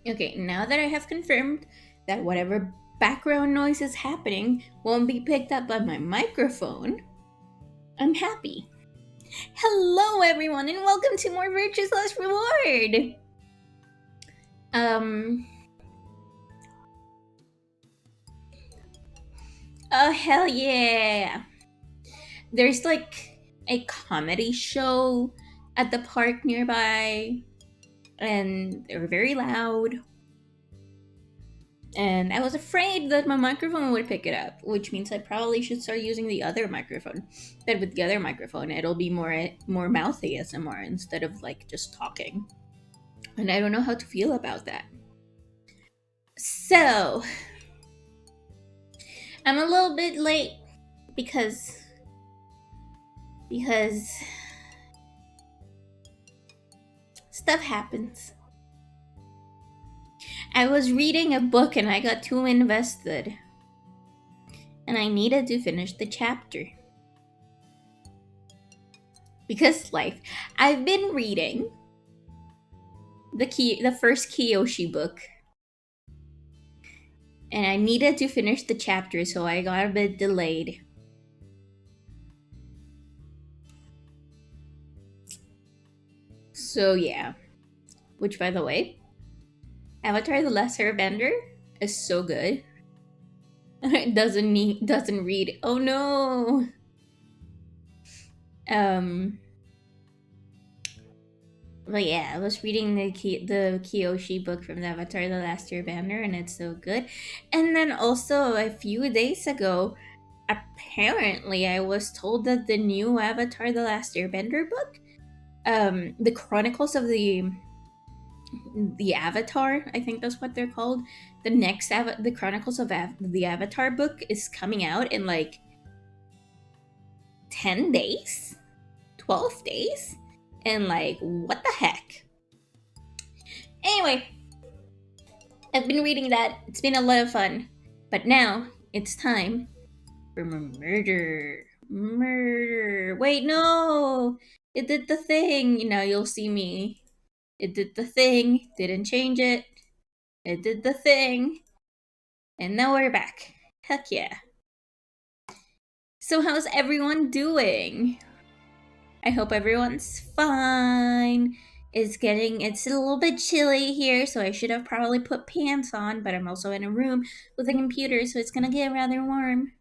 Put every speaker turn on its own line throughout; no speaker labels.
Okay, now that I have confirmed that whatever background noise is happening won't be picked up by my microphone, I'm happy. Hello, everyone, and welcome to more Virtues Less Reward. Um, oh hell yeah! There's like a comedy show at the park nearby, and they're very loud. And I was afraid that my microphone would pick it up, which means I probably should start using the other microphone. But with the other microphone, it'll be more mouth ASMR instead of like just talking. And I don't know how to feel about that. So I'm a little bit late because because stuff happens. I was reading a book and I got too invested, and I needed to finish the chapter. Because life. I've been reading the first Kiyoshi book, and I needed to finish the chapter, so I got a bit delayed. So yeah. Which, by the way, Avatar: The Last Airbender is so good. It doesn't read. Oh no. Um. But yeah, I was reading the Kiyoshi book from the Avatar: The Last Airbender, and it's so good. And then also a few days ago, apparently I was told that the new Avatar: The Last Airbender book, the Chronicles of the Avatar, I think that's what they're called. The Chronicles of the Avatar book is coming out in like 10 days, 12 days, and like what the heck. Anyway, I've been reading that. It's been a lot of fun, but now it's time for murder. Murder. Wait, no. It did the thing. You'll see me. It did the thing. Didn't change it. It did the thing. And now we're back. Heck yeah. So, how's everyone doing? I hope everyone's fine. It's a little bit chilly here, so I should have probably put pants on, but I'm also in a room with a computer, so it's gonna get rather warm.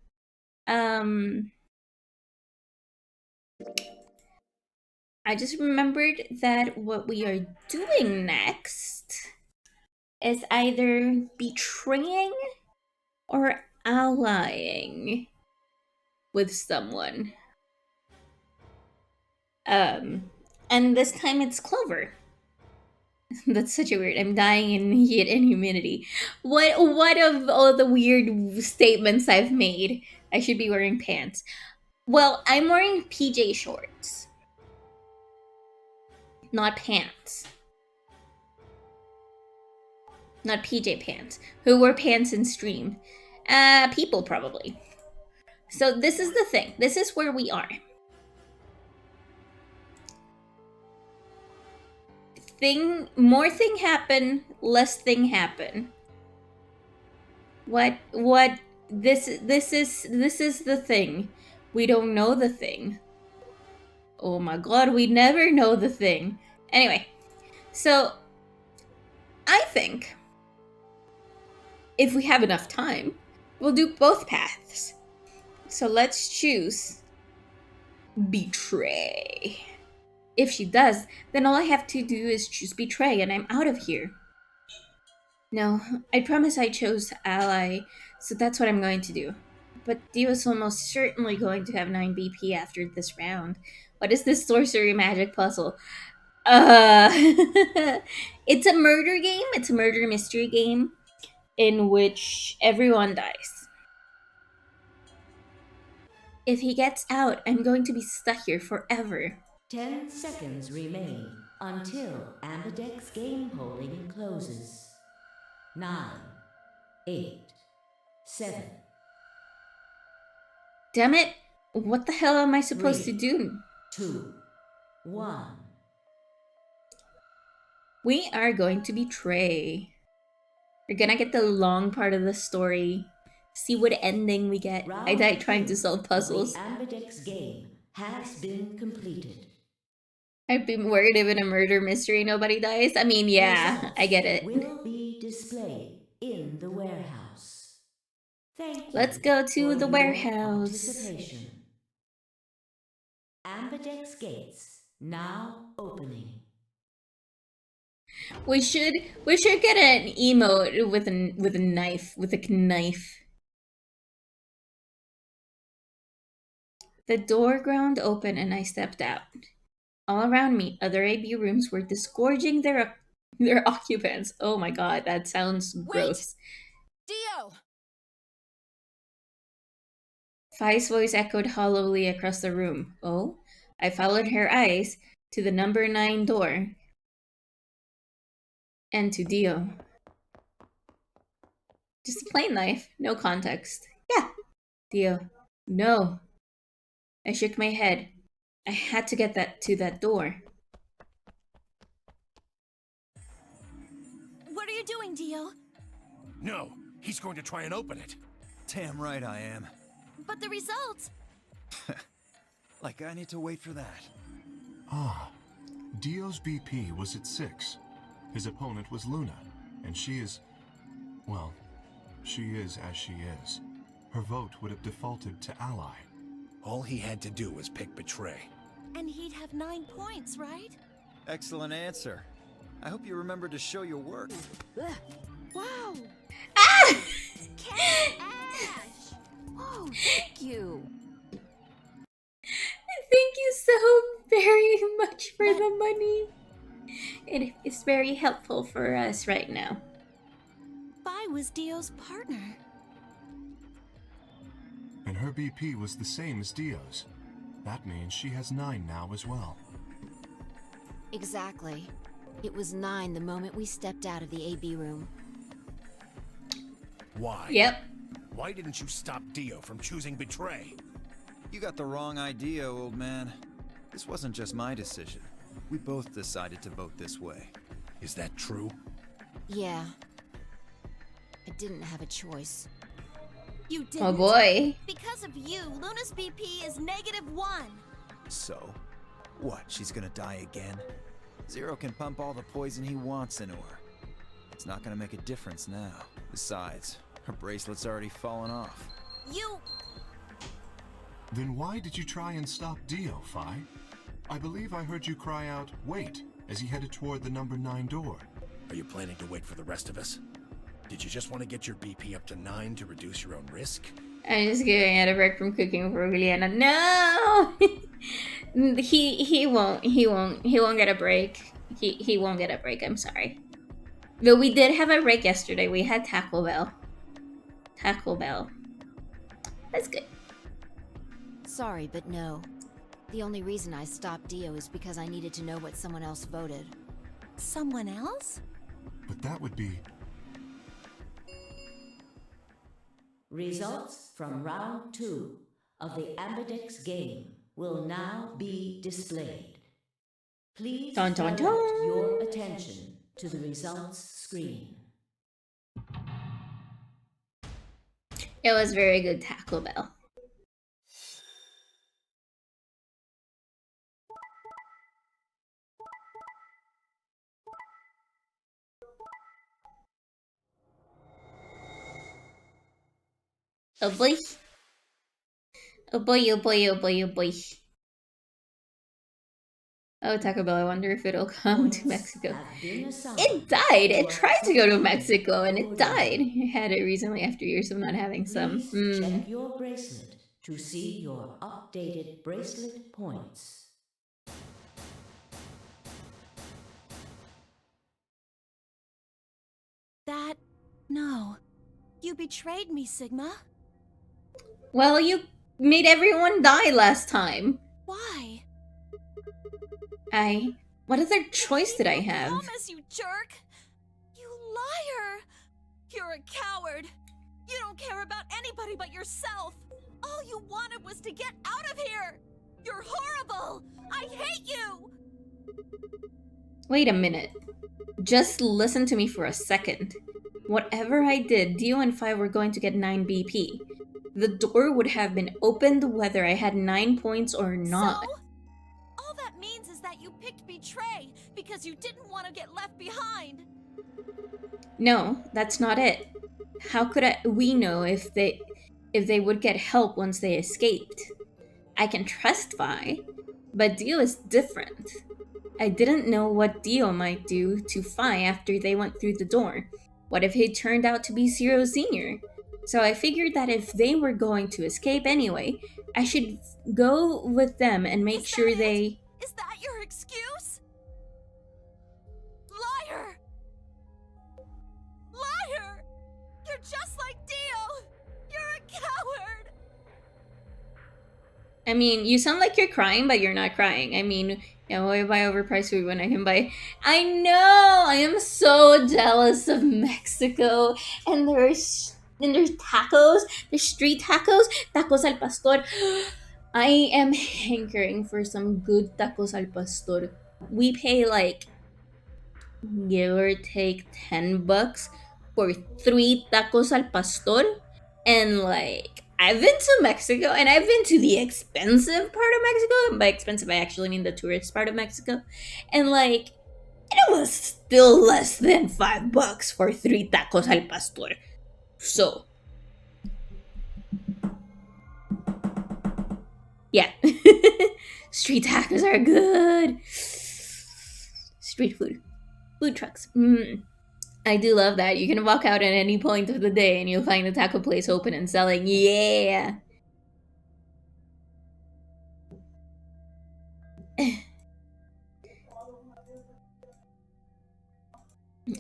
Um, I just remembered that what we are doing next is either betraying or allying with someone. Um, and this time it's Clover. That's such a weird. I'm dying in heat and humidity. What of all the weird statements I've made? I should be wearing pants. Well, I'm wearing PJ shorts, not pants. Not PJ pants. Who wore pants in stream? People probably. So this is the thing. This is where we are. More thing happen, less thing happen. What this is the thing. We don't know the thing. Oh my god, we never know the thing. Anyway, so I think if we have enough time, we'll do both paths. So let's choose betray. If she does, then all I have to do is choose betray and I'm out of here. No, I promise I chose ally, so that's what I'm going to do. But Dio's almost certainly going to have 9 BP after this round. What is this sorcery magic puzzle? Uh, it's a murder game. It's a murder mystery game in which everyone dies. If he gets out, I'm going to be stuck here forever.
10 seconds remain until Ambidex game polling closes. 9, 8, 7.
Damn it! What the hell am I supposed to
3,
do?
2, 1.
We are going to betray. We're gonna get the long part of the story. See what ending we get. I died trying to solve puzzles.
The Ambidex game has been completed.
I've been worried if in a murder mystery nobody dies. I mean, yeah,
Results
I get it.
will be displayed in the warehouse. Thank you.
Let's go to the
for your
warehouse.
Participation. Ambidex gates now opening.
We should get an emote with a knife, with a knife. The door ground open and I stepped out. All around me, other AB rooms were disgorging their occupants. Oh my god, that sounds gross.
Dio!
Fi's voice echoed hollowly across the room. Oh? I followed her eyes to the number 9 door. And to Dio. Just a plain knife, no context. Yeah. Dio. No. I shook my head. I had to get to that door.
What are you doing, Dio?
No, he's going to try and open it.
Damn right I am.
But the results!
Like I need to wait for that.
Ah, Dio's BP was at 6. His opponent was Luna, and she is... well, she is as she is. Her vote would have defaulted to ally.
All he had to do was pick Betray.
And he'd have 9 points, right?
Excellent answer. I hope you remember to show your work.
Wow!
Ah!
Ash! Whoa, thank you!
Thank you so very much for the money. It is very helpful for us right now.
Fi was Dio's partner.
And her BP was the same as Dio's. That means she has 9 now as well.
Exactly. It was 9 the moment we stepped out of the AB room.
Why?
Yep.
Why didn't you stop Dio from choosing Betray?
You got the wrong idea, old man. This wasn't just my decision. We both decided to vote this way.
Is that true?
Yeah. I didn't have a choice.
You didn't?
Oh boy.
Because of you, Luna's BP is -1.
So? What, she's gonna die again? Zero can pump all the poison he wants into her. It's not gonna make a difference now. Besides, her bracelet's already fallen off.
You...
Then why did you try and stop Dio, Fi? I believe I heard you cry out, wait, as he headed toward the number 9 door.
Are you planning to wait for the rest of us? Did you just want to get your BP up to 9 to reduce your own risk?
I'm just giving it a break from cooking for Juliana. No! he won't get a break. He won't get a break, I'm sorry. But we did have a break yesterday. We had Taco Bell. Taco Bell. That's good.
Sorry, but no. The only reason I stopped Dio is because I needed to know what someone else voted.
Someone else?
But that would be...
Results from round 2 of the Ambidex game will now be displayed. Please
Dun, dun,
direct
dun.
your attention to the results screen.
It was very good Taco Bell. Oh boy. Oh boy, oh boy, oh boy, oh boy. Oh, Taco Bell, I wonder if it'll come to Mexico. It died! It tried to go to Mexico and it died. I had it recently after years of not having some.
Please check your bracelet to see your updated bracelet points.
That... no. You betrayed me, Sigma.
Well, you made everyone die last time.
Why?
What other choice did I have?
Promise, you jerk! You liar! You're a coward! You don't care about anybody but yourself! All you wanted was to get out of here! You're horrible! I hate you!
Wait a minute. Just listen to me for a second. Whatever I did, Dio and Fi were going to get 9 BP. The door would have been opened whether I had 9 points or not.
So? All that means is that you picked Betray because you didn't want to get left behind.
No, that's not it. How could we know if they would get help once they escaped? I can trust Vi, but Dio is different. I didn't know what Dio might do to Fi after they went through the door. What if he turned out to be Zero Senior? So I figured that if they were going to escape anyway, I should go with them and make sure they...
Is that your excuse? Liar! Liar! You're just like Dio! You're a coward!
I mean, you sound like you're crying, but you're not crying. I mean, yeah, why buy overpriced food when I can buy... I know! I am so jealous of Mexico. And there's tacos. There's street tacos. Tacos al pastor. I am hankering for some good tacos al pastor. We pay like, give or take, $10 for 3 tacos al pastor. And like, I've been to Mexico, and I've been to the expensive part of Mexico. And by expensive, I actually mean the tourist part of Mexico. And like, it was still less than $5 for 3 tacos al pastor. So, yeah. Street tacos are good. Street food. Food trucks. I do love that. You can walk out at any point of the day and you'll find a taco place open and selling. Yeah.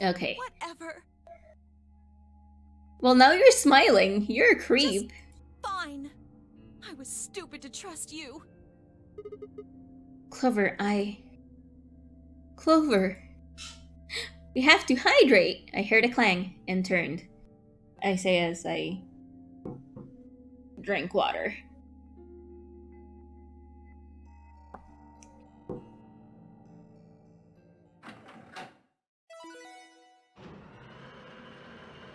Okay.
Whatever.
Well, now you're smiling. You're a creep.
Fine. I was stupid to trust you.
Clover, Clover. We have to hydrate. I heard a clang and turned. I say as I drank water.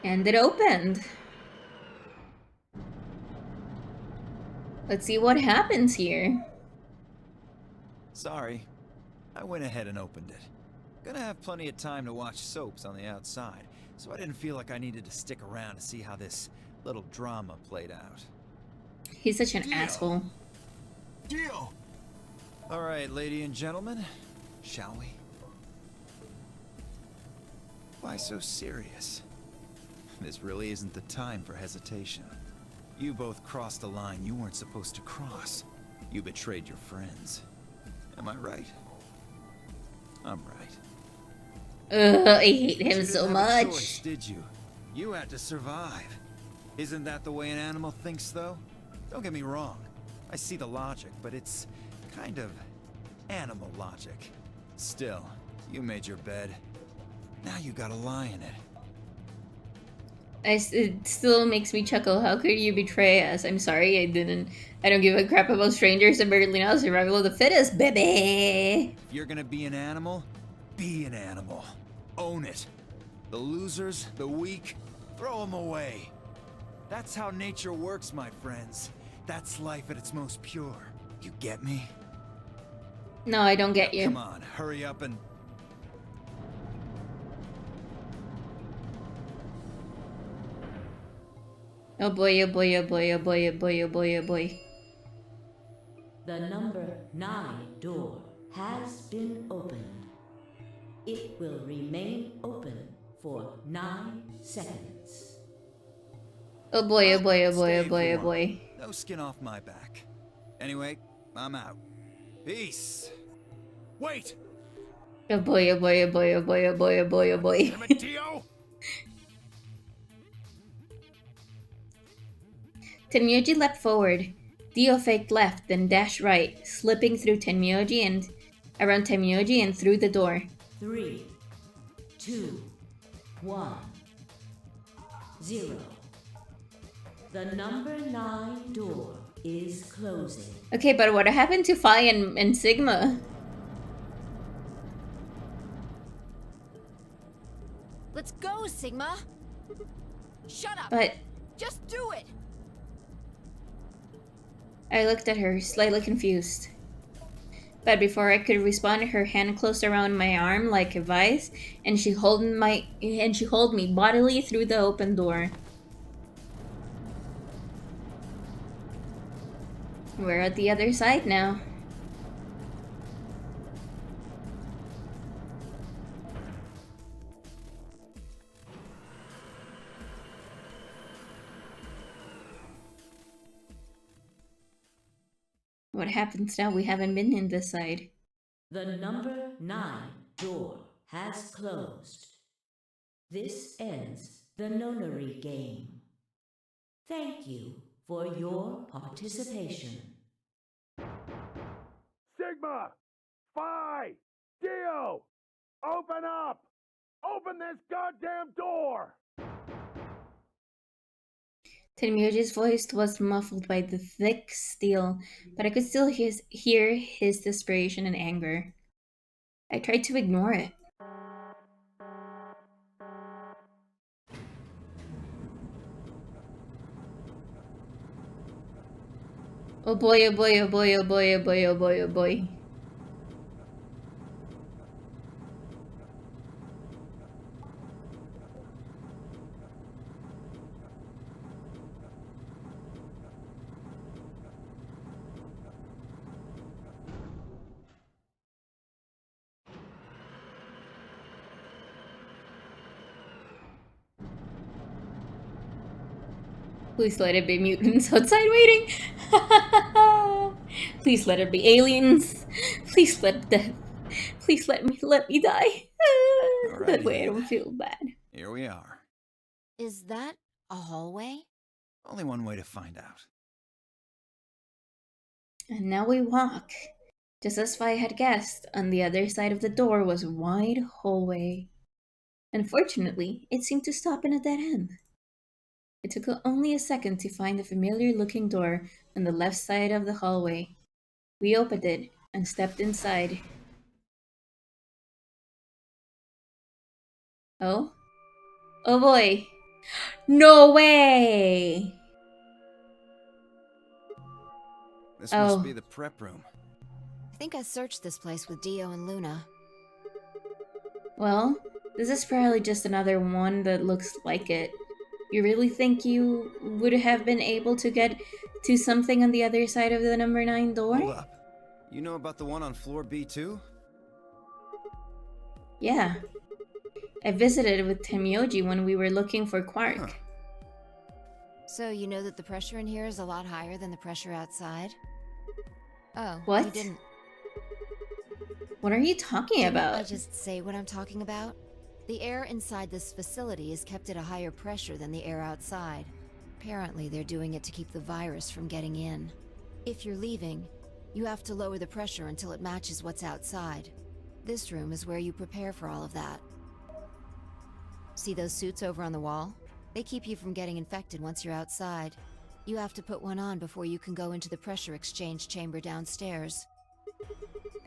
And it opened. Let's see what happens here.
Sorry. I went ahead and opened it. Gonna have plenty of time to watch soaps on the outside, so I didn't feel like I needed to stick around to see how this little drama played out.
He's such an asshole.
Dio!
Alright, lady and gentlemen, shall we? Why so serious? This really isn't the time for hesitation. You both crossed a line you weren't supposed to cross. You betrayed your friends. Am I right? I'm right.
I hate him
You
so
didn't have a
much.
choice, did you? You had to survive. Isn't that the way an animal thinks, though? Don't get me wrong. I see the logic, but it's kind of animal logic. Still, you made your bed. Now you gotta lie in it.
It still makes me chuckle. How could you betray us? I'm sorry, I don't give a crap about strangers and barely know survival of the fittest, baby.
If you're gonna be an animal, be an animal. Own it. The losers, the weak, throw them away. That's how nature works, my friends. That's life at its most pure. You get me?
No, I don't get you.
Come on, hurry up and...
Oh boy, oh boy, oh boy, oh boy, oh boy, oh boy, oh boy.
The number 9 door has been opened. It will remain open for 9 seconds.
Oh boy, oh boy, oh boy, oh
Stay
boy, oh
for
boy.
No skin off my back. Anyway, I'm out. Peace.
Wait!
Oh boy, oh boy, oh boy, oh boy, oh boy, oh boy, oh boy.
Damn it, Dio!
Tenmyoji leapt forward. Dio faked left, then dashed right, slipping through Tenmyoji and around Tenmyoji and through the door.
3, 2, 1, 0. The number 9 door is closing.
Okay, but what happened to Phi and Sigma?
Let's go, Sigma!
Shut up!
But
Just do it!
I looked at her, slightly confused. But before I could respond, her hand closed around my arm like a vice, and she held me bodily through the open door. We're at the other side now. What happens now? We haven't been in this side.
The number 9 door has closed. This ends the nonary game. Thank you for your participation.
Sigma! Phi! Dio! Open up! Open this goddamn door!
Tenmyoji's voice was muffled by the thick steel, but I could still hear his desperation and anger. I tried to ignore it. Oh boy, oh boy, oh boy, oh boy, oh boy, oh boy, oh boy. Please let it be mutants outside waiting. Please let it be aliens. Please let me die. That way I don't feel bad.
Here we are.
Is that a hallway?
Only one way to find out.
And now we walk. Just as Fi had guessed, on the other side of the door was a wide hallway. Unfortunately, it seemed to stop in a dead end. It took only a second to find the familiar-looking door on the left side of the hallway. We opened it and stepped inside. Oh? Oh boy! No way!
This
Oh.
must be the prep room.
I think I searched this place with Dio and Luna.
Well, this is probably just another one that looks like it. You really think you would have been able to get to something on the other side of the number 9 door?
Hold up. You know about the one on floor B2?
Yeah. I visited with Tenmyoji when we were looking for Quark.
Huh.
So you know that the pressure in here is a lot higher than the pressure outside? Oh,
What?
you didn't.
What are you talking
Didn't
about?
I just say what I'm talking about? The air inside this facility is kept at a higher pressure than the air outside. Apparently, they're doing it to keep the virus from getting in. If you're leaving, you have to lower the pressure until it matches what's outside. This room is where you prepare for all of that. See those suits over on the wall? They keep you from getting infected once you're outside. You have to put one on before you can go into the pressure exchange chamber downstairs.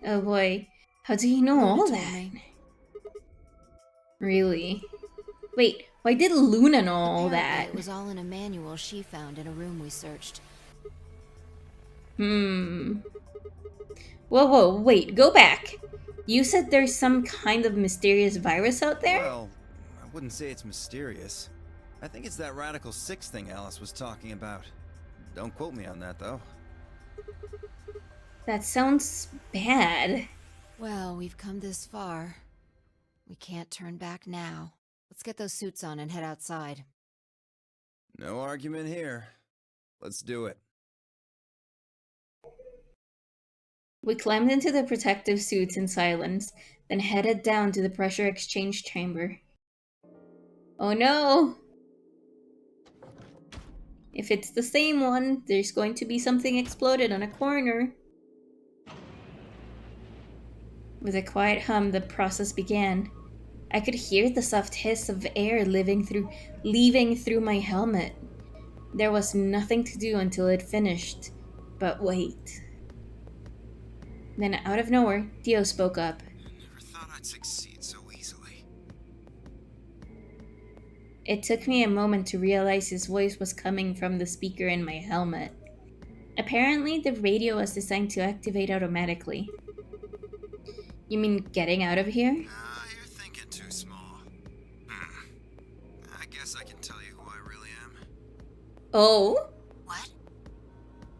Oh boy. How do you know
Luna
all
told
that?
me.
Really? Wait, why did Luna know all
Apparently,
that?
it was all in a manual she found in a room we searched.
Whoa, wait, go back. You said there's some kind of mysterious virus out there?
Well, I wouldn't say it's mysterious. I think it's that Radical 6 thing Alice was talking about. Don't quote me on that, though.
That sounds bad.
Well, we've come this far. We can't turn back now. Let's get those suits on and head outside.
No argument here. Let's do it.
We climbed into the protective suits in silence, then headed down to the pressure exchange chamber. Oh no! If it's the same one, there's going to be something exploded on a corner. With a quiet hum, the process began. I could hear the soft hiss of air leaving through my helmet. There was nothing to do until it finished. But wait. Then out of nowhere, Dio spoke up.
Never thought I'd succeed so easily.
It took me a moment to realize his voice was coming from the speaker in my helmet. Apparently, the radio was designed to activate automatically. You mean getting out of here?
You're thinking too small. I guess I can tell you who I really am.
Oh?
What?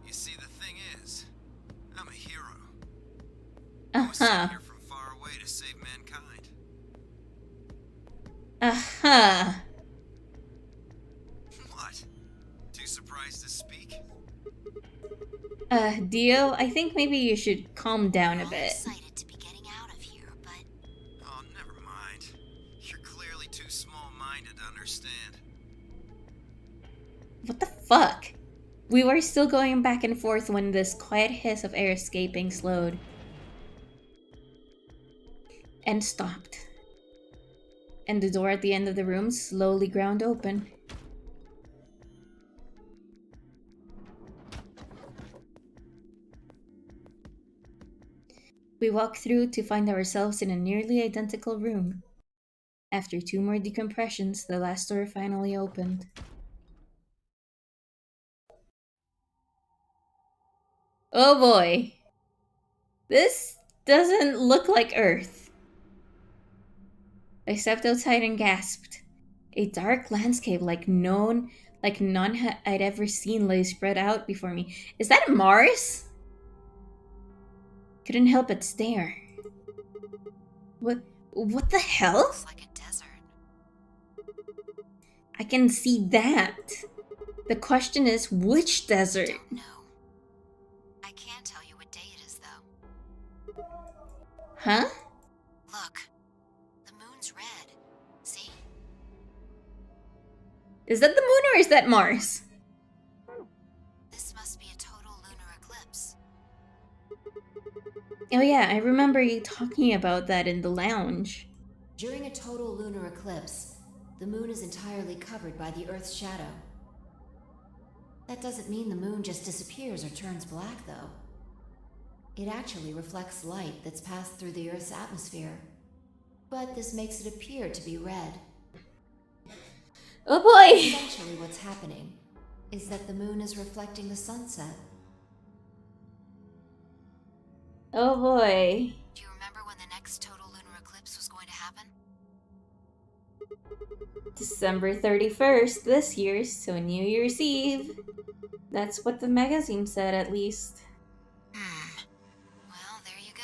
You see, the thing is, I'm a hero. I was sent
Uh-huh.
here from far away to save mankind.
Uh-huh.
What? Too surprised to speak?
Dio, I think maybe you should calm down a
All
bit.
excited to be getting out of here, but
Oh, never mind. You're clearly too small-minded to understand.
What the fuck? We were still going back and forth when this quiet hiss of air escaping slowed. And stopped. And the door at the end of the room slowly ground open. We walked through to find ourselves in a nearly identical room. After 2 more decompressions, the last door finally opened. Oh boy. This doesn't look like Earth. I stepped outside and gasped. A dark landscape like none I'd ever seen lay spread out before me. Is that Mars? Couldn't help but stare. What the hell?
looks like a desert.
I can see that. The question is, which desert?
Don't know. I can tell you what day it is, though.
Huh?
Look, the moon's red. See?
Is that the moon or is that Mars?
This must be a total lunar eclipse.
Oh yeah, I remember you talking about that in the lounge.
During a total lunar eclipse, the moon is entirely covered by the Earth's shadow. That doesn't mean the moon just disappears or turns black, though. It actually reflects light that's passed through the Earth's atmosphere. But this makes it appear to be red.
Oh boy!
Essentially what's happening is that the moon is reflecting the sunset.
Oh boy.
Do you remember when the next total lunar eclipse was going to happen?
December 31st this year, so New Year's Eve. That's what the magazine said, at least.
Well, there you go.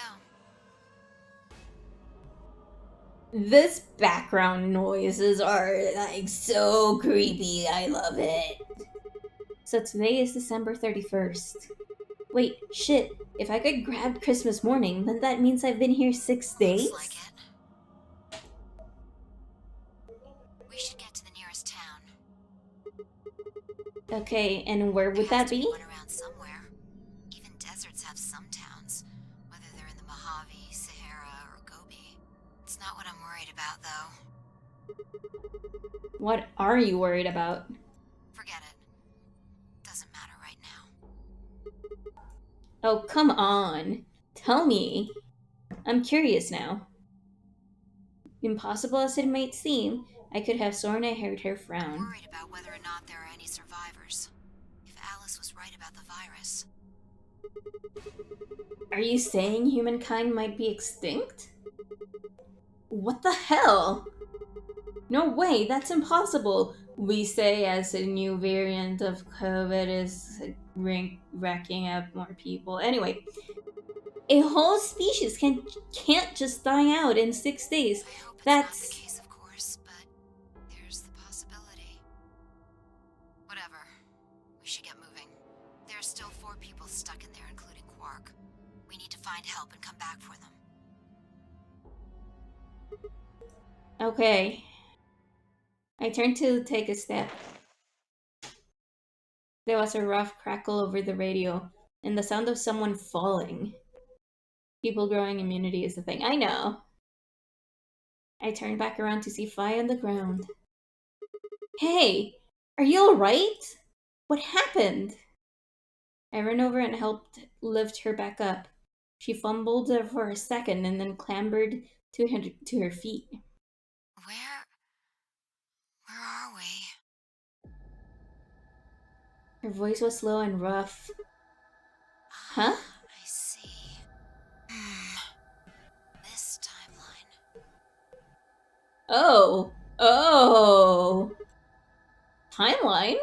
This background noises are like so creepy. I love it. So today is December 31st. Wait, shit. If I could grab Christmas morning, then that means I've been here 6 days?
Looks like it. We should get to the nearest town.
Okay, and where would
There
that
has to
be?
one around somewhere. Even deserts have some towns, whether they're in the Mojave, Sahara, or Gobi. It's not what I'm worried about, though.
What are you worried about?
Forget it. Doesn't matter right now.
Oh, come on. Tell me. I'm curious now. Impossible as it might seem, I could have sworn I heard her
I'm
frown.
worried about whether or not there are any survivors. If Alice was right about the virus.
Are you saying humankind might be extinct? What the hell? No way, that's impossible. We say as a new variant of COVID is wrecking up more people. Anyway, a whole species can't just die out in 6 days.
I hope it's
That's...
not the case, of course, but there's the possibility. Whatever. We should get moving. There's still 4 people stuck in there, including Quark. We need to find help and come back for them.
Okay. I turned to take a step. There was a rough crackle over the radio, and the sound of someone falling. People growing immunity is the thing. I know. I turned back around to see Fi on the ground. Hey! Are you alright? What happened? I ran over and helped lift her back up. She fumbled for a second and then clambered to her feet.
Where are we?
Her voice was low and rough. Huh?
I see. This timeline.
Oh. Oh. Timeline?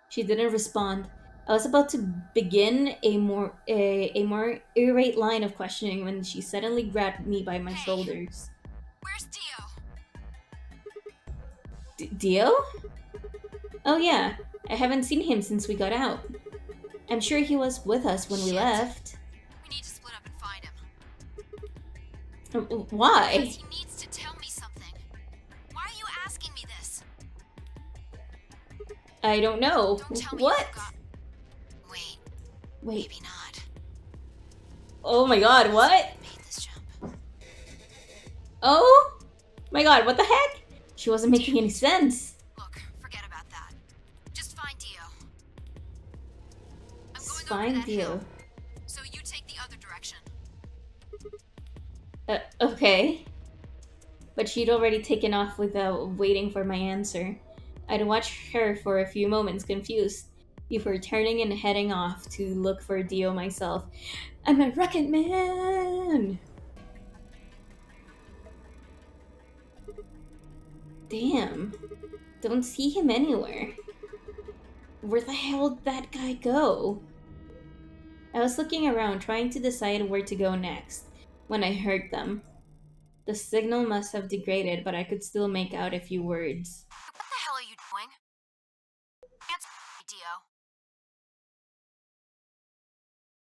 She didn't respond. I was about to begin a more irate line of questioning when she suddenly grabbed me by my shoulders.
Where's Dio?
Dio? Oh yeah, I haven't seen him since we got out. I'm sure he was with us when we left.
We need to split up and find him.
Why?
Because he needs to tell me something. Why are you asking me this?
I don't know.
Don't tell me
What?
you forgot. Wait,
Wait.
maybe not.
Oh my god, what?
Made this jump.
Oh my god, what the heck? She wasn't making any sense.
Look, forget about that. Just find Dio. I'm going
Find
over that
Dio.
hill, so you take the other direction.
Okay. But she'd already taken off without waiting for my answer. I'd watched her for a few moments, confused, before turning and heading off to look for Dio myself. I'm a rocket man! Damn. Don't see him anywhere. Where the hell did that guy go? I was looking around, trying to decide where to go next, when I heard them. The signal must have degraded, but I could still make out a few words.
What the hell are you doing? Answer me, Dio.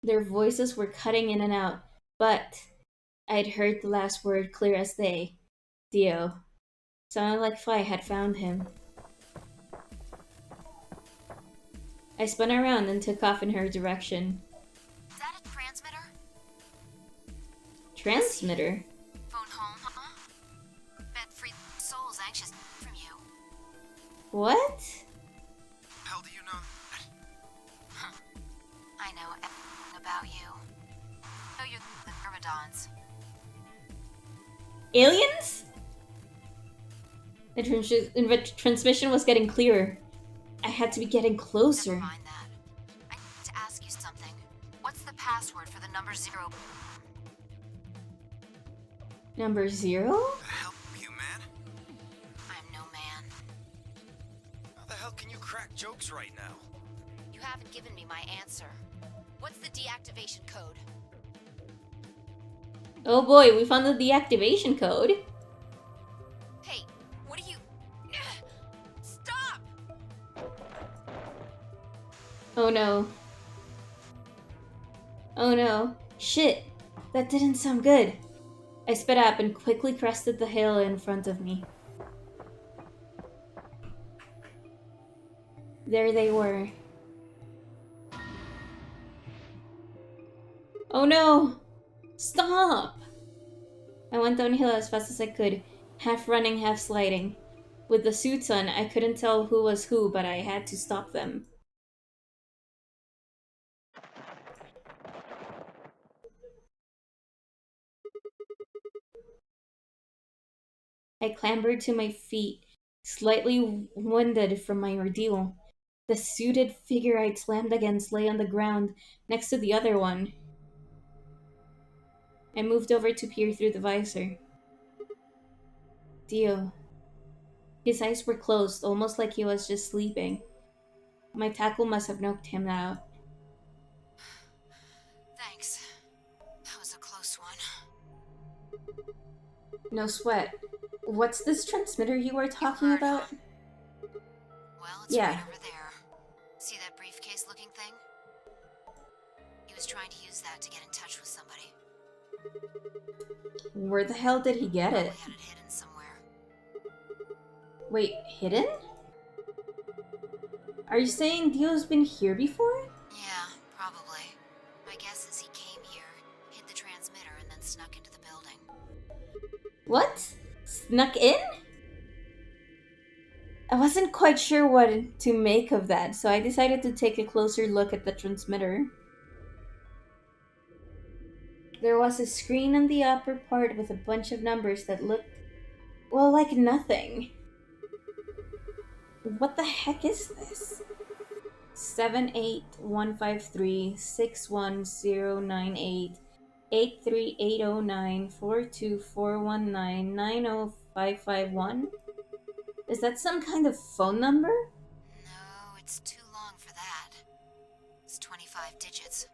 Their voices were cutting in and out, but I'd heard the last word clear as day. Dio. Sounded like Fi had found him. I spun around and took off in her direction.
Is that a transmitter?
Transmitter?
Phone home, huh? Bet free soul's anxious from you.
What?
How do you know?
I know everything about you. Know you're the Myrmidons.
Aliens? The transmission was getting clearer. I had to be getting closer.
Never mind that. I need to ask you something. What's the password for the number 0?
Number 0?
The hell, you man?
I'm no man.
How the hell can you crack jokes right now?
You haven't given me my answer. What's the deactivation code?
Oh boy, we found the deactivation code.
Hey, what are you... Stop!
Oh no. Oh no. Shit. That didn't sound good. I sped up and quickly crested the hill in front of me. There they were. Oh no! Stop! I went downhill as fast as I could, half running, half sliding. With the suits on, I couldn't tell who was who, but I had to stop them. I clambered to my feet, slightly winded from my ordeal. The suited figure I'd slammed against lay on the ground next to the other one. I moved over to peer through the visor. Dio. His eyes were closed, almost like he was just sleeping. My tackle must have knocked him out.
Thanks. That was a close one.
No sweat. What's this transmitter you were talking
heard,
about?
huh? Well, it's
Yeah.
right over there. See that briefcase-looking thing? He was trying to use that to get in touch with somebody.
Where the hell did he get
Probably
it?
had it hidden somewhere.
Wait, hidden? Are you saying Dio's been here before?
Yeah, probably. My guess is he came here, hid the transmitter, and then snuck into the building.
What? Snuck in? I wasn't quite sure what to make of that, so I decided to take a closer look at the transmitter. There was a screen on the upper part with a bunch of numbers that looked, well, like nothing. What the heck is this? 78153 61098 83809 42419 90551. Is that some kind of phone number?
No, it's too long for that. It's 25 digits.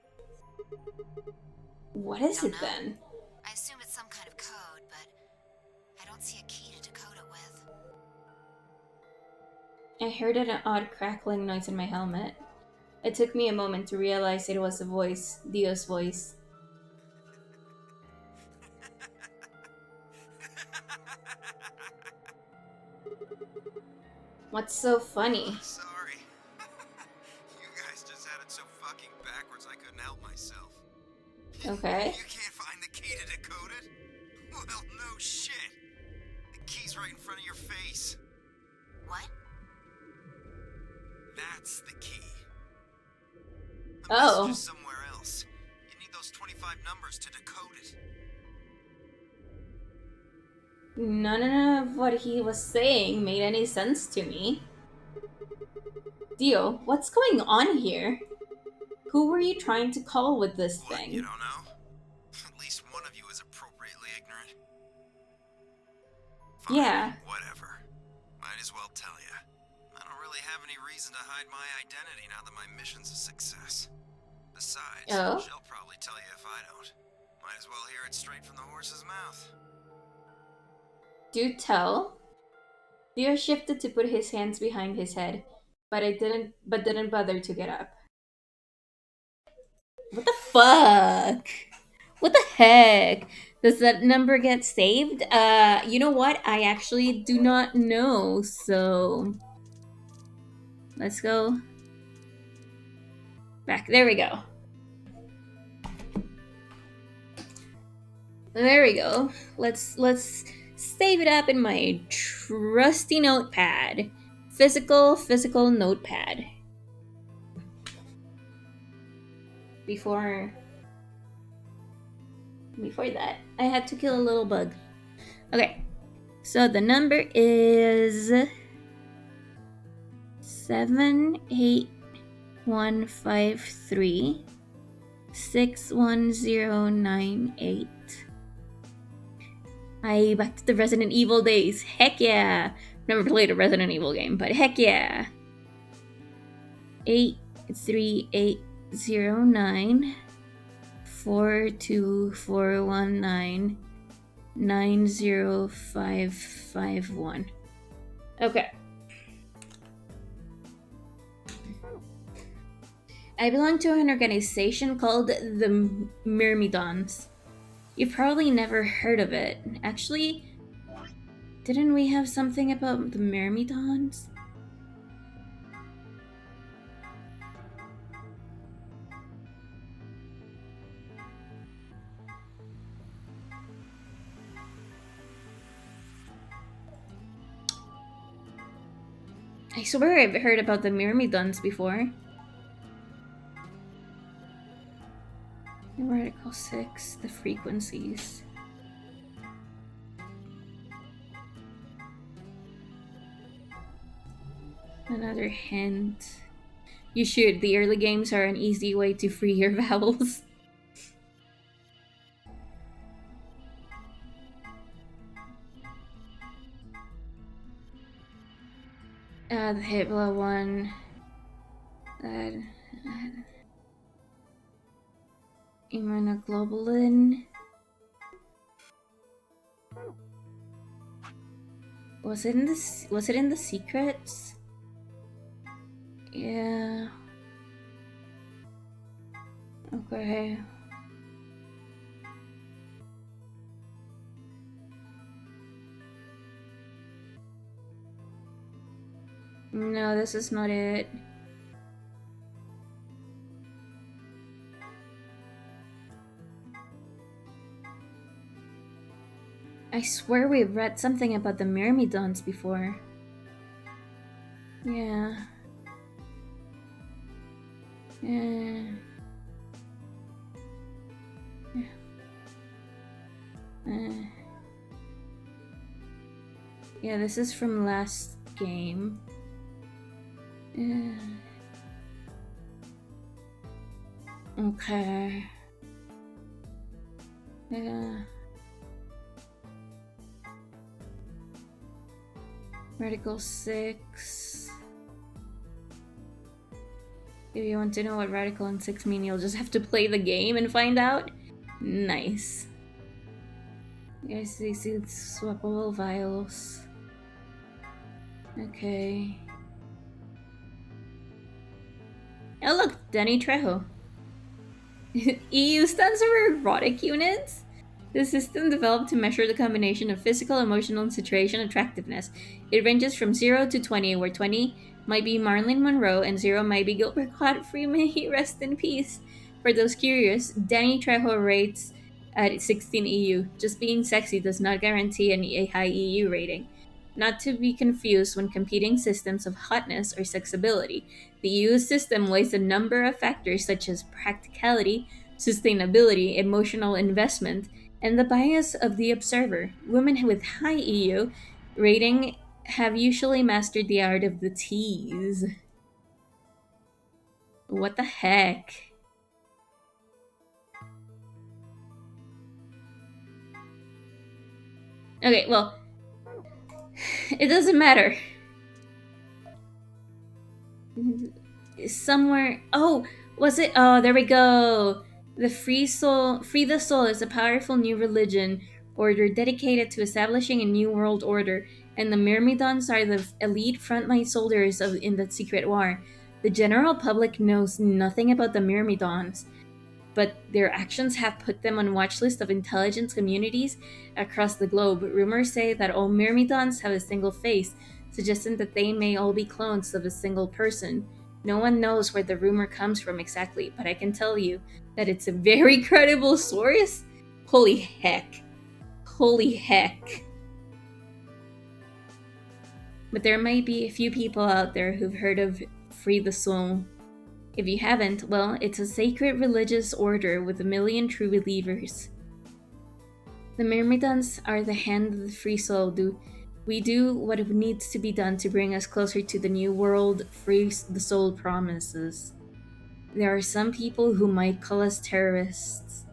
What is
Don't
it
know.
then?
I assume it's some kind of code, but I don't see a key to decode it with.
I heard an odd crackling noise in my helmet. It took me a moment to realize it was a voice, Dio's voice. What's so funny?
Sorry. You guys just had it so fucking backwards I couldn't help myself.
Okay.
You can't find the key to decode it? Well, no shit. The key's right in front of your face.
What?
That's the key. The
Oh.
message is somewhere else. You need those 25 numbers to decode it.
None of what he was saying made any sense to me. Dio, what's going on here? Who were you trying to call with this
What,
thing?
you don't know? At least one of you is appropriately ignorant. Fine,
Yeah.
whatever. Might as well tell you. I don't really have any reason to hide my identity now that my mission's a success. Besides,
Oh?
she'll probably tell you if I don't. Might as well hear it straight from the horse's mouth.
Do tell. Dio shifted to put his hands behind his head, but didn't bother to get up. What the fuck? What the heck? Does that number get saved? You know what? I actually do not know, so let's go back. There we go. There we go. Let's save it up in my trusty notepad. Physical notepad. Before that, I had to kill a little bug. Okay. So the number is 78153 61098. Back to the Resident Evil days. Heck yeah! Never played a Resident Evil game, but heck yeah! 83809 42419 90551. Okay. I belong to an organization called the Myrmidons. You've probably never heard of it. Actually, didn't we have something about the Myrmidons? I swear I've heard about the Myrmidons before. Article 6, the frequencies. Another hint. You should. The early games are an easy way to free your vowels. The Hitler one. Immunoglobulin. Was it in the secrets? Yeah. Okay. No, this is not it. I swear we've read something about the Myrmidons before. Yeah. Yeah. Yeah, this is from last game. Okay. Yeah. Radical 6. If you want to know what Radical and 6 mean, you'll just have to play the game and find out. Nice. Yes, these swappable vials. Okay. Oh look, Danny Trejo. EU stands for erotic units. The system developed to measure the combination of physical, emotional, and situation attractiveness. It ranges from 0 to 20, where 20 might be Marilyn Monroe and 0 might be Gilbert Godfrey. May he rest in peace. For those curious, Danny Trejo rates at 16 EU. Just being sexy does not guarantee a high EU rating. Not to be confused when competing systems of hotness or sexability. The EU system weighs a number of factors such as practicality, sustainability, emotional investment, and the bias of the observer. Women with high EU rating have usually mastered the art of the tease. What the heck? Okay, well, it doesn't matter. Somewhere. Oh, was it? Oh, there we go. The Free the Soul is a powerful new religion order dedicated to establishing a new world order, and the Myrmidons are the elite frontline soldiers in that secret war. The general public knows nothing about the Myrmidons, but their actions have put them on watch list of intelligence communities across the globe. Rumors say that all Myrmidons have a single face, suggesting that they may all be clones of a single person. No one knows where the rumor comes from exactly, but I can tell you that it's a very credible source. Holy heck. Holy heck. But there might be a few people out there who've heard of Free the Soul. If you haven't, well, it's a sacred religious order with 1 million true believers. The Myrmidons are the hand of the free soul. We do what needs to be done to bring us closer to the new world Free the Soul promises. There are some people who might call us terrorists.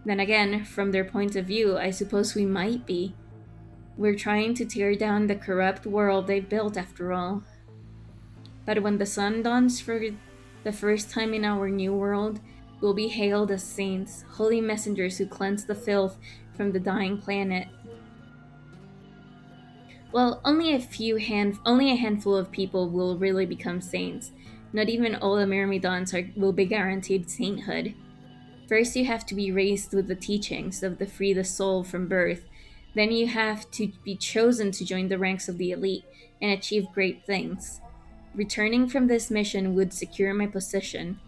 Then again, from their point of view, I suppose we might be. We're trying to tear down the corrupt world they've built after all. But when the sun dawns for the first time in our new world, we'll be hailed as saints, holy messengers who cleanse the filth from the dying planet. Well, only a handful of people will really become saints. Not even all the Myrmidons will be guaranteed sainthood. First, you have to be raised with the teachings of the Free the Soul from birth. Then you have to be chosen to join the ranks of the elite and achieve great things. Returning from this mission would secure my position.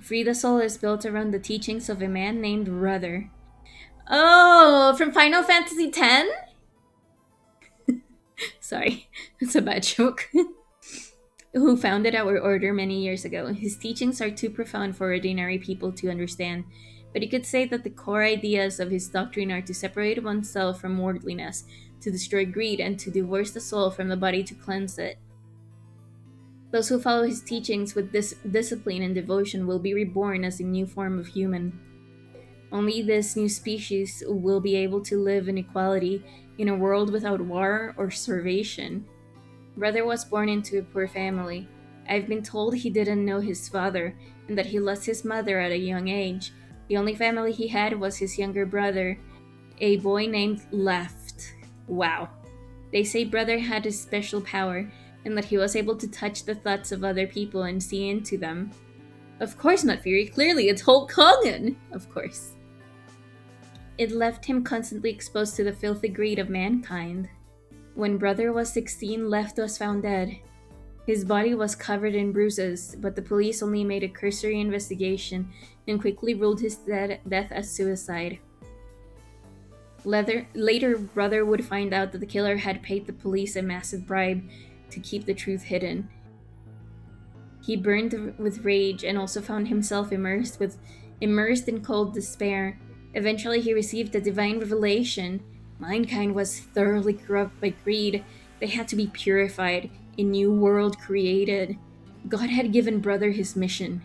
Free the Soul is built around the teachings of a man named Rudder. Oh, from Final Fantasy X? Sorry, that's a bad joke. Who founded our order many years ago. His teachings are too profound for ordinary people to understand, but you could say that the core ideas of his doctrine are to separate oneself from worldliness, to destroy greed, and to divorce the soul from the body to cleanse it. Those who follow his teachings with discipline and devotion will be reborn as a new form of human. Only this new species will be able to live in equality in a world without war or starvation. Brother was born into a poor family. I've been told he didn't know his father and that he lost his mother at a young age. The only family he had was his younger brother, a boy named Left. Wow. They say Brother had a special power and that he was able to touch the thoughts of other people and see into them. Of course not, Firi. Clearly, it's Hulk Hogan. Of course. It left him constantly exposed to the filthy greed of mankind. When Brother was 16, Left was found dead. His body was covered in bruises, but the police only made a cursory investigation and quickly ruled his death as suicide. Later, Brother would find out that the killer had paid the police a massive bribe to keep the truth hidden. He burned with rage and also found himself immersed in cold despair. Eventually, he received a divine revelation. Mankind was thoroughly corrupt by greed. They had to be purified, a new world created. God had given Brother his mission.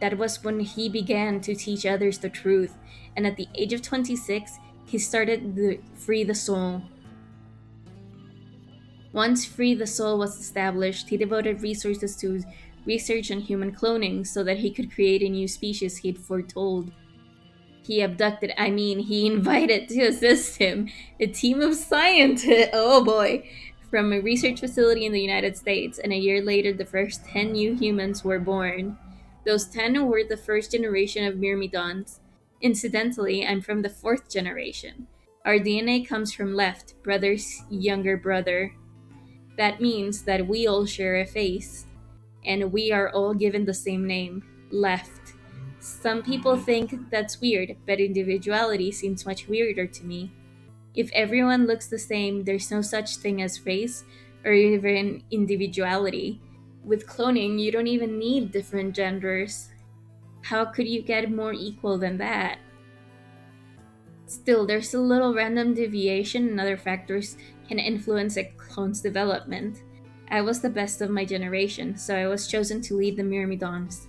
That was when he began to teach others the truth, and at the age of 26, he started the Free the Soul. Once Free the Soul was established, he devoted resources to research on human cloning so that he could create a new species he'd foretold. He he invited to assist him a team of scientists, oh boy, from a research facility in the United States, and a year later, the first 10 new humans were born. Those 10 were the first generation of myrmidons. Incidentally, I'm from the fourth generation. Our DNA comes from Left, brother's younger brother. That means that we all share a face, and we are all given the same name, Left. Some people think that's weird, but individuality seems much weirder to me. If everyone looks the same, there's no such thing as race or even individuality. With cloning, you don't even need different genders. How could you get more equal than that? Still, there's a little random deviation and other factors can influence a clone's development. I was the best of my generation, so I was chosen to lead the Myrmidons.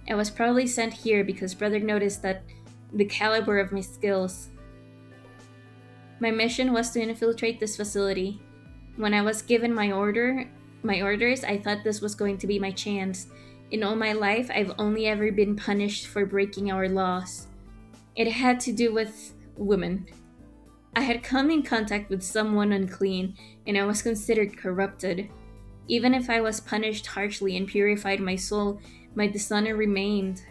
I was probably sent here because brother noticed that the caliber of my skills. My mission was to infiltrate this facility. When I was given my orders, I thought this was going to be my chance. In all my life, I've only ever been punished for breaking our laws. It had to do with women. I had come in contact with someone unclean, and I was considered corrupted. Even if I was punished harshly and purified my soul, my dishonor remained.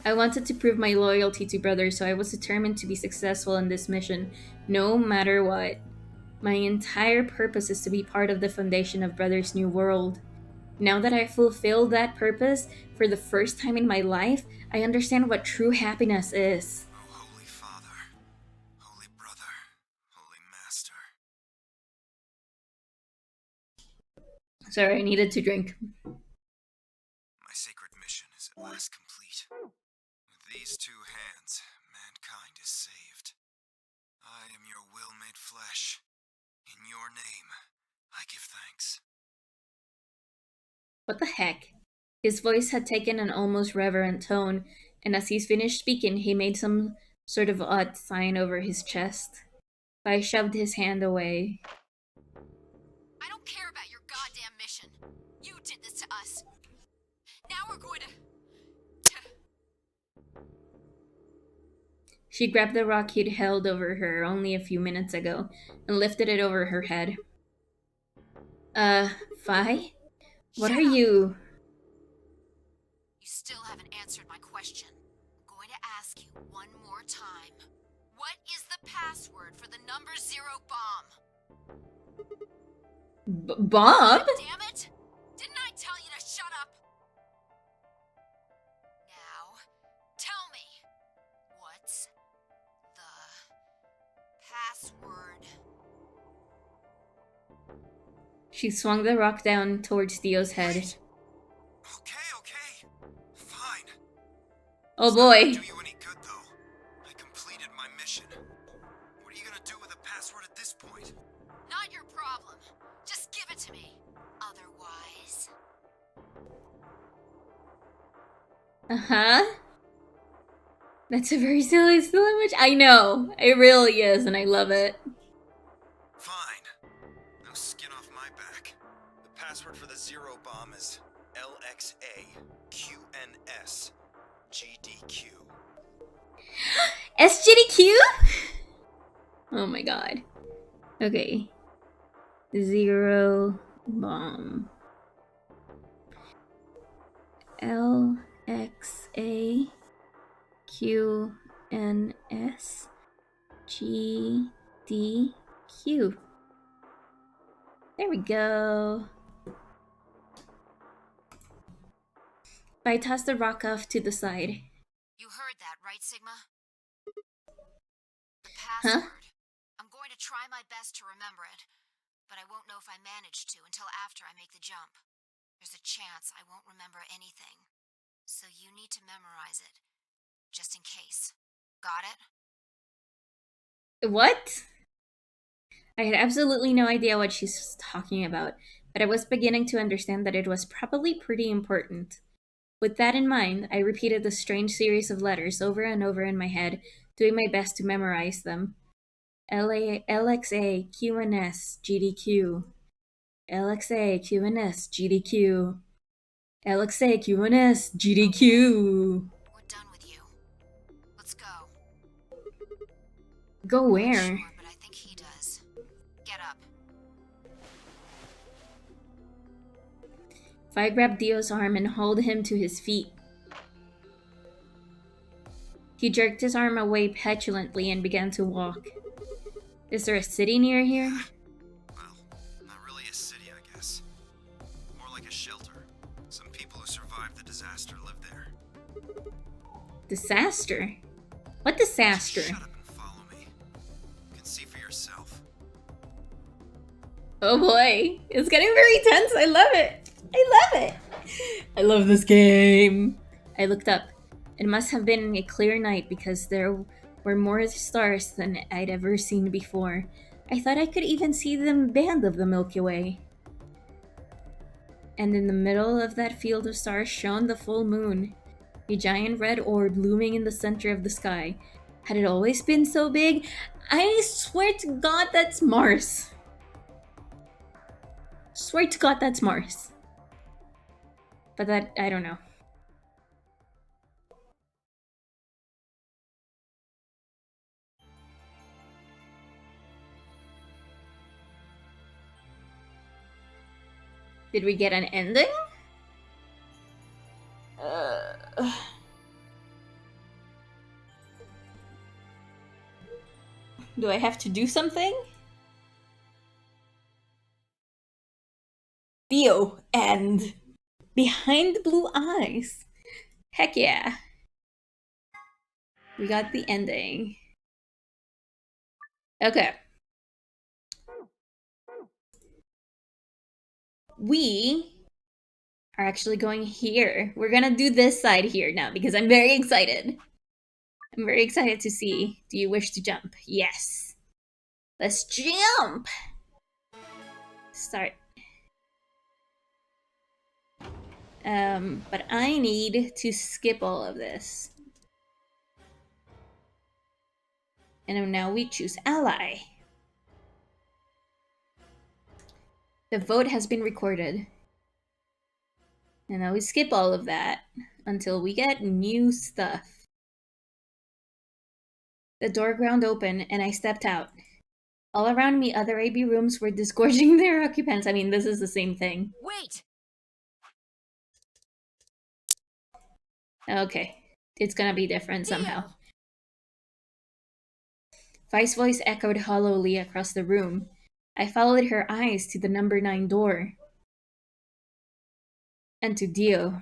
I wanted to prove my loyalty to brother, so I was determined to be successful in this mission, no matter what. My entire purpose is to be part of the foundation of brother's new world. Now that I fulfilled that purpose, for the first time in my life, I understand what true happiness is.
Oh, Holy Father, Holy Brother, Holy Master.
Sorry, I needed to drink.
My sacred mission is at last complete. With these two hands, mankind is saved. I am your will made flesh. In your name, I give thanks.
What the heck? His voice had taken an almost reverent tone, and as he finished speaking, he made some sort of odd sign over his chest. I shoved his hand away.
I don't care about your goddamn mission. You did this to us. Now we're going to...
She grabbed the rock he'd held over her only a few minutes ago and lifted it over her head. Fi? What
Shut
are
up.
you?
You still haven't answered my question. I'm going to ask you one more time. What is the password for the number 0 bomb?
Bob?
Damn it! Didn't I tell you to shut up? Now, tell me, what's the password?
She swung the rock down towards Theo's head.
Okay. Fine.
Oh
It's not gonna
boy.
do you any good, though. I completed my mission. What are you gonna do with the password at this point?
Not your problem. Just give it to me. Otherwise...
Uh-huh. That's a very silly image. I know. It really is, and I love it.
Fine. No skin off my back. The password for the 0 bomb is LXAQNSGDQ.
SGDQ? Oh my god. Okay. 0 bomb. LXAQNSGDQ. There we go. I tossed the rock off to the side.
You heard that, right, Sigma? The password. I'm going to try my best to remember it, but I won't know if I manage to until after I make the jump. There's a chance I won't remember anything, so you need to memorize it, just in case. Got it?
What? I had absolutely no idea what she's talking about, but I was beginning to understand that it was probably pretty important. With that in mind, I repeated the strange series of letters over and over in my head, doing my best to memorize them. LXA, QNS, GDQ. LXA, QNS, GDQ. LXA, QNS, GDQ.
We're done with you. Let's go.
Go
Not
where?
sure, but I think he does. Get up.
I grabbed Dio's arm and hauled him to his feet. He jerked his arm away petulantly and began to walk. Is there a city near here?
Well, not really a city, I guess. More like a shelter. Some people who survived the disaster live there.
Disaster? What disaster?
Shut up and follow me. You can see for yourself.
Oh boy, it's getting very tense. I love it. I love it. I love this game. I looked up. It must have been a clear night because there were more stars than I'd ever seen before. I thought I could even see the band of the Milky Way. And in the middle of that field of stars shone the full moon, a giant red orb looming in the center of the sky. Had it always been so big? I swear to God that's Mars. Swear to God that's Mars. But that, I don't know. Did we get an ending? Do I have to do something? Theo and Behind Blue Eyes. Heck yeah. We got the ending. Okay. We are actually going here. We're gonna do this side here now because I'm very excited. I'm very excited to see. Do you wish to jump? Yes. Let's jump! Start. But I need to skip all of this. And now we choose ally. The vote has been recorded. And now we skip all of that until we get new stuff. The door ground open and I stepped out. All around me, other AB rooms were disgorging their occupants. I mean, this is the same thing.
Wait!
Okay. It's gonna be different somehow.
Theo!
Vi's voice echoed hollowly across the room. I followed her eyes to the number 9 door. And to Dio.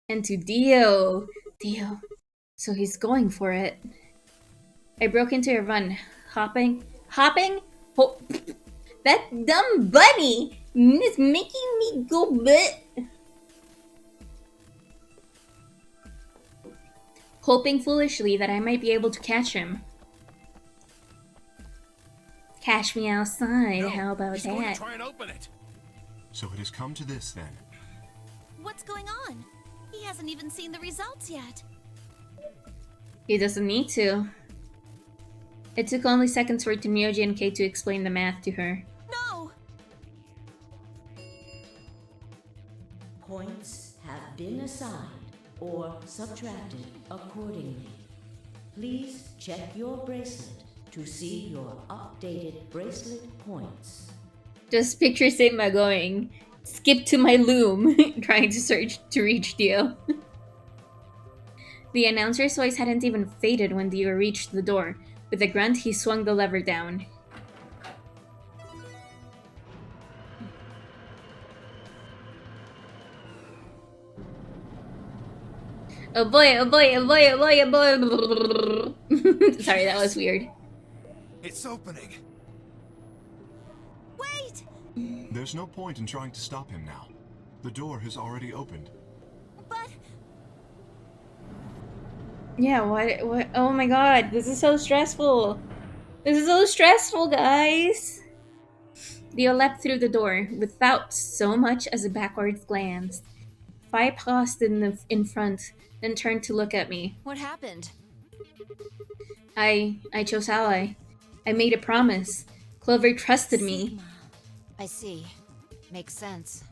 And to Dio. Dio. So he's going for it. I broke into a run. Hopping? That dumb bunny is making me go bleh. Hoping foolishly that I might be able to catch him. Catch me outside,
No,
how about
he's going
that?
to try and open it.
So it has come to this then.
What's going on? He hasn't even seen the results yet.
He doesn't need to. It took only seconds for Tenmyoji and Kate to explain the math to her.
No!
Points have been assigned or subtracted accordingly. Please check your bracelet to see your updated bracelet points.
Just picture Sigma going, skip to my loom, trying to search to reach Dio. The announcer's voice hadn't even faded when Dio reached the door. With a grunt, he swung the lever down. Oh boy, oh boy, oh boy, oh boy, oh boy. Sorry, that was weird.
It's opening.
Wait!
There's no point in trying to stop him now. The door has already opened.
But
Yeah, what? Oh my god, this is so stressful. This is so stressful, guys. Dio leapt through the door without so much as a backwards glance. Fi paused in front, then turned to look at me.
What happened?
I chose Ally. I made a promise. Clover trusted me.
Sigma.
I see. Makes sense.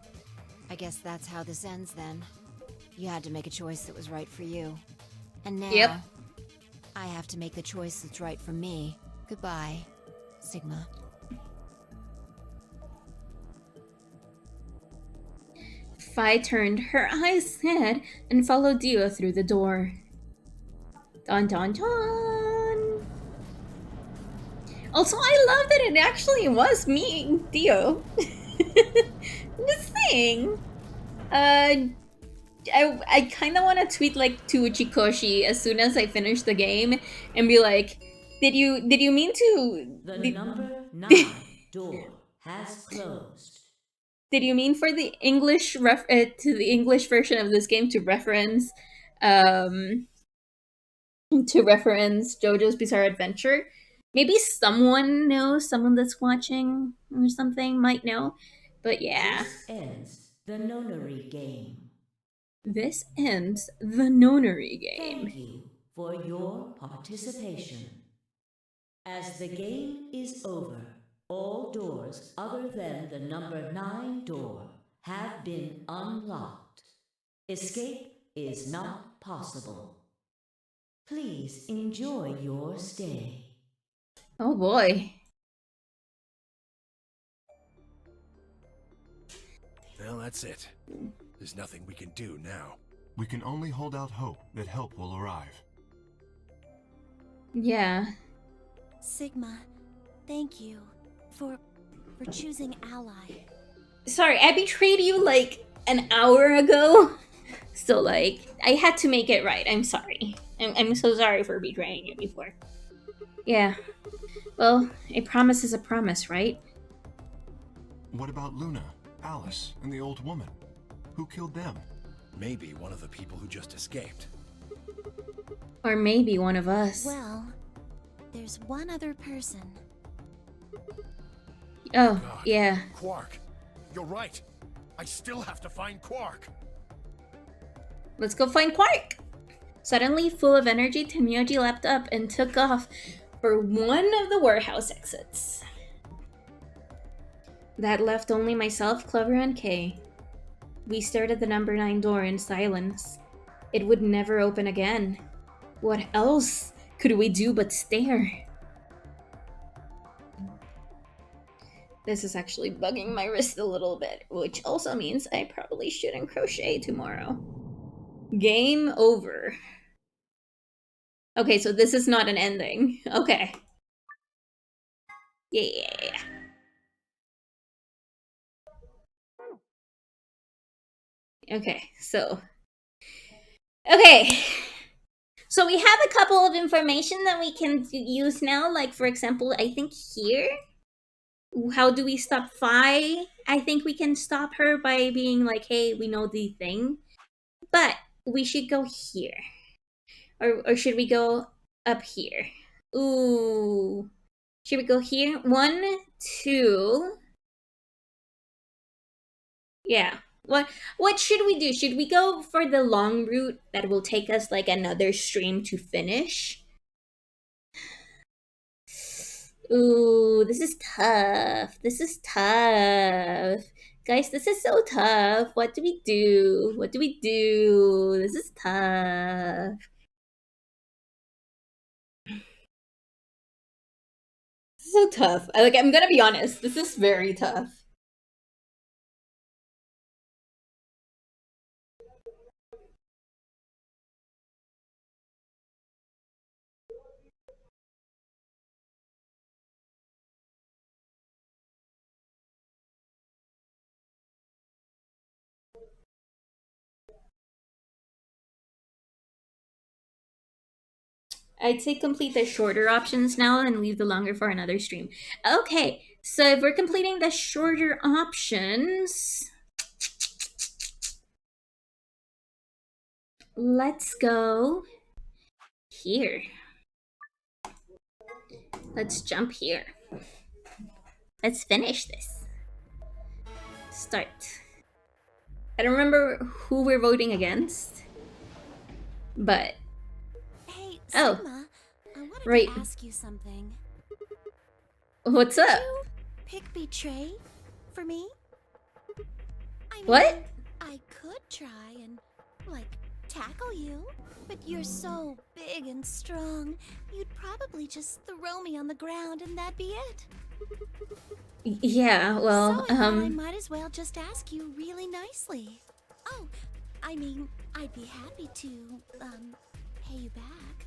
I guess that's how this ends then. You had to make a choice that was right for you. And now,
Yep.
I have to make the choice that's right for me. Goodbye, Sigma.
Fi turned her eyes sad and followed Dio through the door. Dun dun dun! Also, I love that it actually was me, Dio. Just saying. I kind of want to tweet like to Uchikoshi as soon as I finish the game and be like, did you mean to?
The number 9 door has closed.
Did you mean for the English to the English version of this game to reference JoJo's Bizarre Adventure? Maybe someone knows, someone that's watching or something might know. But yeah.
This ends the nonary game.
This ends the nonary game.
Thank you for your participation. As the game is over, all doors other than the number 9 door have been unlocked. Escape is not possible. Please enjoy your stay.
Oh boy.
Well, that's it. There's nothing we can do now.
We can only hold out hope that help will arrive.
Yeah.
Sigma, thank you for choosing Ally.
Sorry, I betrayed you like an hour ago. So like, I had to make it right. I'm sorry. I'm so sorry for betraying you before. Yeah. Well, a promise is a promise, right?
What about Luna, Alice, and the old woman? Who killed them?
Maybe one of the people who just escaped.
Or maybe one of us.
Well, there's one other person.
Oh,
God.
yeah.
Quark. You're right. I still have to find Quark.
Let's go find Quark! Suddenly, full of energy, Tenmyoji leapt up and took off for one of the warehouse exits. That left only myself, Clover, and Kay. We stared at the number 9 door in silence. It would never open again. What else could we do but stare? This is actually bugging my wrist a little bit, which also means I probably shouldn't crochet tomorrow. Game over. Okay, so this is not an ending. Okay. Yeah. Okay, so... Okay. So we have a couple of information that we can use now. Like, for example, I think here... How do we stop Fi? I think we can stop her by being like, hey, we know the thing. But we should go here. Or should we go up here? Ooh. Should we go here? 1, 2. Yeah. What should we do? Should we go for the long route that will take us like another stream to finish? Ooh, this is tough. This is tough. Guys, this is so tough. What do we do? What do we do? This is tough. This is so tough. I'm gonna be honest. This is very tough. I'd say complete the shorter options now and leave the longer for another stream. Okay, so if we're completing the shorter options, let's go here. Let's jump here. Let's finish this. Start. I don't remember who we're voting against, but
Hey,
Oh,
Sigma, I wanted
right.
to ask you something.
What's
Could
up?
you pick Betray for me? I mean,
What?
I could try and, like, tackle you, but you're so big and strong, you'd probably just throw me on the ground and that'd be it.
Yeah, well,
So I thought I might as well just ask you really nicely. Oh, I mean, I'd be happy to, pay you back.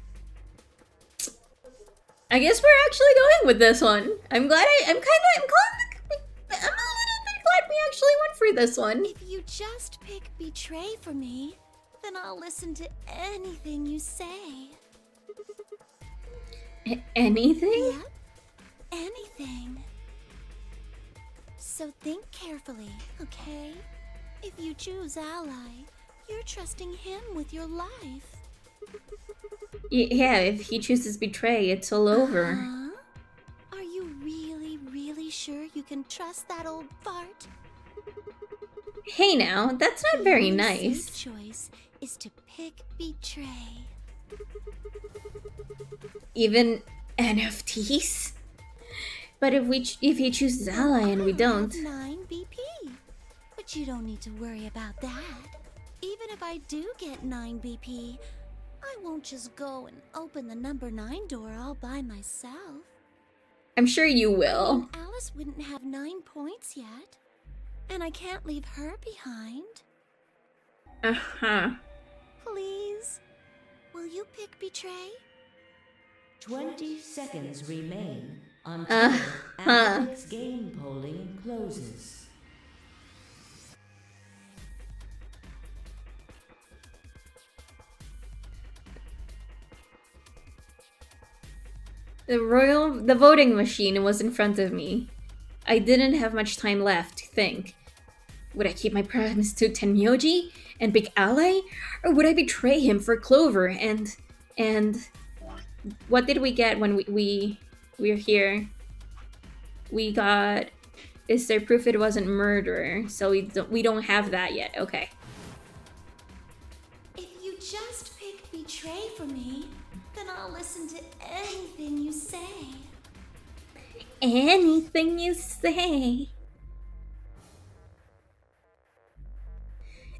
I guess we're actually going with this one. I'm a little bit glad we actually went for this one.
If you just pick Betray for me, then I'll listen to anything you say.
Anything?
Yep, anything. So think carefully, okay? If you choose Ally, you're trusting him with your life.
Yeah, if he chooses Betray, it's all over.
Huh? Are you really, really sure you can trust that old fart?
Hey now, that's not very
The only
nice.
safe choice is to pick Betray.
Even NFTs? But if he chooses Ally and we don't...
I have 9 BP. But you don't need to worry about that. Even if I do get 9 BP, I won't just go and open the number 9 door all by myself.
I'm sure you will.
Alice wouldn't have 9 points yet. And I can't leave her behind.
Uh-huh.
Please? Will you pick Betray?
20 seconds remain until
Uh-huh.
Amber's game polling closes.
The voting machine was in front of me. I didn't have much time left to think. Would I keep my promise to Tenmyoji and Big Ally? Or would I betray him for Clover and what did we get when we were here? We got, is there proof it wasn't murder? So we don't have that yet. Okay.
If you just pick Betray for me, then I'll listen to anything you say.
Anything you say.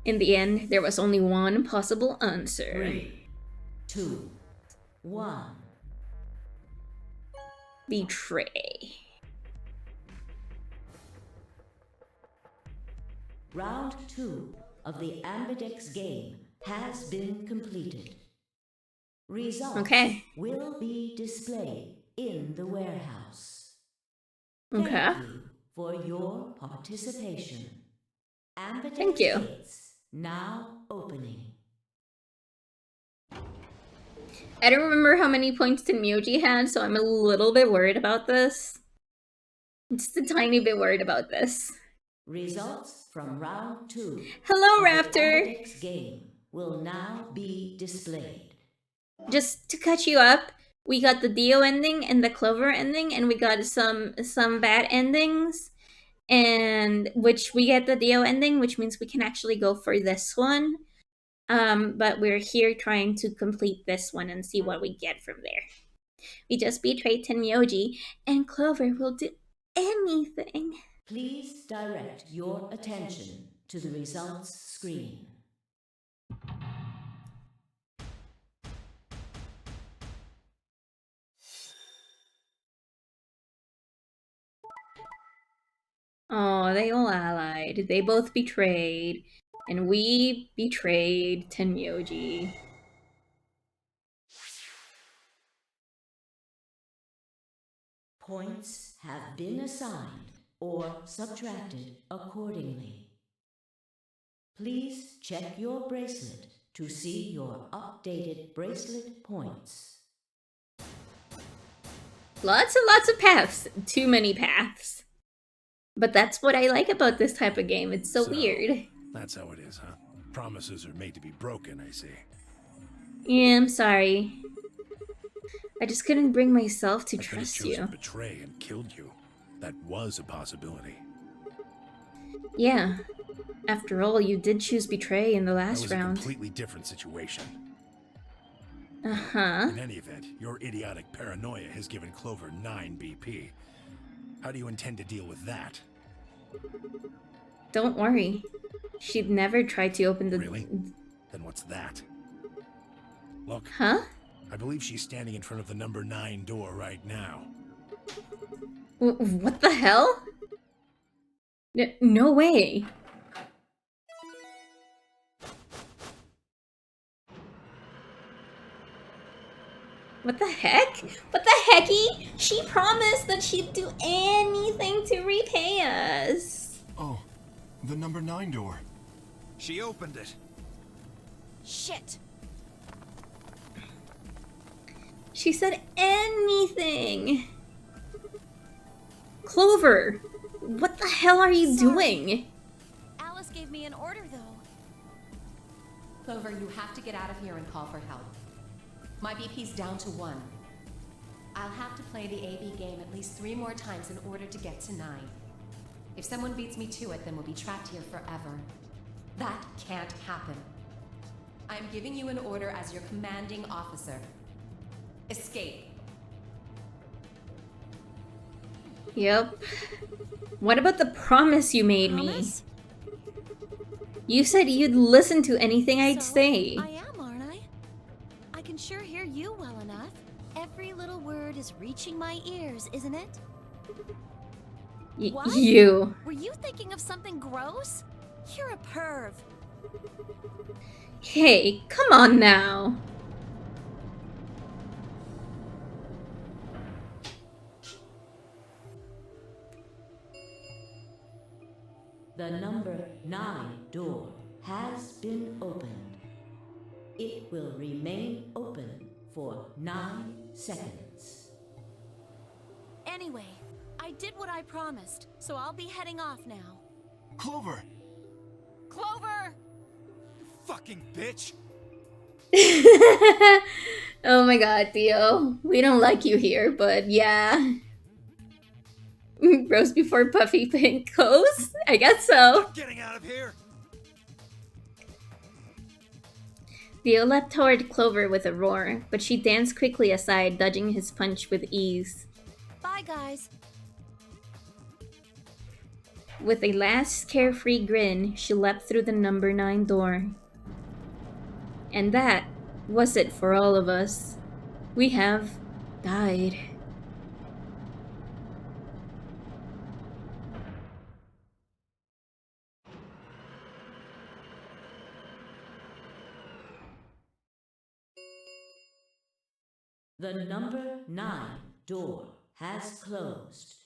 In the end, there was only one possible answer.
3, 2, 1.
Betray.
Round 2 of the Ambidex game has been completed. Results
Okay.
will be displayed in the warehouse.
Okay.
Thank you for your participation. Ambidex
Thank you.
gates now opening.
I don't remember how many points Tenmyoji had, so I'm a little bit worried about this. Just a tiny bit worried about this.
Results from round 2
Hello,
of the
Raptor!
Ambidex game will now be displayed.
Just to catch you up, we got the Dio ending and the Clover ending, and we got some bad endings. And which we get the Dio ending, which means we can actually go for this one. But we're here trying to complete this one and see what we get from there. We just betrayed Tenmyoji, and Clover will do anything.
Please direct your attention to the results screen.
Oh, they all allied. They both betrayed. And we betrayed Tenmyoji.
Points have been assigned or subtracted accordingly. Please check your bracelet to see your updated bracelet points.
Lots and lots of paths. Too many paths. But that's what I like about this type of game. It's so weird.
That's how it is, huh? Promises are made to be broken, I see.
Yeah, I'm sorry. I just couldn't bring myself to
I could have
trust
chosen
you.
betray and killed you. That was a possibility.
Yeah. After all, you did choose betray in the
That
last
was a
round.
completely different situation.
Uh-huh.
In any event, your idiotic paranoia has given Clover 9 BP. How do you intend to deal with that?
Don't worry. She'd never try to open the...
Really? Then what's that? Look,
Huh?
I believe she's standing in front of the number 9 door right now.
What the hell? No way. What the heck? What the hecky? She promised that she'd do anything to repay us.
Oh, the number 9 door.
She opened it.
Shit!
She said anything. Clover, what the hell are you
Sorry.
doing?
Alice gave me an order, though.
Clover, you have to get out of here and call for help. My BP's down to 1. I'll have to play the AB game at least 3 more times in order to get to 9. If someone beats me to it, then we'll be trapped here forever. That can't happen. I'm giving you an order as your commanding officer. Escape.
Yep. What about the promise you made
Promise?
me? You said you'd listen to anything I'd
So,
say.
I am, aren't I? I can sure hear you well enough. Every little word is reaching my ears, isn't it? What?
You.
Were you thinking of something gross? You're a perv.
Hey, come on now.
The number 9 door has been opened. It will remain open for 9 seconds.
Anyway, I did what I promised, so I'll be heading off now.
Clover!
Clover!
Fucking bitch!
Oh my god, Theo. We don't like you here, but yeah. Rose before Puffy Pink goes? I guess so.
Getting out of here!
Theo leapt toward Clover with a roar, but she danced quickly aside, dodging his punch with ease.
Bye, guys.
With a last carefree grin, she leapt through the number 9 door. And that was it for all of us. We have died.
The number 9 door has closed.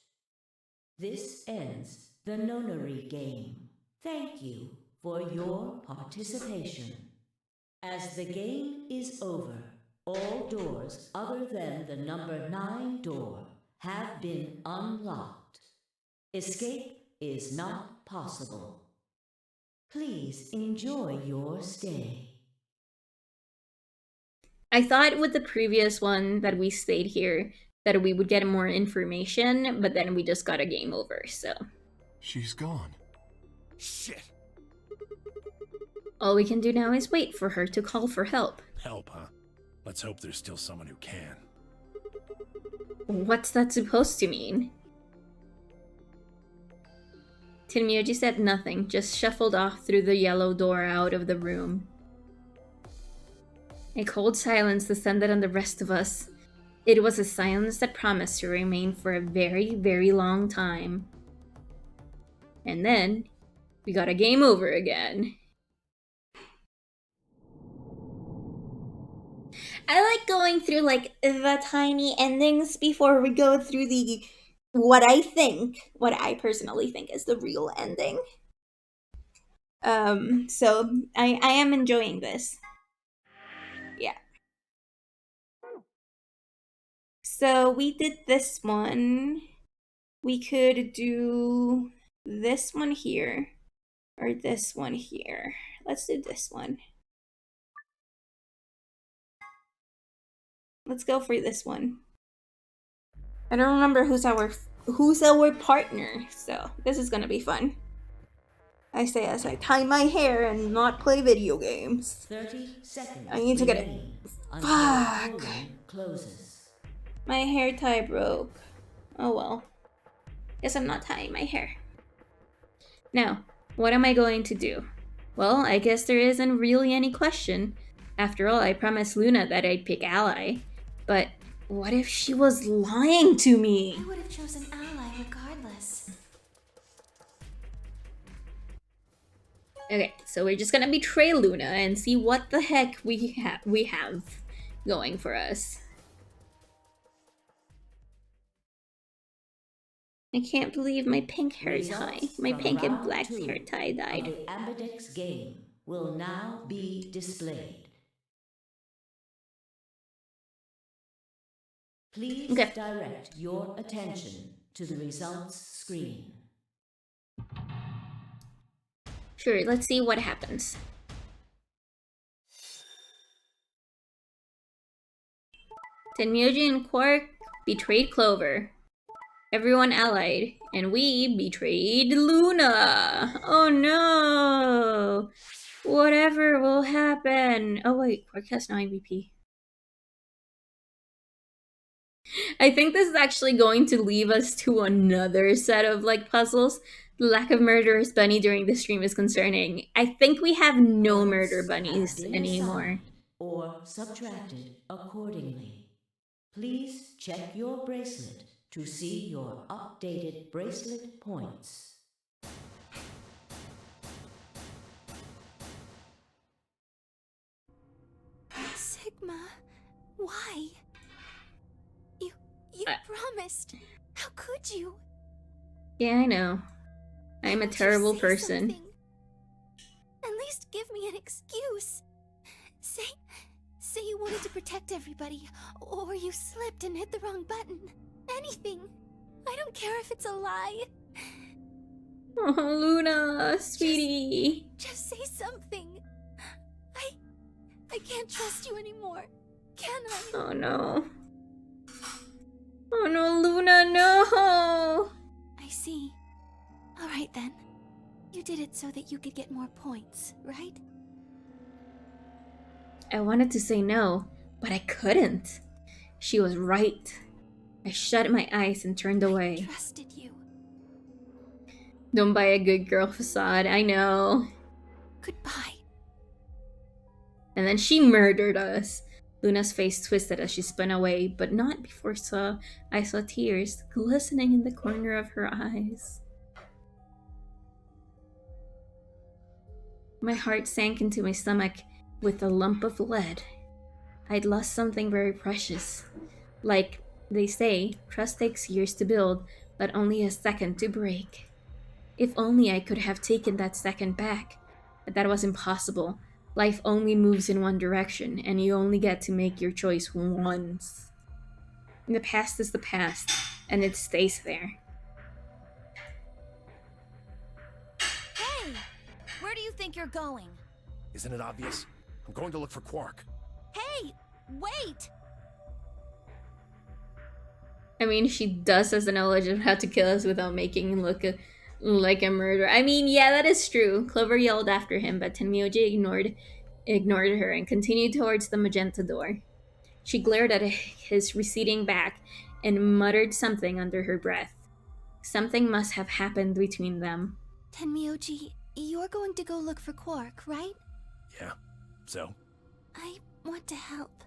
This ends the nonary game. Thank you for your participation. As the game is over, all doors other than the number 9 door have been unlocked. Escape is not possible. Please enjoy your stay.
I thought with the previous one that we stayed here that we would get more information, but then we just got a game over, so.
She's gone.
Shit!
All we can do now is wait for her to call for help.
Help, huh? Let's hope there's still someone who can.
What's that supposed to mean? Tenmyoji said nothing, just shuffled off through the yellow door out of the room. A cold silence descended on the rest of us. It was a silence that promised to remain for a very, very long time. And then, we got a game over again. I like going through, like, the tiny endings before we go through the, what I personally think is the real ending. So, I am enjoying this. Yeah. So we did this one. We could do this one here. Or this one here. Let's do this one. Let's go for this one. I don't remember who's our partner, so this is gonna be fun. I say as I tie my hair and not play video games.
30 seconds.
I need to get it.
remain until
Fuck.
polling closes.
My hair tie broke. Oh well. Guess I'm not tying my hair. Now, what am I going to do? Well, I guess there isn't really any question. After all, I promised Luna that I'd pick Ally. But what if she was lying to me?
I would have chosen Ally regardless.
Okay, so we're just gonna betray Luna and see what the heck we have going for us. I can't believe my pink hair tie, my
Results
pink
from
and
round
black
2
hair tie dyed.
of the Ambidex game will now be displayed. Please
Okay.
direct your attention to the results screen.
Sure, let's see what happens. Tenmyoji and Quark betrayed Clover. Everyone allied, and we betrayed Luna. Oh no! Whatever will happen. Oh wait, Quark has no MVP. I think this is actually going to leave us to another set of like puzzles. The lack of murderous bunny during the stream is concerning. I think we have no murder bunnies
Have been
anymore.
assigned or subtracted accordingly. Please check your bracelet to see your updated bracelet points.
Sigma, why? You promised. How could you?
Yeah, I know. I'm a
Won't you
terrible
say
person.
something? At least give me an excuse. Say you wanted to protect everybody, or you slipped and hit the wrong button. Anything. I don't care if it's a lie.
Oh, Luna, sweetie.
Just say something. I can't trust you anymore. Can I?
Oh no. Oh no, Luna, no!
I see. Alright then. You did it so that you could get more points, right?
I wanted to say no, but I couldn't. She was right. I shut my eyes and turned away.
Trusted you.
Don't buy a good girl facade, I know.
Goodbye.
And then she murdered us. Luna's face twisted as she spun away, but not before I saw tears glistening in the corner of her eyes. My heart sank into my stomach with a lump of lead. I'd lost something very precious. Like they say, trust takes years to build, but only a second to break. If only I could have taken that second back. But that was impossible. Life only moves in one direction, and you only get to make your choice once. The past is the past, and it stays there.
Hey! Where do you think you're going?
Isn't it obvious? I'm going to look for Quark.
Hey! Wait!
I mean, she does has the knowledge of how to kill us without making him look like a murderer. I mean, yeah, that is true. Clover yelled after him, but Tenmyoji ignored her and continued towards the magenta door. She glared at his receding back and muttered something under her breath. Something must have happened between them.
Tenmyoji, you're going to go look for Quark, right?
Yeah, so?
I want to help.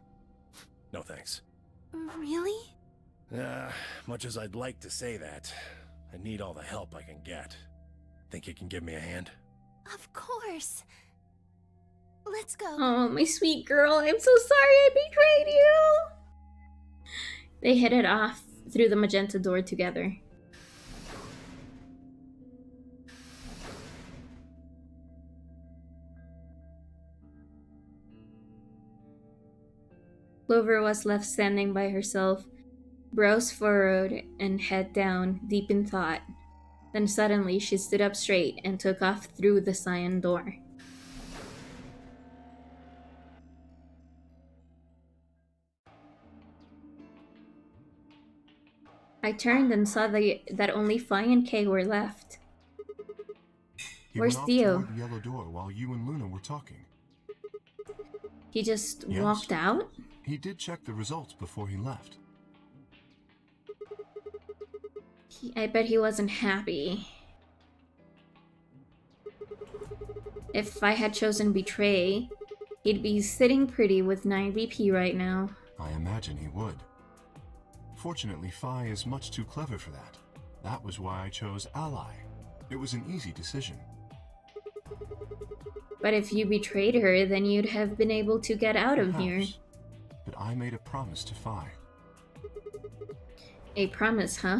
No thanks.
Really?
Much as I'd like to say that, I need all the help I can get. Think you can give me a hand?
Of course. Let's go.
Oh, my sweet girl, I'm so sorry I betrayed you! They headed off through the magenta door together. Clover was left standing by herself, brows furrowed and head down, deep in thought. Then suddenly she stood up straight and took off through the cyan door. I turned and saw that only Fi and Kay were left.
He
Where's
went off
Theo?
toward the yellow door while you and Luna were talking.
He just
Yes.
walked out?
He did check the results before he left.
I bet he wasn't happy. If I had chosen Betray, he'd be sitting pretty with 9 BP right now.
I imagine he would. Fortunately, Fi is much too clever for that. That was why I chose Ally. It was an easy decision.
But if you betrayed her, then you'd have been able to get out of here.
Perhaps. But I made a promise to Fi.
A promise, huh?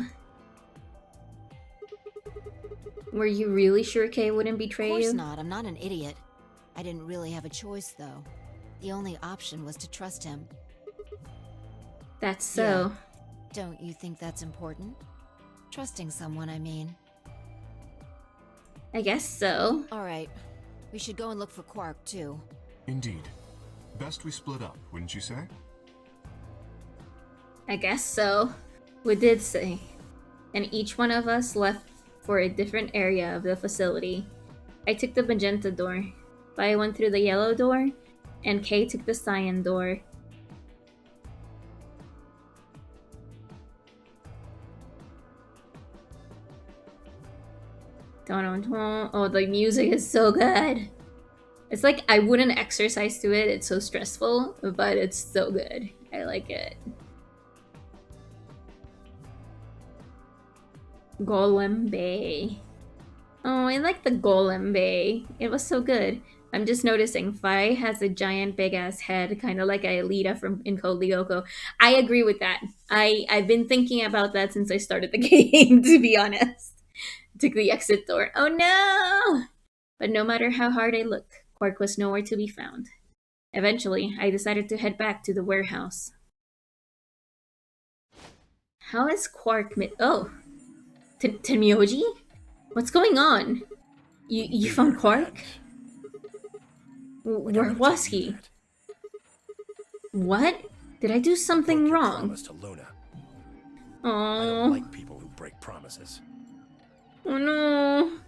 Were you really sure Kay wouldn't betray
Of course
you?
not. I'm not an idiot. I didn't really have a choice, though. The only option was to trust him.
That's so.
Don't you think that's important? Trusting someone, I mean.
I guess so.
All right. We should go and look for Quark, too.
Indeed. Best we split up, wouldn't you say?
I guess so. We did say. And each one of us left for a different area of the facility. I took the magenta door. Vi went through the yellow door, and Kay took the cyan door. Oh, the music is so good. It's like I wouldn't exercise to it. It's so stressful, but it's so good. I like it. Golem Bay. Oh, I like the Golem Bay. It was so good. I'm just noticing Fi has a giant big ass head, kind of like Aelita from in Code Lyoko. I agree with that. I've been thinking about that since I started the game, to be honest. Took the exit door. Oh no! But no matter how hard I looked, Quark was nowhere to be found. Eventually, I decided to head back to the warehouse. How is Quark Oh! Tenmyoji? What's going on? You found Quark? Where was he? What? Did I do something wrong?
Promise to Luna. I
Oh.
don't like people who break promises.
Oh no.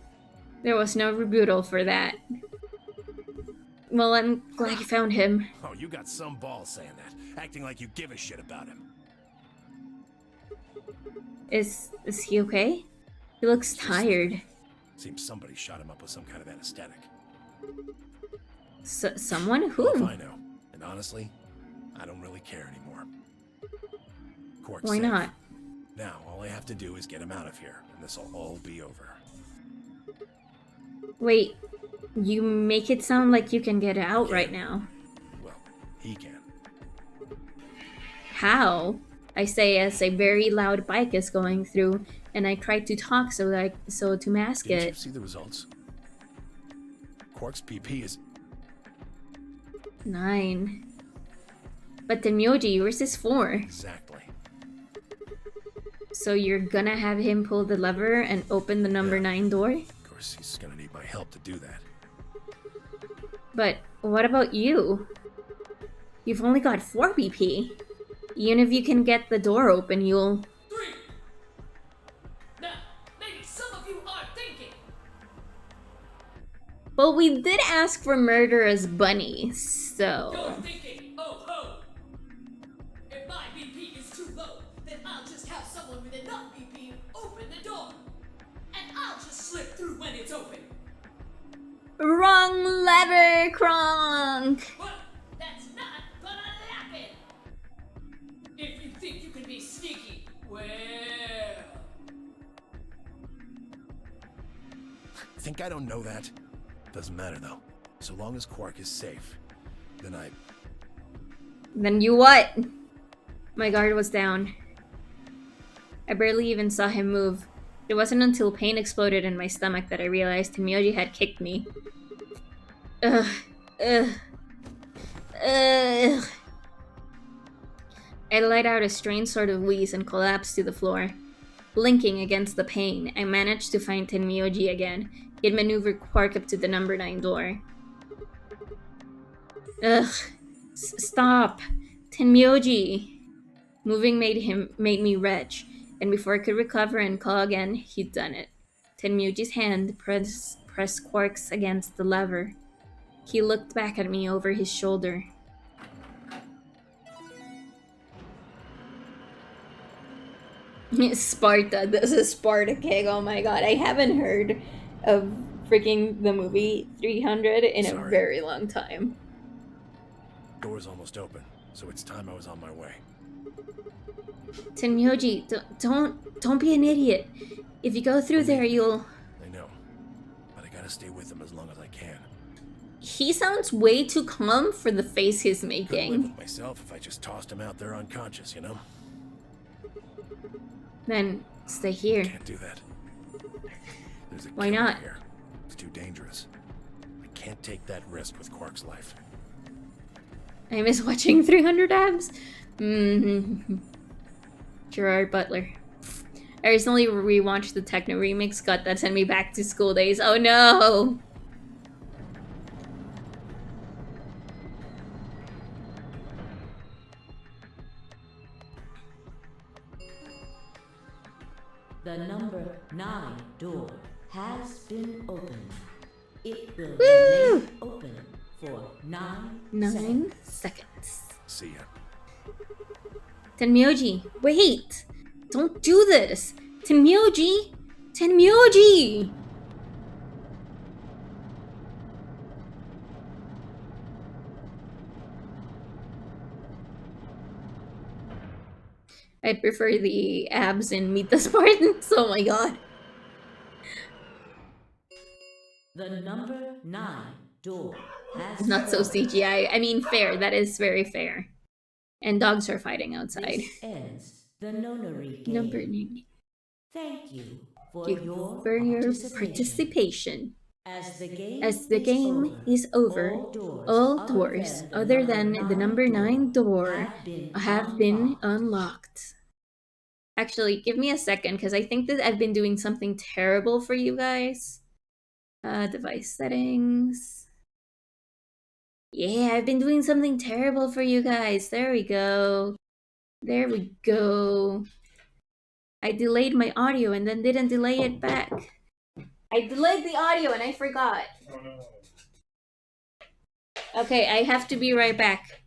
There was no rebuttal for that. Well, I'm glad you found him.
Oh, you got some balls saying that, acting like you give a shit about him.
Is he okay? He looks tired.
Seems somebody shot him up with some kind of anesthetic.
Someone?
Well, if
Who?
I know. And honestly, I don't really care anymore. Quark's
Why
safe.
not?
Now, all I have to do is get him out of here, and this'll all be over.
Wait, you make it sound like you can get out right now.
Well, he can.
How? I say as a very loud bike is going through, and I try to talk so to mask
Didn't you
it.
see the results? Quark's PP is
9. But the Myoji, yours is 4.
exactly.
So you're gonna have him pull the lever and open the number
Yeah.
9 door?
Of course, he's gonna need my help to do that.
But what about you? You've only got 4 BP. Even if you can get the door open, you'll...
3. Now, maybe some of you are thinking.
Well, we did ask for Murderous Bunny, so...
You're thinking, oh ho! If my BP is too low, then I'll just have someone with enough BP open the door. And I'll just slip through when it's open.
Wrong lever, Kronk!
But that's not gonna happen! If you think you can be sneaky, well...
Think I don't know that? Doesn't matter though. So long as Quark is safe, then I...
Then you what? My guard was down. I barely even saw him move. It wasn't until pain exploded in my stomach that I realized Myoji had kicked me. Ugh. Ugh. Ugh. I let out a strange sort of wheeze and collapsed to the floor. Blinking against the pain, I managed to find Tenmyoji again. He'd maneuvered Quark up to the number 9 door. Ugh. Stop! Tenmyoji! Moving made me retch, and before I could recover and call again, he'd done it. Tenmyoji's hand press Quarks against the lever. He looked back at me over his shoulder. Sparta. This is Sparta Kick. Oh my god. I haven't heard of freaking the movie 300 in a very long time.
Door's almost open, so it's time I was on my way.
Tenmyoji, don't be an idiot. If you go through there, you'll...
I know, but I gotta stay with him as long as I can.
He sounds way too calm for the face he's
Could live
making.
with myself if I just tossed him out there unconscious, you know?
Then stay here.
Can't do that. There's a
Why
killer
not?
here. It's too dangerous. I can't take that risk with Quark's life.
I miss watching 300 Abs. Gerard Butler. I recently rewatched the techno remix. God, that sent me back to school days. Oh no!
The number 9 door has been opened. It will
Woo!
remain open for 9
9
seconds.
seconds.
See ya.
Tenmyoji, wait! Don't do this! Tenmyoji! Tenmyoji! I'd prefer the abs in Meet the Spartans. Oh my god.
The number 9 door has
Not so
been opened.
CGI. I mean, fair. That is very fair. And dogs are fighting outside.
This ends the nonary game.
Number 9.
Thank you for
Thank
your
you for your
participation.
participation.
As the game,
Is over, all doors other than the number 9 door have been unlocked. Actually, give me a second, because I think that I've been doing something terrible for you guys. Device settings. Yeah, I've been doing something terrible for you guys. There we go. There we go. I delayed my audio and then didn't delay it back. I delayed the audio and I forgot. Okay, I have to be right back.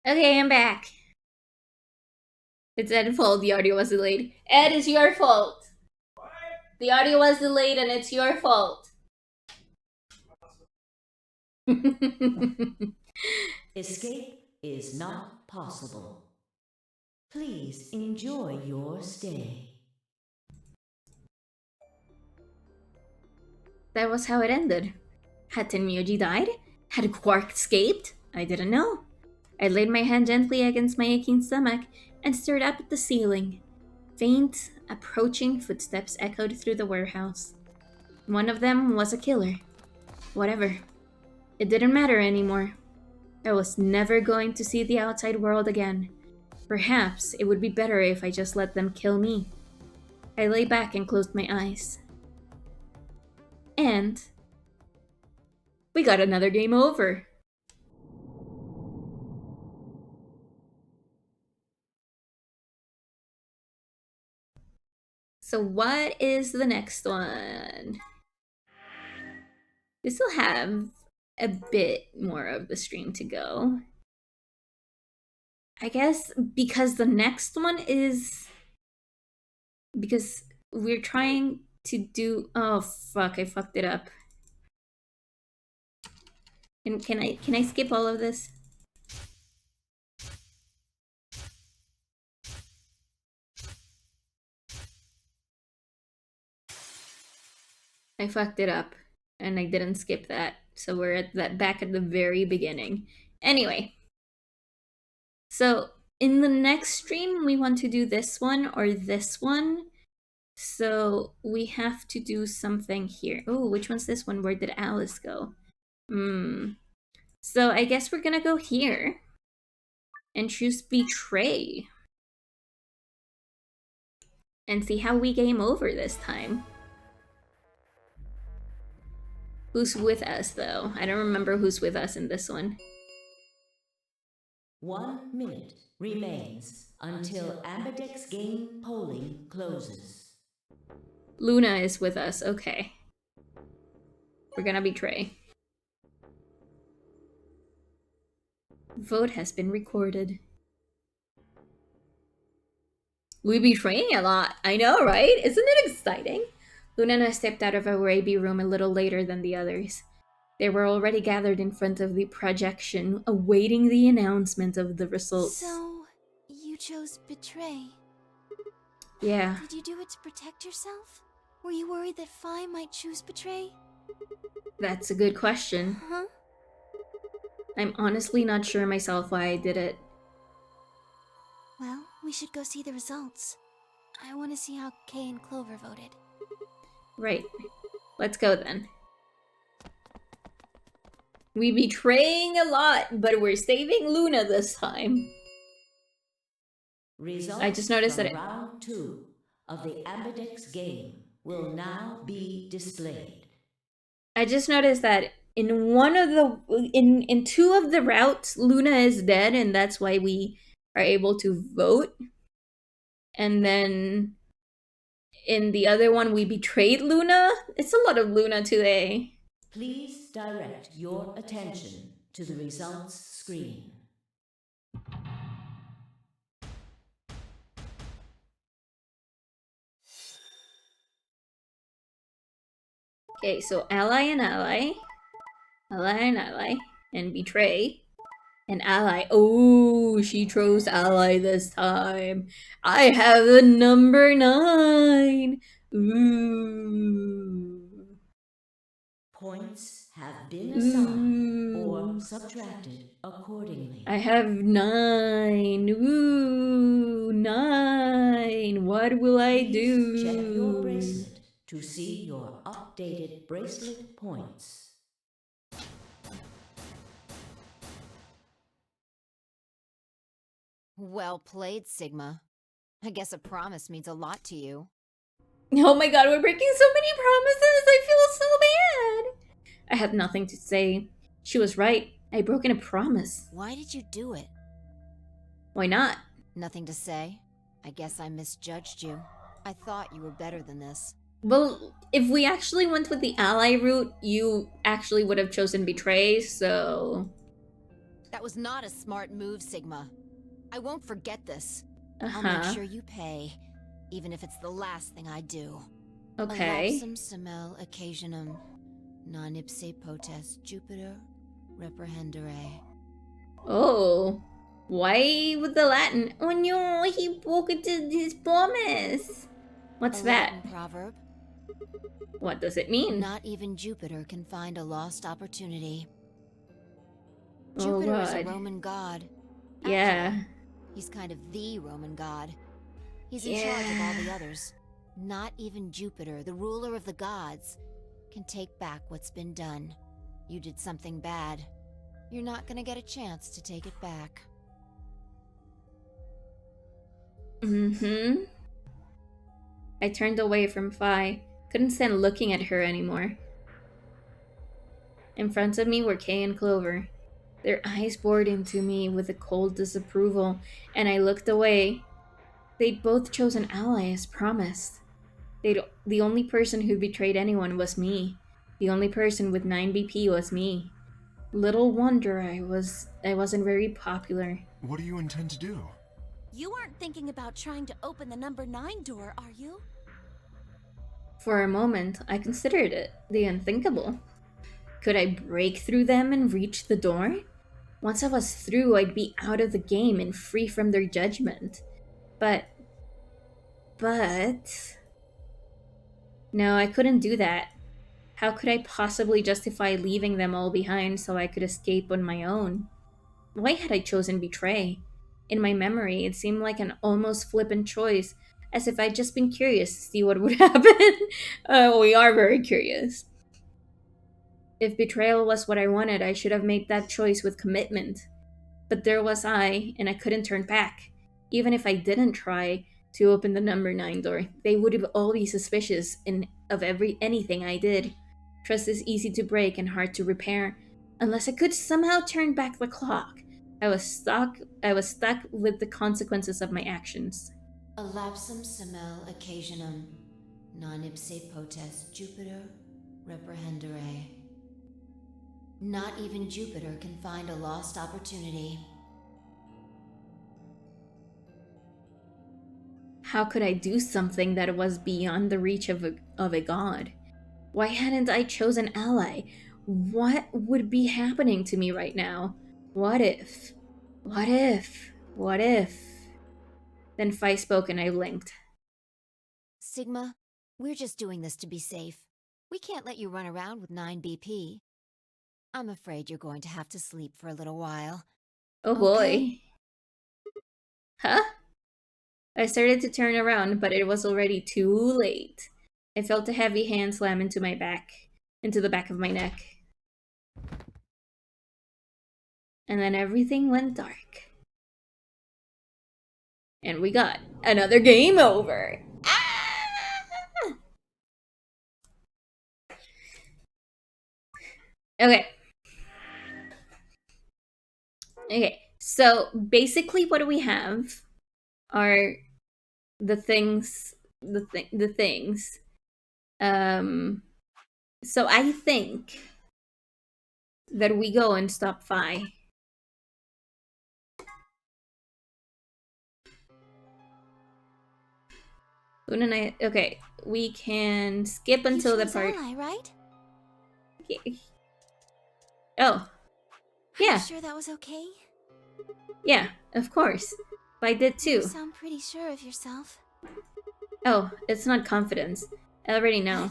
Okay, I'm back. It's Ed's fault the audio was delayed. Ed, it's your fault. The audio was delayed and it's your fault.
Escape is not possible. Please enjoy your stay.
That was how it ended. Had Tenmyoji died? Had Quark escaped? I didn't know. I laid my hand gently against my aching stomach and stared up at the ceiling. Faint, approaching footsteps echoed through the warehouse. One of them was a killer. Whatever. It didn't matter anymore. I was never going to see the outside world again. Perhaps it would be better if I just let them kill me. I lay back and closed my eyes. And we got another game over. So what is the next one? We still have a bit more of the stream to go. I guess because the next one is... Because we're trying to do... Oh fuck, I fucked it up. Can I skip all of this? I fucked it up and I didn't skip that. So we're at that back at the very beginning. Anyway. So in the next stream we want to do this one or this one. So we have to do something here. Oh, which one's this one? Where did Alice go? So I guess we're gonna go here and choose Betray. And see how we game over this time. Who's with us, though? I don't remember who's with us in this one.
1 minute remains until Ambidex game polling closes.
Luna is with us, okay. We're gonna betray. Vote has been recorded. We betraying a lot. I know, right? Isn't it exciting? Luna and I stepped out of our AB room a little later than the others. They were already gathered in front of the projection, awaiting the announcement of the results.
So, you chose Betray.
Yeah.
Did you do it to protect yourself? Were you worried that Fi might choose Betray?
That's a good question.
Huh?
I'm honestly not sure myself why I did it.
Well, we should go see the results. I want to see how Kay and Clover voted.
Right. Let's go then. We betraying a lot, but we're saving Luna this time.
Results
I just noticed
from
that
round 2 of the Ambidex game will now be displayed.
I just noticed that in one of the in 2 of the routes, Luna is dead, and that's why we are able to vote. And then in the other one, we betrayed Luna. It's a lot of Luna today.
Please direct your attention to the results screen.
Okay, so ally and ally. Ally and ally. And betray. And ally. Oh, she chose ally this time. I have the number 9. Ooh.
Points have been assigned or subtracted accordingly.
I have 9. Ooh, 9. What will I do?
Please check your bracelet to see your updated bracelet points.
Well played, Sigma. I guess a promise means a lot to you.
Oh my god, we're breaking so many promises! I feel so bad! I have nothing to say. She was right. I broken a promise.
Why did you do it?
Why not?
Nothing to say. I guess I misjudged you. I thought you were better than this.
Well, if we actually went with the ally route, you actually would have chosen betray, so...
That was not a smart move, Sigma. I won't forget this.
Uh-huh.
I'll make sure you pay, even if it's the last thing I do.
Okay.
Elapsum semel occasionum, non ipse potest Jupiter reprehendere.
Oh. Why with the Latin? Oh no, he broke his promise. What's
A
that?
Latin proverb.
What does it mean?
Not even Jupiter can find a lost opportunity.
Oh
Jupiter is a
god.
Roman god.
Yeah.
Actually, he's kind of the Roman god. He's in charge of all the others. Not even Jupiter, the ruler of the gods, can take back what's been done. You did something bad. You're not gonna get a chance to take it back.
Mm-hmm. I turned away from Fi. Couldn't stand looking at her anymore. In front of me were Kay and Clover. Their eyes bored into me with a cold disapproval, and I looked away. They'd both chosen ally as promised. The only person who betrayed anyone was me. The only person with 9 BP was me. Little wonder I wasn't very popular.
What do you intend to do?
You aren't thinking about trying to open the number 9 door, are you?
For a moment, I considered it the unthinkable. Could I break through them and reach the door? Once I was through, I'd be out of the game and free from their judgment. But... No, I couldn't do that. How could I possibly justify leaving them all behind so I could escape on my own? Why had I chosen betray? In my memory, it seemed like an almost flippant choice, as if I'd just been curious to see what would happen. We are very curious. If betrayal was what I wanted, I should have made that choice with commitment. But there was I, and I couldn't turn back. Even if I didn't try to open the number 9 door, they would all be suspicious of anything I did. Trust is easy to break and hard to repair. Unless I could somehow turn back the clock, I was stuck with the consequences of my actions.
A lapsum semel occasionum, non ipse potest Jupiter reprehendere. Not even Jupiter can find a lost opportunity.
How could I do something that was beyond the reach of a god? Why hadn't I chosen ally? What would be happening to me right now? What if? What if? What if? Then Fi spoke and I blinked.
Sigma, we're just doing this to be safe. We can't let you run around with 9 BP. I'm afraid you're going to have to sleep for a little while.
Oh boy. Huh? I started to turn around, but it was already too late. I felt a heavy hand slam into the back of my neck. And then everything went dark. And we got another game over. Ah! Okay, so basically what we have are the things. So I think that we go and stop Fi. Luna and I, okay, we can skip until the part.
Ally, right?
Oh, yeah.
Are you sure that was okay?
Yeah, of course. I did too.
You sound pretty sure of yourself.
Oh, it's not confidence. I already know.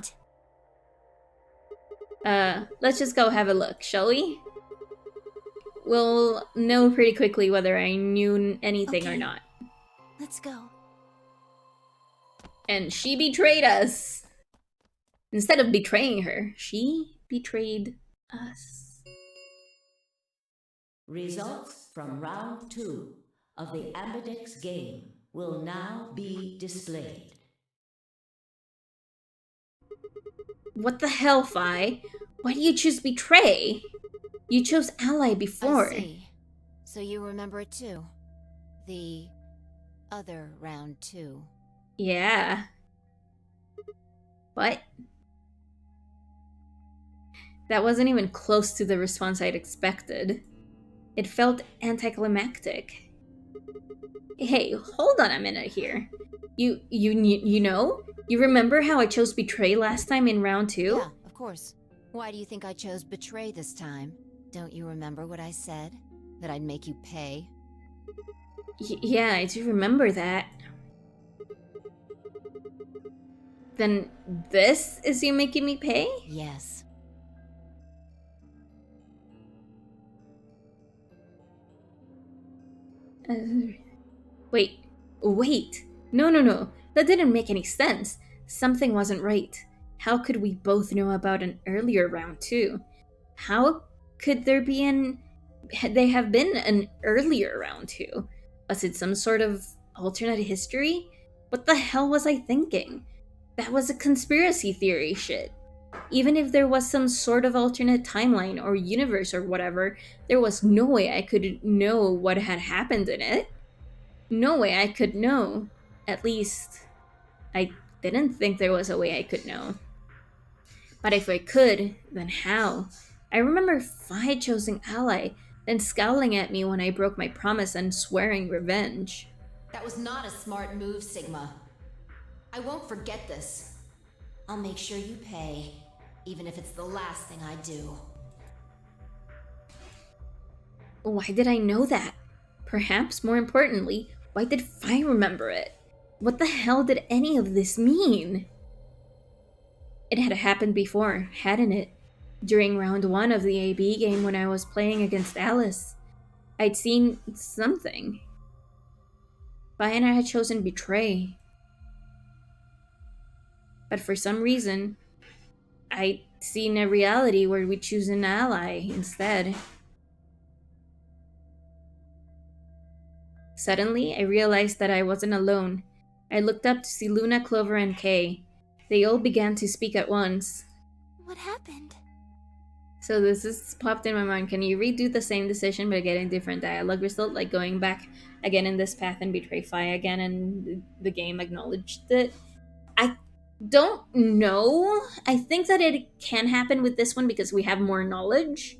What?
Let's just go have a look, shall we? We'll know pretty quickly whether I knew anything or not.
Let's go.
And she betrayed us. Instead of betraying her, she betrayed us.
Results from round 2 of the Ambidex game will now be displayed.
What the hell, Fi? Why do you choose betray? You chose ally before.
I see. So you remember it too? The other round 2.
Yeah. What? That wasn't even close to the response I'd expected. It felt anticlimactic. Hey, hold on a minute here. You know? You remember how I chose betray last time in round 2?
Yeah, of course. Why do you think I chose betray this time? Don't you remember what I said? That I'd make you pay?
Yeah, I do remember that. Then this is you making me pay?
Yes.
Wait. No. That didn't make any sense. Something wasn't right. How could we both know about an earlier round too? How could there have been an earlier round too? Was it some sort of alternate history? What the hell was I thinking? That was a conspiracy theory shit. Even if there was some sort of alternate timeline or universe or whatever, there was no way I could know what had happened in it. No way I could know. At least, I didn't think there was a way I could know. But if I could, then how? I remember Fi choosing ally, then scowling at me when I broke my promise and swearing revenge.
That was not a smart move, Sigma. I won't forget this. I'll make sure you pay, even if it's the last thing I do.
Why did I know that? Perhaps more importantly, why did Fi remember it? What the hell did any of this mean? It had happened before, hadn't it? During round 1 of the AB game when I was playing against Alice. I'd seen something. Fi and I had chosen betray. But for some reason, I'd seen a reality where we choose an ally instead. Suddenly, I realized that I wasn't alone. I looked up to see Luna, Clover, and Kay. They all began to speak at once.
What happened?
So this is popped in my mind. Can you redo the same decision but get a different dialogue result? Like going back again in this path and betray Fi again and the game acknowledged it? I don't know. I think that it can happen with this one because we have more knowledge.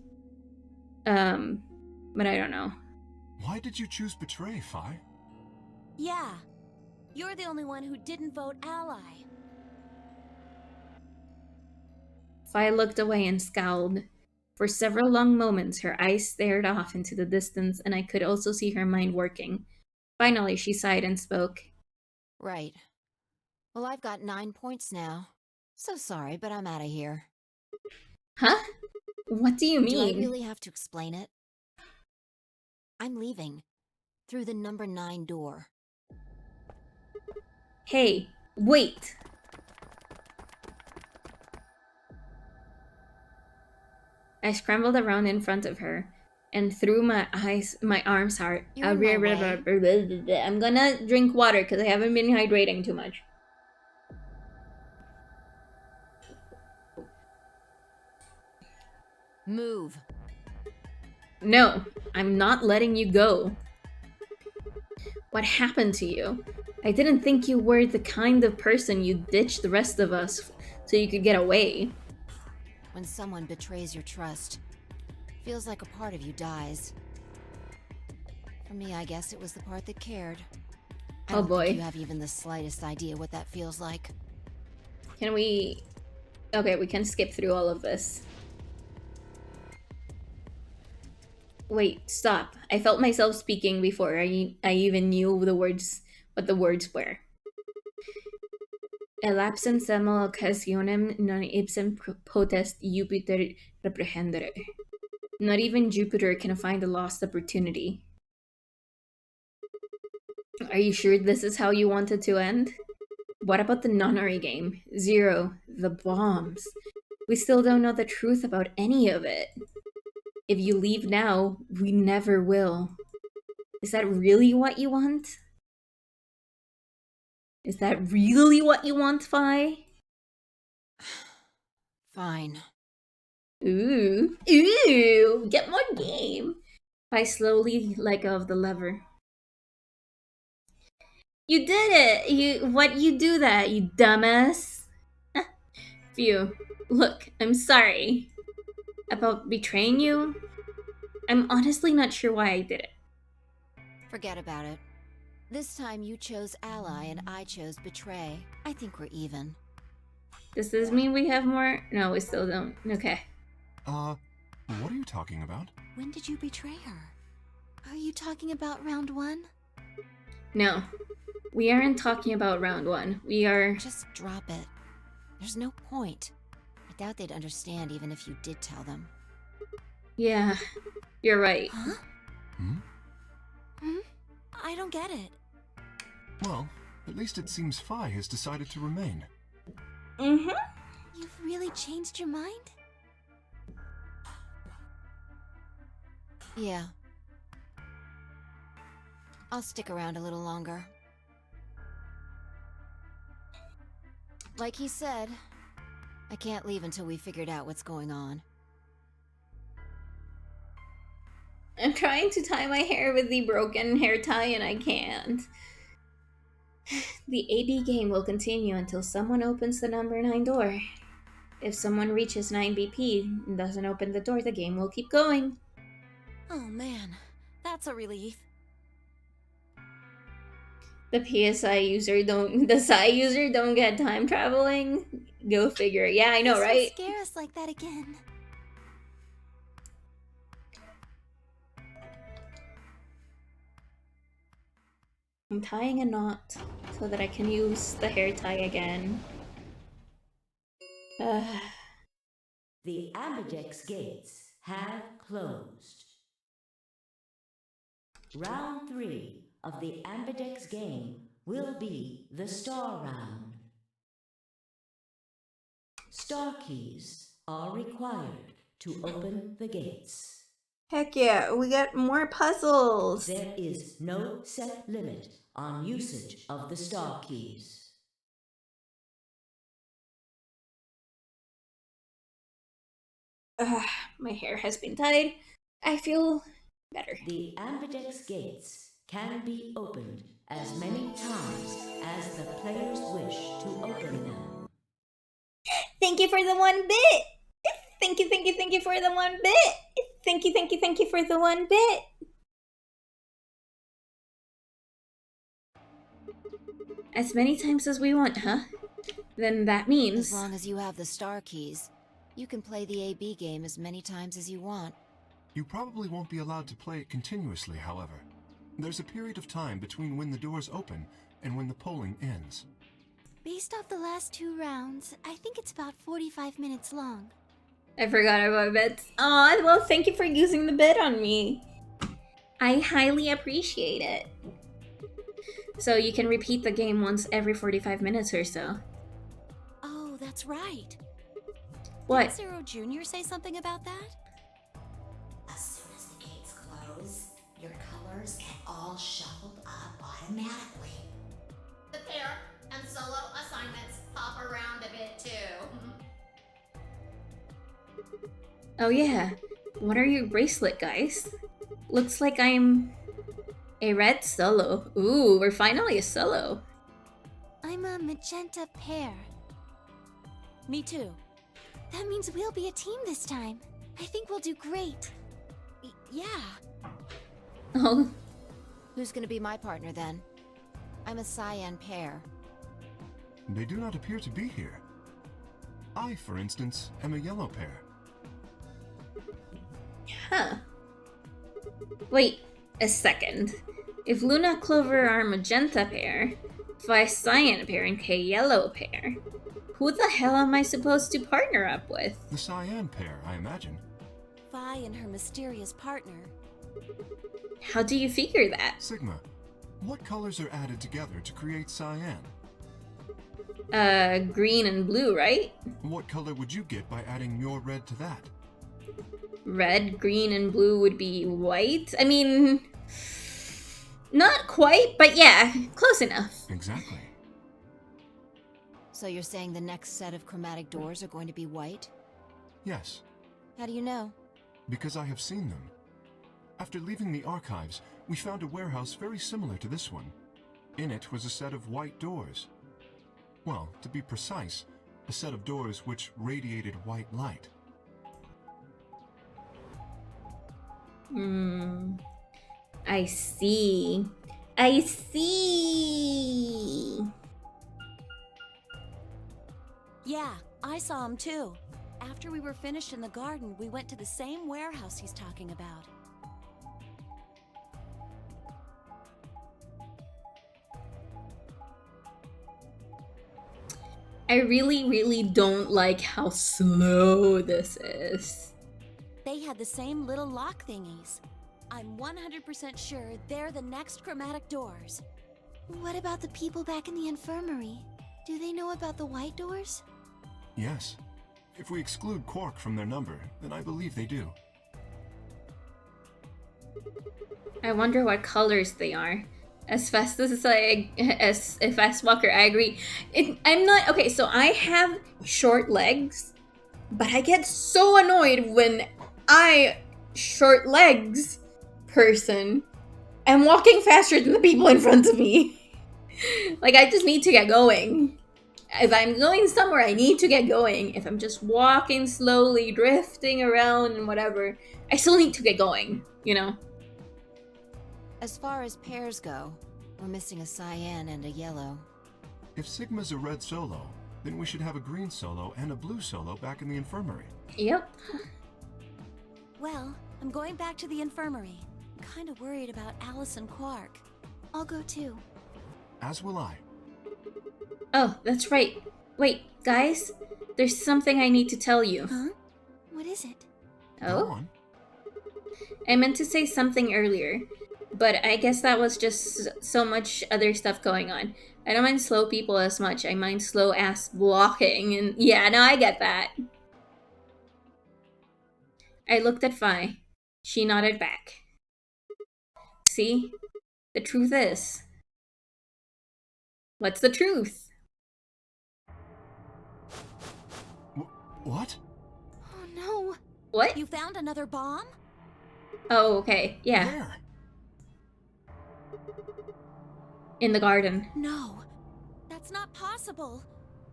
But I don't know.
Why did you choose Betray, Fi?
Yeah. You're the only one who didn't vote ally.
Fi looked away and scowled. For several long moments, her eyes stared off into the distance, and I could also see her mind working. Finally, she sighed and spoke.
Right. Well, I've got 9 points now. So sorry, but I'm out of here.
Huh? What do you mean?
Do I really have to explain it? I'm leaving. Through the number 9 door.
Hey, wait! I scrambled around in front of her and threw my arms hard.
You're in my way.
I'm gonna drink water because I haven't been hydrating too much.
Move.
No, I'm not letting you go. What happened to you? I didn't think you were the kind of person you'd ditch the rest of us so you could get away.
When someone betrays your trust, feels like a part of you dies. For me, I guess it was the part that cared. I don't think you have even the slightest idea what that feels like.
Can we... Okay, we can skip through all of this. Wait, stop. I felt myself speaking before I even knew the words, what the words were. Elapsem semel occasionem non ipsum potest Jupiter reprehendere. Not even Jupiter can find a lost opportunity. Are you sure this is how you wanted to end? What about the nunnery game? Zero, the bombs. We still don't know the truth about any of it. If you leave now, we never will. Is that really what you want? Is that really what you want, Fi?
Fine.
Ooh, get more game. Fi slowly let go of the lever. You did it! What you do that, you dumbass? Phew. Look, I'm sorry. About betraying you? I'm honestly not sure why I did it.
Forget about it. This time you chose ally and I chose betray. I think we're even.
Does this mean we have more? No, we still don't. Okay.
What are you talking about?
When did you betray her? Are you talking about round 1?
No. We aren't talking about round 1. We are...
Just drop it. There's no point. I doubt they'd understand even if you did tell them.
Yeah, you're right.
Huh? I don't get it.
Well, at least it seems Fi has decided to remain.
Mm-hmm.
You've really changed your mind?
Yeah. I'll stick around a little longer. Like he said, I can't leave until we figured out what's going on.
I'm trying to tie my hair with the broken hair tie and I can't. The AB game will continue until someone opens the number 9 door. If someone reaches 9 BP and doesn't open the door, the game will keep going.
Oh man, that's a relief.
The PSI user don't... The Psy user don't get time traveling? Go figure. Yeah, I know,
Please
right?
don't scare us like that again.
I'm tying a knot so that I can use the hair tie again.
The Ambidex gates have closed. Round 3 of the Ambidex game will be the Star Round. Star keys are required to open the gates.
Heck yeah, we got more puzzles.
There is no set limit on usage of the star keys.
My hair has been tied. I feel better.
The ambidex gates can be opened as many times as the players wish to open them.
Thank you for the 1 bit. Thank you for the 1 bit. Thank you for the 1 bit. As many times as we want, huh? Then that means...
As long as you have the star keys, you can play the AB game as many times as you want.
You probably won't be allowed to play it continuously, however. There's a period of time between when the doors open and when the polling ends.
Based off the last 2 rounds, I think it's about 45 minutes long.
I forgot about bits. Aw, well, thank you for using the bit on me. I highly appreciate it. So you can repeat the game once every 45 minutes or so.
Oh, that's right.
What?
Did Zero Jr. say something about that?
As soon as the gates close, your colors get all shuffled up automatically.
The pair and solo assignments hop around a bit too.
Oh yeah, what are your bracelet, guys? Looks like I'm a red solo. Ooh, we're finally a solo.
I'm a magenta pair.
Me too.
That means we'll be a team this time. I think we'll do great.
Yeah.
Oh.
Who's gonna be my partner then? I'm a cyan pair.
They do not appear to be here. I, for instance, am a yellow pair.
Huh. Wait a second. If Luna, Clover are magenta pair, Vi cyan pair, and K yellow pair, who the hell am I supposed to partner up with?
The cyan pair, I imagine.
Vi and her mysterious partner.
How do you figure that?
Sigma, what colors are added together to create cyan?
Green and blue, right?
What color would you get by adding your red to that?
Red, green, and blue would be white. I mean, not quite, but yeah, close enough.
Exactly.
So you're saying the next set of chromatic doors are going to be white?
Yes,
How do you know?
because I have seen them. After leaving the archives, we found a warehouse very similar to this one. In it was a set of white doors. Well, to be precise, a set of doors which radiated white light.
I see. I see.
Yeah, I saw him too. After we were finished in the garden, we went to the same warehouse he's talking about.
I really don't like how slow this is.
They had the same little lock thingies. I'm 100% sure they're the next chromatic doors.
What about the people back in the infirmary? Do they know about the white doors?
Yes. If we exclude Quark from their number, then I believe they do.
I wonder what colors they are. As fast as Fast Walker, I agree. I'm not okay. So I have short legs, but I get so annoyed when short legs person am walking faster than the people in front of me. Like I just need to get going. If I'm going somewhere, I need to get going. If I'm just walking slowly, drifting around and whatever, I still need to get going, you know?
As far as pairs go, we're missing a cyan and a yellow.
If Sigma's a red solo, then we should have a green solo and a blue solo back in the infirmary.
Yep.
Well, I'm going back to the infirmary. I'm kind of worried about Alice and Quark.
I'll go too.
As will I.
Oh, that's right. Wait, guys, there's something I need to tell you.
Huh? What is it?
Go
Oh?
on.
I meant to say something earlier, But I guess that was just so much other stuff going on. I don't mind slow people as much. I mind slow ass walking. And yeah, no, I get that. I looked at Fi. She nodded back. See? The truth is. What's the truth?
What?
Oh no.
What?
You found another bomb?
Oh, okay. Yeah.
Where?
In the garden.
No. That's not possible.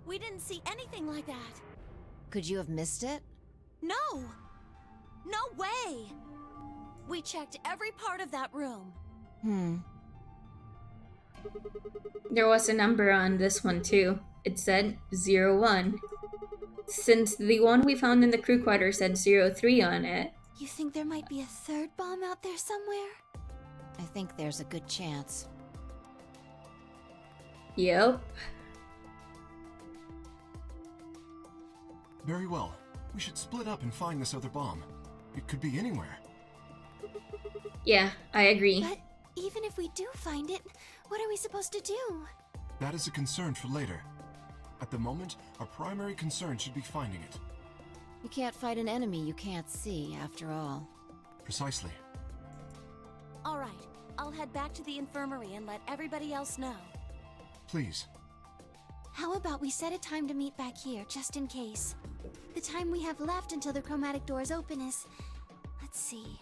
We didn't see anything like that.
Could you have missed it?
No. No way. We checked every part of that room.
There was a number on this one too. It said 01. Since the one we found in the crew quarters said 03 on it.
You think there might be a third bomb out there somewhere?
I think there's a good chance.
Yep.
Very well. We should split up and find this other bomb. It could be anywhere.
Yeah, I agree.
But even if we do find it, what are we supposed to do?
That is a concern for later. At the moment, our primary concern should be finding it.
You can't fight an enemy you can't see, after all.
Precisely.
All right. I'll head back to the infirmary and let everybody else know.
Please.
How about we set a time to meet back here, just in case? The time we have left until the chromatic doors open is... Let's see.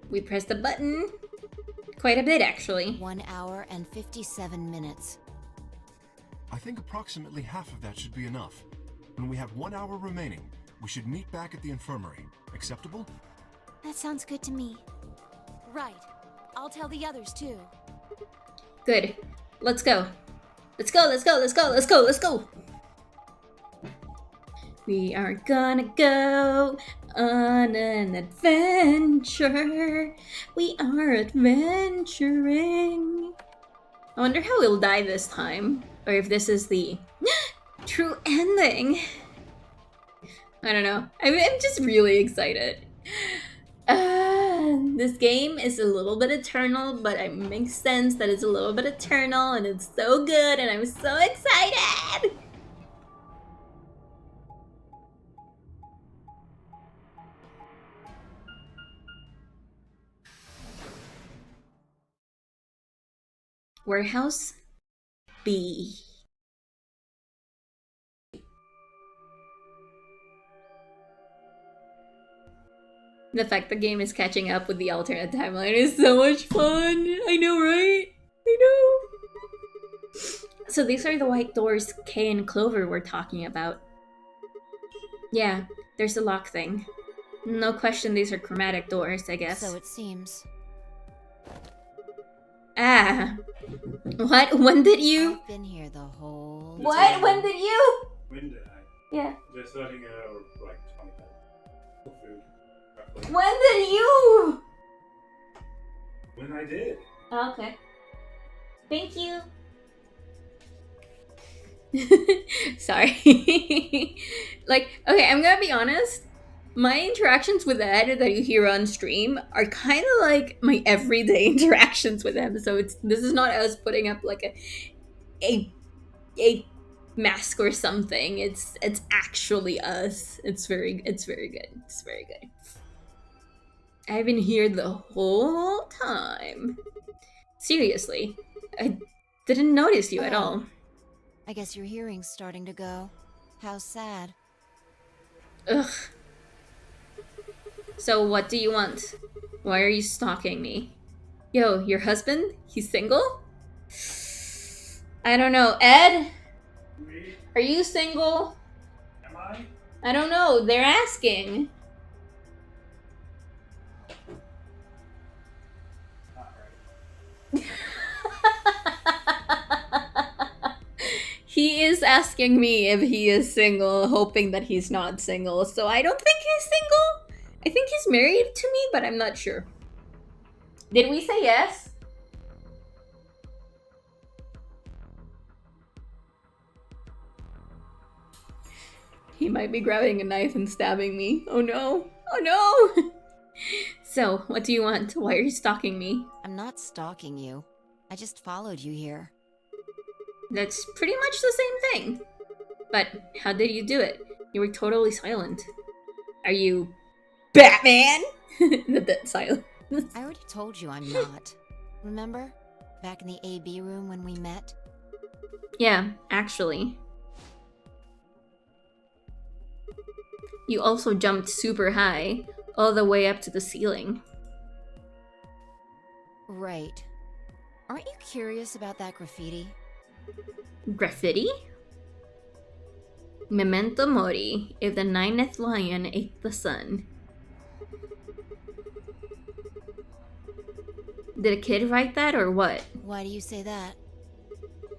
We pressed the button. Quite a bit, actually.
1 hour and 57 minutes.
I think approximately half of that should be enough. When we have 1 hour remaining, we should meet back at the infirmary. Acceptable?
That sounds good to me.
Right. I'll tell the others too.
Good. Let's go. Let's go, let's go, let's go, let's go, let's go! We are gonna go on an adventure. We are adventuring. I wonder how we'll die this time. Or if this is the true ending. I don't know. I'm just really excited. This game is a little bit eternal, but it makes sense that it's a little bit eternal, and it's so good, and I'm so excited! Warehouse B. The fact the game is catching up with the alternate timeline is so much fun. I know, right? I know. So these are the white doors Kay and Clover were talking about. Yeah, there's a lock thing. No question these are chromatic doors, I guess.
So it seems.
Ah. What? When did you?
I've been here the whole
What?
time.
When did you?
When did I?
Yeah.
Just letting it out like 20 minutes. For food. Roughly.
When did you?
When I did.
Okay. Thank you. Sorry. Like, okay, I'm gonna be honest. My interactions with Ed that you hear on stream are kind of like my everyday interactions with him. So this is not us putting up like a mask or something. It's actually us. It's very good. It's very good. I've been here the whole time. Seriously, I didn't notice you at all.
I guess your hearing's starting to go. How sad.
Ugh. So what do you want? Why are you stalking me? Yo, your husband? He's single? I don't know. Ed?
Me?
Are you single?
Am I?
I don't know. They're asking.
Not right.
He is asking me if he is single, hoping that he's not single. So I don't think he's single. I think he's married to me, but I'm not sure. Did we say yes? He might be grabbing a knife and stabbing me. Oh no. Oh no. So, what do you want? Why are you stalking me?
I'm not stalking you. I just followed you here.
That's pretty much the same thing. But how did you do it? You were totally silent. Are you Batman? That silence.
I already told you I'm not. Remember? Back in the AB room when we met?
Yeah, actually. You also jumped super high, all the way up to the ceiling.
Right. Aren't you curious about that graffiti?
Graffiti? Memento mori, if the ninth lion ate the sun. Did a kid write that or what?
Why do you say that?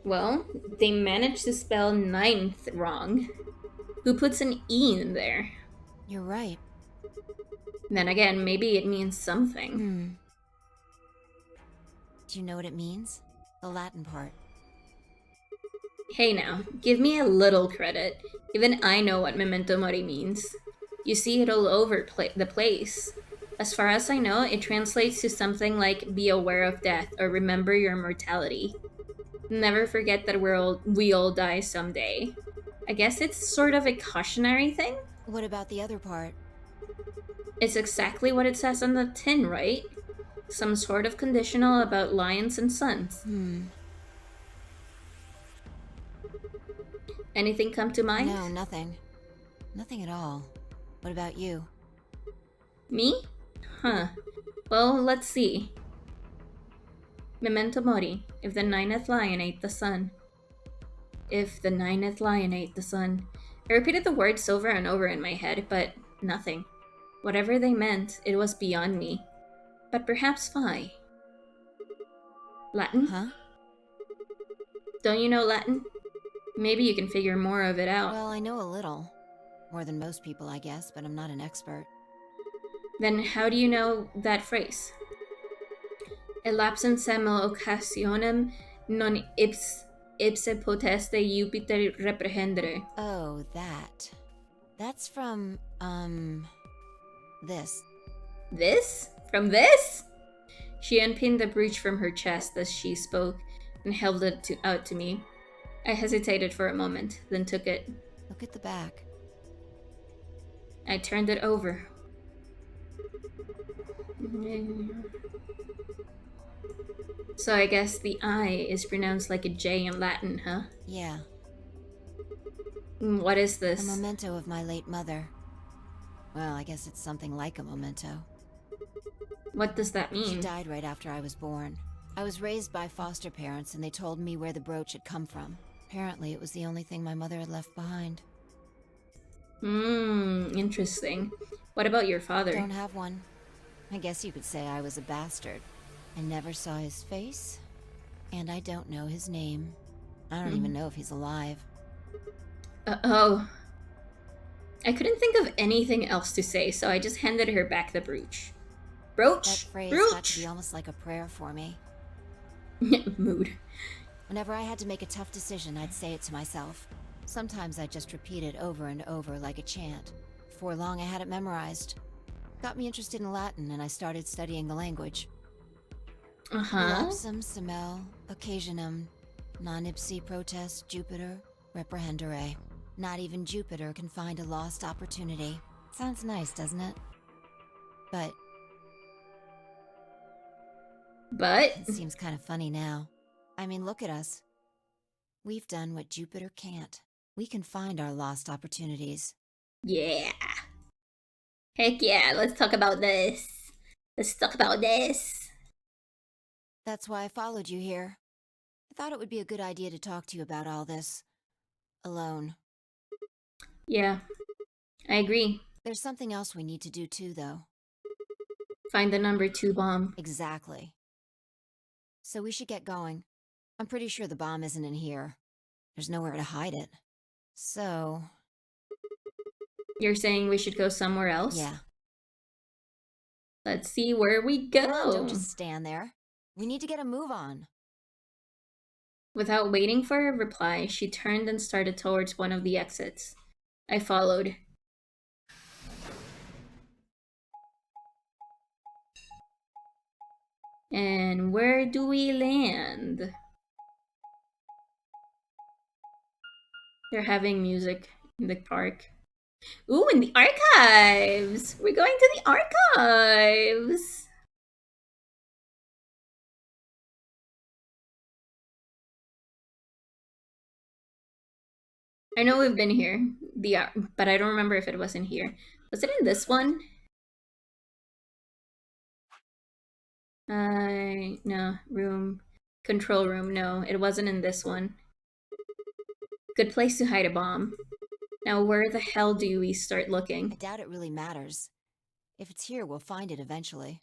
Well, they managed to spell ninth wrong. Who puts an E in there?
You're right.
Then again, maybe it means something.
Do you know what it means? The Latin part.
Hey now, give me a little credit. Even I know what memento mori means. You see it all over the place. As far as I know, it translates to something like be aware of death or remember your mortality. Never forget that we all die someday. I guess it's sort of a cautionary thing?
What about the other part?
It's exactly what it says on the tin, right? Some sort of conditional about lions and suns. Anything come to mind?
No, nothing. Nothing at all. What about you?
Me? Huh. Well, let's see. Memento mori, if the ninth lion ate the sun. If the ninth lion ate the sun. I repeated the words over and over in my head, but nothing. Whatever they meant, it was beyond me. But perhaps Phi. Latin?
Huh?
Don't you know Latin? Maybe you can figure more of it out.
Well, I know a little. More than most people, I guess, but I'm not an expert.
Then how do you know that phrase? Elapsum semel occasionem non ipse poteste Jupiter reprehendere.
Oh, that. That's from, this.
This? From this? She unpinned the brooch from her chest as she spoke and held it out to me. I hesitated for a moment, then took it.
Look at the back.
I turned it over. So I guess the I is pronounced like a J in Latin, huh?
Yeah.
What is this?
A memento of my late mother. Well, I guess it's something like a memento.
What does that mean?
She died right after I was born. I was raised by foster parents and they told me where the brooch had come from. Apparently it was the only thing my mother had left behind.
Interesting. What about your father?
Don't have one. I guess you could say I was a bastard. I never saw his face, and I don't know his name. I don't even know if he's alive.
Oh. I couldn't think of anything else to say, so I just handed her back the brooch. Brooch?
That phrase
Brooch!
got to be almost like a prayer for me.
Mood.
Whenever I had to make a tough decision, I'd say it to myself. Sometimes I'd just repeat it over and over like a chant. Before long, I had it memorized. Got me interested in Latin, and I started studying the language. Lapsum semel occasionum non ipsi protest Jupiter reprehendere. Not even Jupiter can find a lost opportunity. Sounds nice, doesn't it? But it seems kind of funny now. I mean, look at us. We've done what Jupiter can't. We can find our lost opportunities.
Yeah. Heck yeah, let's talk about this. Let's talk about this.
That's why I followed you here. I thought it would be a good idea to talk to you about all this. Alone.
Yeah, I agree.
There's something else we need to do too, though.
Find the number 2 bomb.
Exactly. So we should get going. I'm pretty sure the bomb isn't in here. There's nowhere to hide it. So...
You're saying we should go somewhere else?
Yeah.
Let's see where we go.
Come on, don't just stand there. We need to get a move on.
Without waiting for a reply, she turned and started towards one of the exits. I followed. And where do we land? They're having music in the park. Ooh, in the archives! We're going to the archives! I know we've been here, but I don't remember if it was in here. Was it in this one? No, room. Control room, no, it wasn't in this one. Good place to hide a bomb. Now where the hell do we start looking?
I doubt it really matters. If it's here, we'll find it eventually.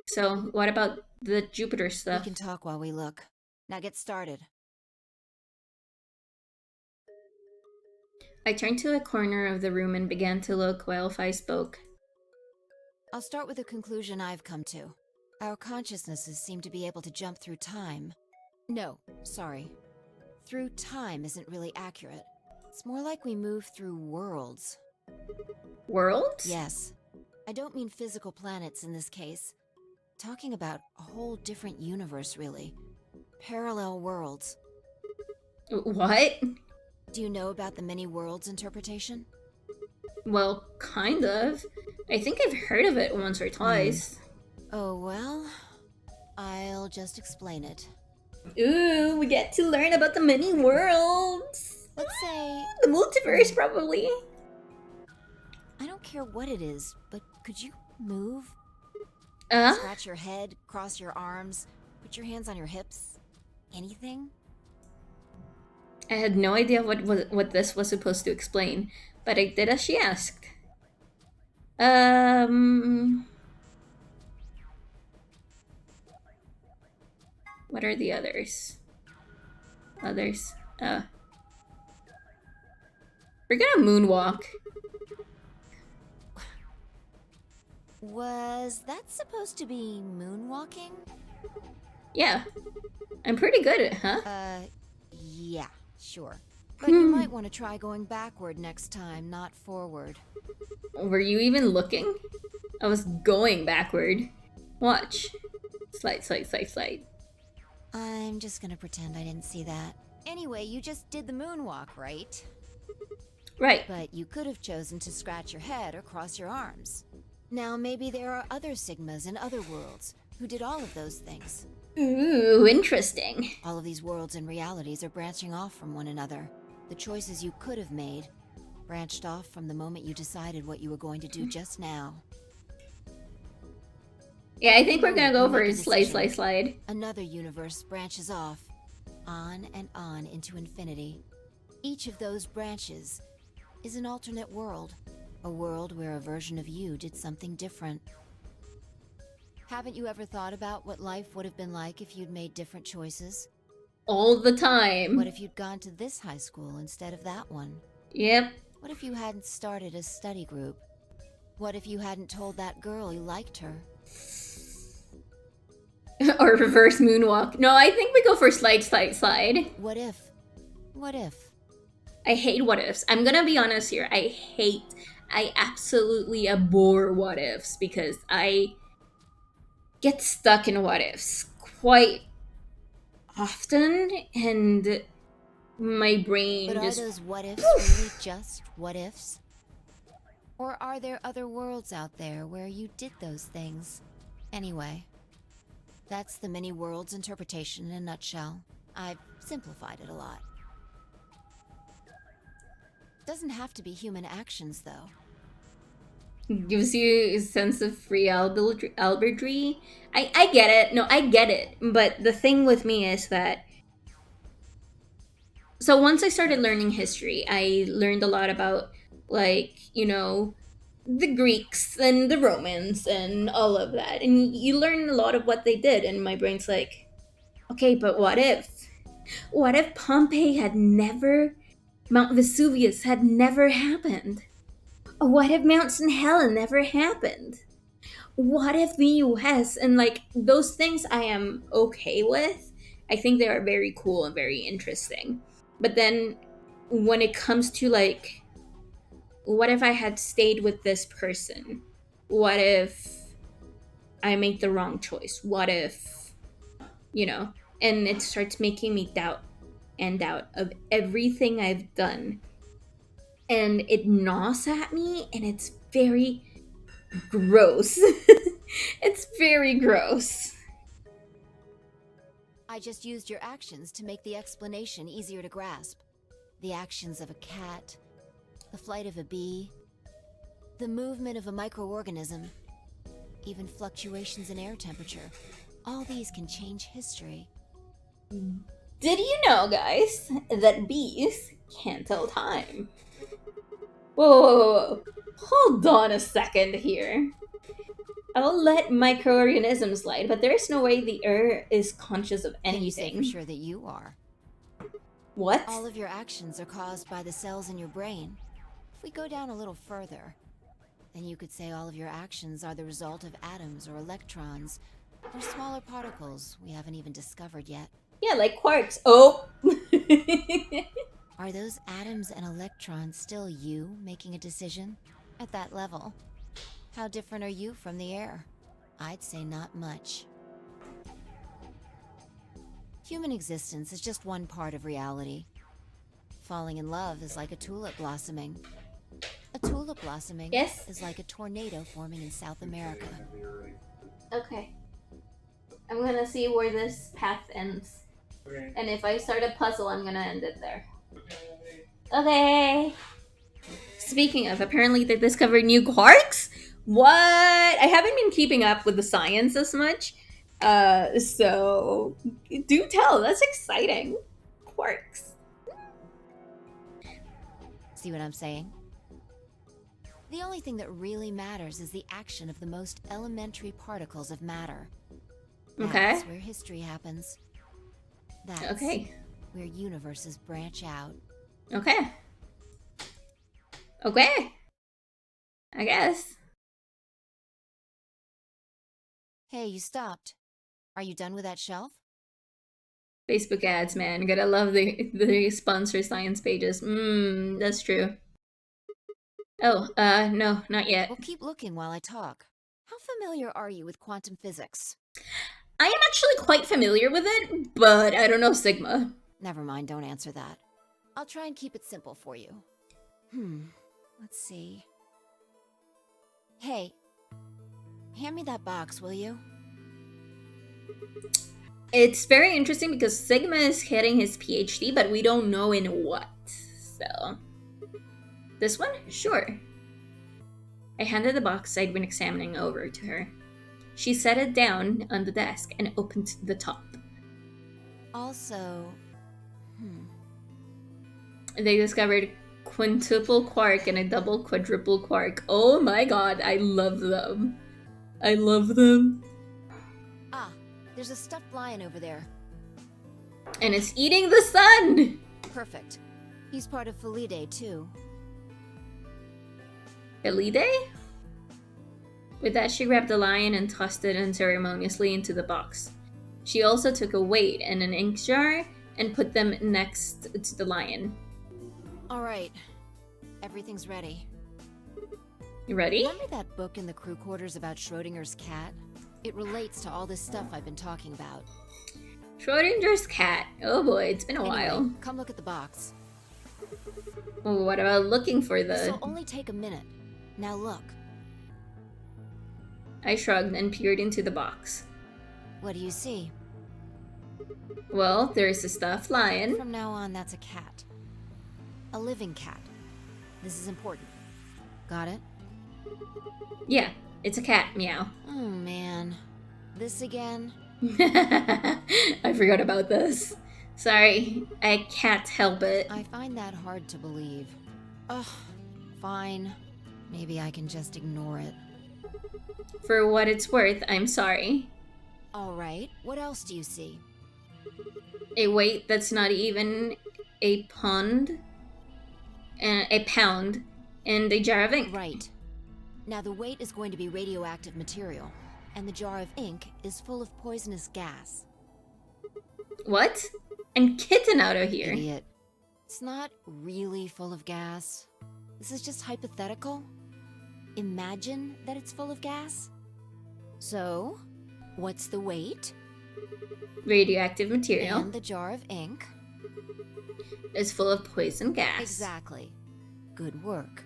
So, what about the Jupiter stuff?
We can talk while we look. Now get started.
I turned to a corner of the room and began to look while Fi spoke.
I'll start with a conclusion I've come to. Our consciousnesses seem to be able to jump through time. No, sorry. Through time isn't really accurate. It's more like we move through worlds.
Worlds?
Yes. I don't mean physical planets in this case. Talking about a whole different universe, really. Parallel worlds.
What?
Do you know about the many worlds interpretation?
Well, kind of. I think I've heard of it once or twice.
Oh, well, I'll just explain it.
Ooh, we get to learn about the many worlds.
Let's say...
The multiverse, probably.
I don't care what it is, but could you move? Scratch your head, cross your arms, put your hands on your hips? Anything?
I had no idea what this was supposed to explain, but I did as she asked. What are the others? We're gonna moonwalk.
Was that supposed to be moonwalking?
Yeah. I'm pretty good at it, huh?
Yeah, sure. But you might want to try going backward next time, not forward.
Were you even looking? I was going backward. Watch. Slide, slide, slide, slide.
I'm just gonna pretend I didn't see that. Anyway, you just did the moonwalk, right?
Right.
But you could have chosen to scratch your head or cross your arms. Now maybe there are other Sigmas in other worlds who did all of those things.
Ooh, interesting.
All of these worlds and realities are branching off from one another. The choices you could have made branched off from the moment you decided what you were going to do just now.
Yeah, I think we're gonna go for slide, slide, slide.
Another universe branches off, on and on into infinity. Each of those branches is an alternate world. A world where a version of you did something different. Haven't you ever thought about what life would have been like if you'd made different choices?
All the time.
What if you'd gone to this high school instead of that one?
Yep.
What if you hadn't started a study group? What if you hadn't told that girl you liked her?
Or reverse moonwalk. No, I think we go for slide, slide, slide.
What if? What if?
I hate what ifs. I'm gonna be honest here. I absolutely abhor what ifs because I get stuck in what ifs quite often and my brain
But
just...
are those what ifs really just what ifs? Or are there other worlds out there where you did those things? Anyway, that's the many worlds interpretation in a nutshell. I've simplified it a lot. Doesn't have to be human actions, though.
Gives you a sense of free albedry. I get it. No, I get it. But the thing with me is that... So once I started learning history, I learned a lot about, like, you know, the Greeks and the Romans and all of that. And you learn a lot of what they did. And my brain's like, okay, but what if? What if Pompeii had never... Mount Vesuvius had never happened? What if Mount St. Helens never happened? What if the US? And like, those things I am okay with. I think they are very cool and very interesting. But then when it comes to like, what if I had stayed with this person? What if I make the wrong choice? What if, you know? And it starts making me doubt of everything I've done. And it gnaws at me, and it's very gross. It's very gross.
I just used your actions to make the explanation easier to grasp. The actions of a cat, the flight of a bee, the movement of a microorganism, even fluctuations in air temperature. All these can change history.
Did you know, guys, that bees can't tell time? Whoa. Hold on a second here. I'll let microorganisms slide, but there's no way the Earth is conscious of
Can you say
anything.
for sure that you are?
What?
All of your actions are caused by the cells in your brain. If we go down a little further, then you could say all of your actions are the result of atoms or electrons, or smaller particles we haven't even discovered yet.
Yeah, like quarks. Oh!
Are those atoms and electrons still you making a decision? At that level, how different are you from the air? I'd say not much. Human existence is just one part of reality. Falling in love is like a tulip blossoming. A tulip blossoming
Yes?
is like a tornado forming in South America.
Okay. I'm gonna see where this path ends. And if I start a puzzle, I'm gonna end it there. Okay. Speaking of, apparently they discovered new quarks? What? I haven't been keeping up with the science as much. So do tell. That's exciting. Quarks.
See what I'm saying? The only thing that really matters is the action of the most elementary particles of matter.
Okay.
That's where history happens. That's
Okay.
where universes branch out.
Okay. Okay. I guess.
Hey, you stopped. Are you done with that shelf?
Facebook ads, man. Gotta love the sponsor science pages. That's true. Oh, no, not yet.
Well, keep looking while I talk. How familiar are you with quantum physics?
I am actually quite familiar with it, but I don't know Sigma.
Never mind, don't answer that. I'll try and keep it simple for you. Let's see. Hey, hand me that box, will you?
It's very interesting because Sigma is getting his PhD, but we don't know in what. So, this one? Sure. I handed the box I'd been examining over to her. She set it down on the desk and opened the top.
Also,
They discovered quintuple quark and a double quadruple quark. Oh my god, I love them. I love them.
Ah, there's a stuffed lion over there.
And it's eating the sun!
Perfect. He's part of Felidae, too.
Elide? With that, she grabbed the lion and tossed it unceremoniously into the box. She also took a weight and an ink jar and put them next to the lion.
Alright. Everything's ready.
You ready?
Remember that book in the crew quarters about Schrodinger's cat? It relates to all this stuff I've been talking about.
Schrodinger's cat. Oh boy, it's been a while.
Come look at the box.
Oh, what about looking for
This'll only take a minute. Now look.
I shrugged and peered into the box.
What do you see?
Well, there's a stuffed lion.
From now on, that's a cat. A living cat. This is important. Got it?
Yeah, it's a cat, meow.
Oh man. This again?
I forgot about this. Sorry, I can't help it.
I find that hard to believe. Ugh, fine. Maybe I can just ignore it.
For what it's worth, I'm sorry.
Alright, what else do you see?
A weight that's not even a pound, and a jar of ink.
Right. Now the weight is going to be radioactive material, and the jar of ink is full of poisonous gas.
What? I'm kitten out of here.
Idiot. It's not really full of gas. This is just hypothetical. Imagine that it's full of gas. So, what's the weight?
Radioactive material.
And the jar of ink?
Is full of poison gas.
Exactly. Good work.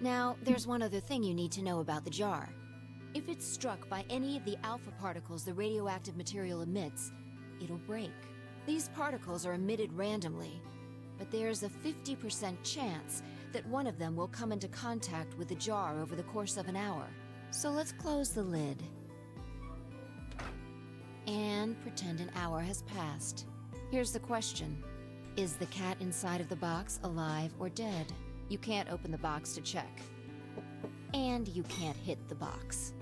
Now, there's one other thing you need to know about the jar. If it's struck by any of the alpha particles the radioactive material emits, it'll break. These particles are emitted randomly, but there's a 50% chance that one of them will come into contact with the jar over the course of an hour. So let's close the lid. And pretend an hour has passed. Here's the question. Is the cat inside of the box alive or dead? You can't open the box to check. And you can't hit the box.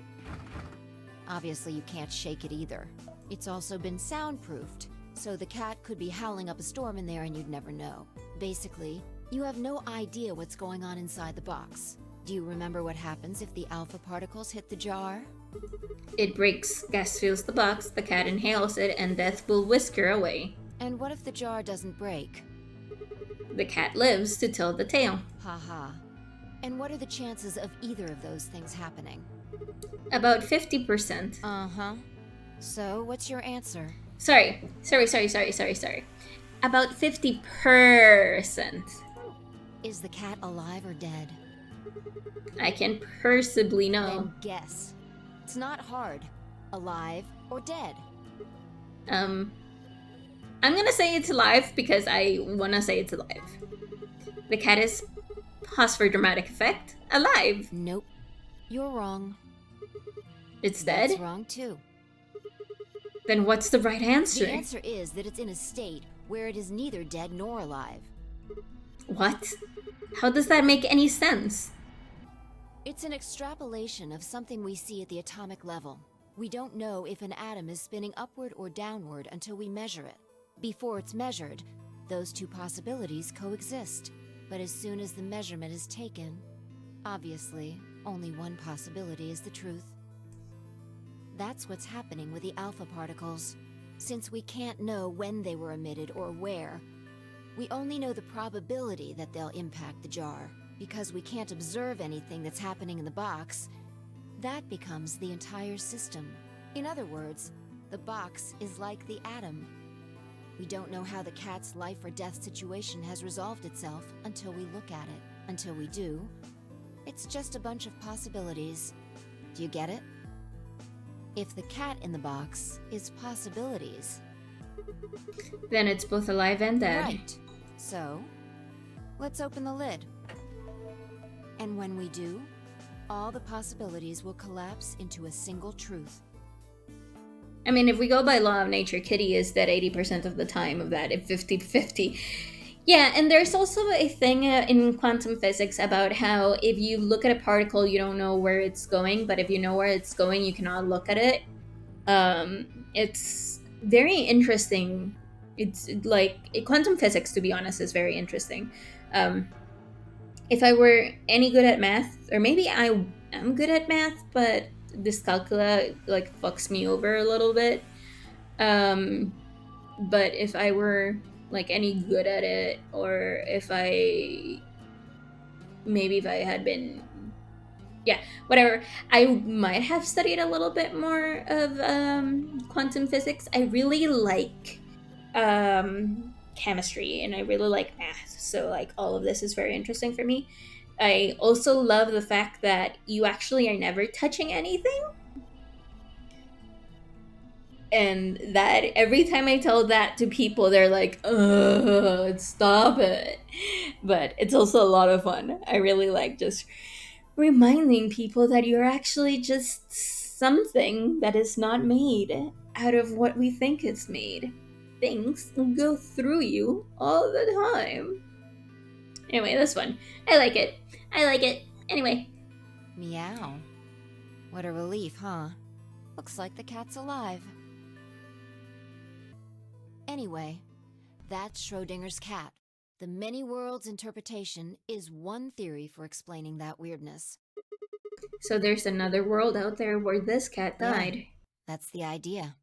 Obviously, you can't shake it either. It's also been soundproofed, so the cat could be howling up a storm in there and you'd never know. Basically, you have no idea what's going on inside the box. Do you remember what happens if the alpha particles hit the jar?
It breaks, gas fills the box, the cat inhales it, and death will whisk her away.
And what if the jar doesn't break?
The cat lives to tell the tale.
Haha. And what are the chances of either of those things happening?
About 50%.
Uh-huh. So, what's your answer?
Sorry. About 50%.
Is the cat alive or dead?
I can possibly know.
Then guess. It's not hard. Alive or dead?
I'm gonna say it's alive because I wanna say it's alive. The cat is, pause for dramatic effect, alive.
Nope. You're wrong.
It's dead?
That's wrong too.
Then what's the right answer?
The answer is that it's in a state where it is neither dead nor alive.
What? How does that make any sense?
It's an extrapolation of something we see at the atomic level. We don't know if an atom is spinning upward or downward until we measure it. Before it's measured, those two possibilities coexist. But as soon as the measurement is taken, obviously, only one possibility is the truth. That's what's happening with the alpha particles. Since we can't know when they were emitted or where, we only know the probability that they'll impact the jar. Because we can't observe anything that's happening in the box, that becomes the entire system. In other words, the box is like the atom. We don't know how the cat's life or death situation has resolved itself until we look at it. Until we do, it's just a bunch of possibilities. Do you get it? If the cat in the box is possibilities,
then it's both alive and dead.
Right. So, let's open the lid. And when we do, all the possibilities will collapse into a single truth.
I mean, if we go by law of nature, Kitty is dead 80% of the time of that, if 50-50. Yeah, and there's also a thing in quantum physics about how if you look at a particle, you don't know where it's going, but if you know where it's going, you cannot look at it. It's very interesting. It's like, quantum physics, to be honest, is very interesting. If I were any good at math, or maybe I am good at math, but dyscalculia like fucks me over a little bit. But if I were like any good at it, or if I had been, yeah, whatever, I might have studied a little bit more of quantum physics. I really like chemistry and I really like math, so like all of this is very interesting for me. I also love the fact that you actually are never touching anything, and that every time I tell that to people, they're like, ugh, stop it. But it's also a lot of fun. I really like just reminding people that you're actually just something that is not made out of what we think it's made. Things go through you all the time. Anyway, this one. I like it. Anyway.
Meow. What a relief, huh? Looks like the cat's alive. Anyway, that's Schrodinger's cat. The many worlds interpretation is one theory for explaining that weirdness.
So there's another world out there where this cat died.
Yeah, that's the idea.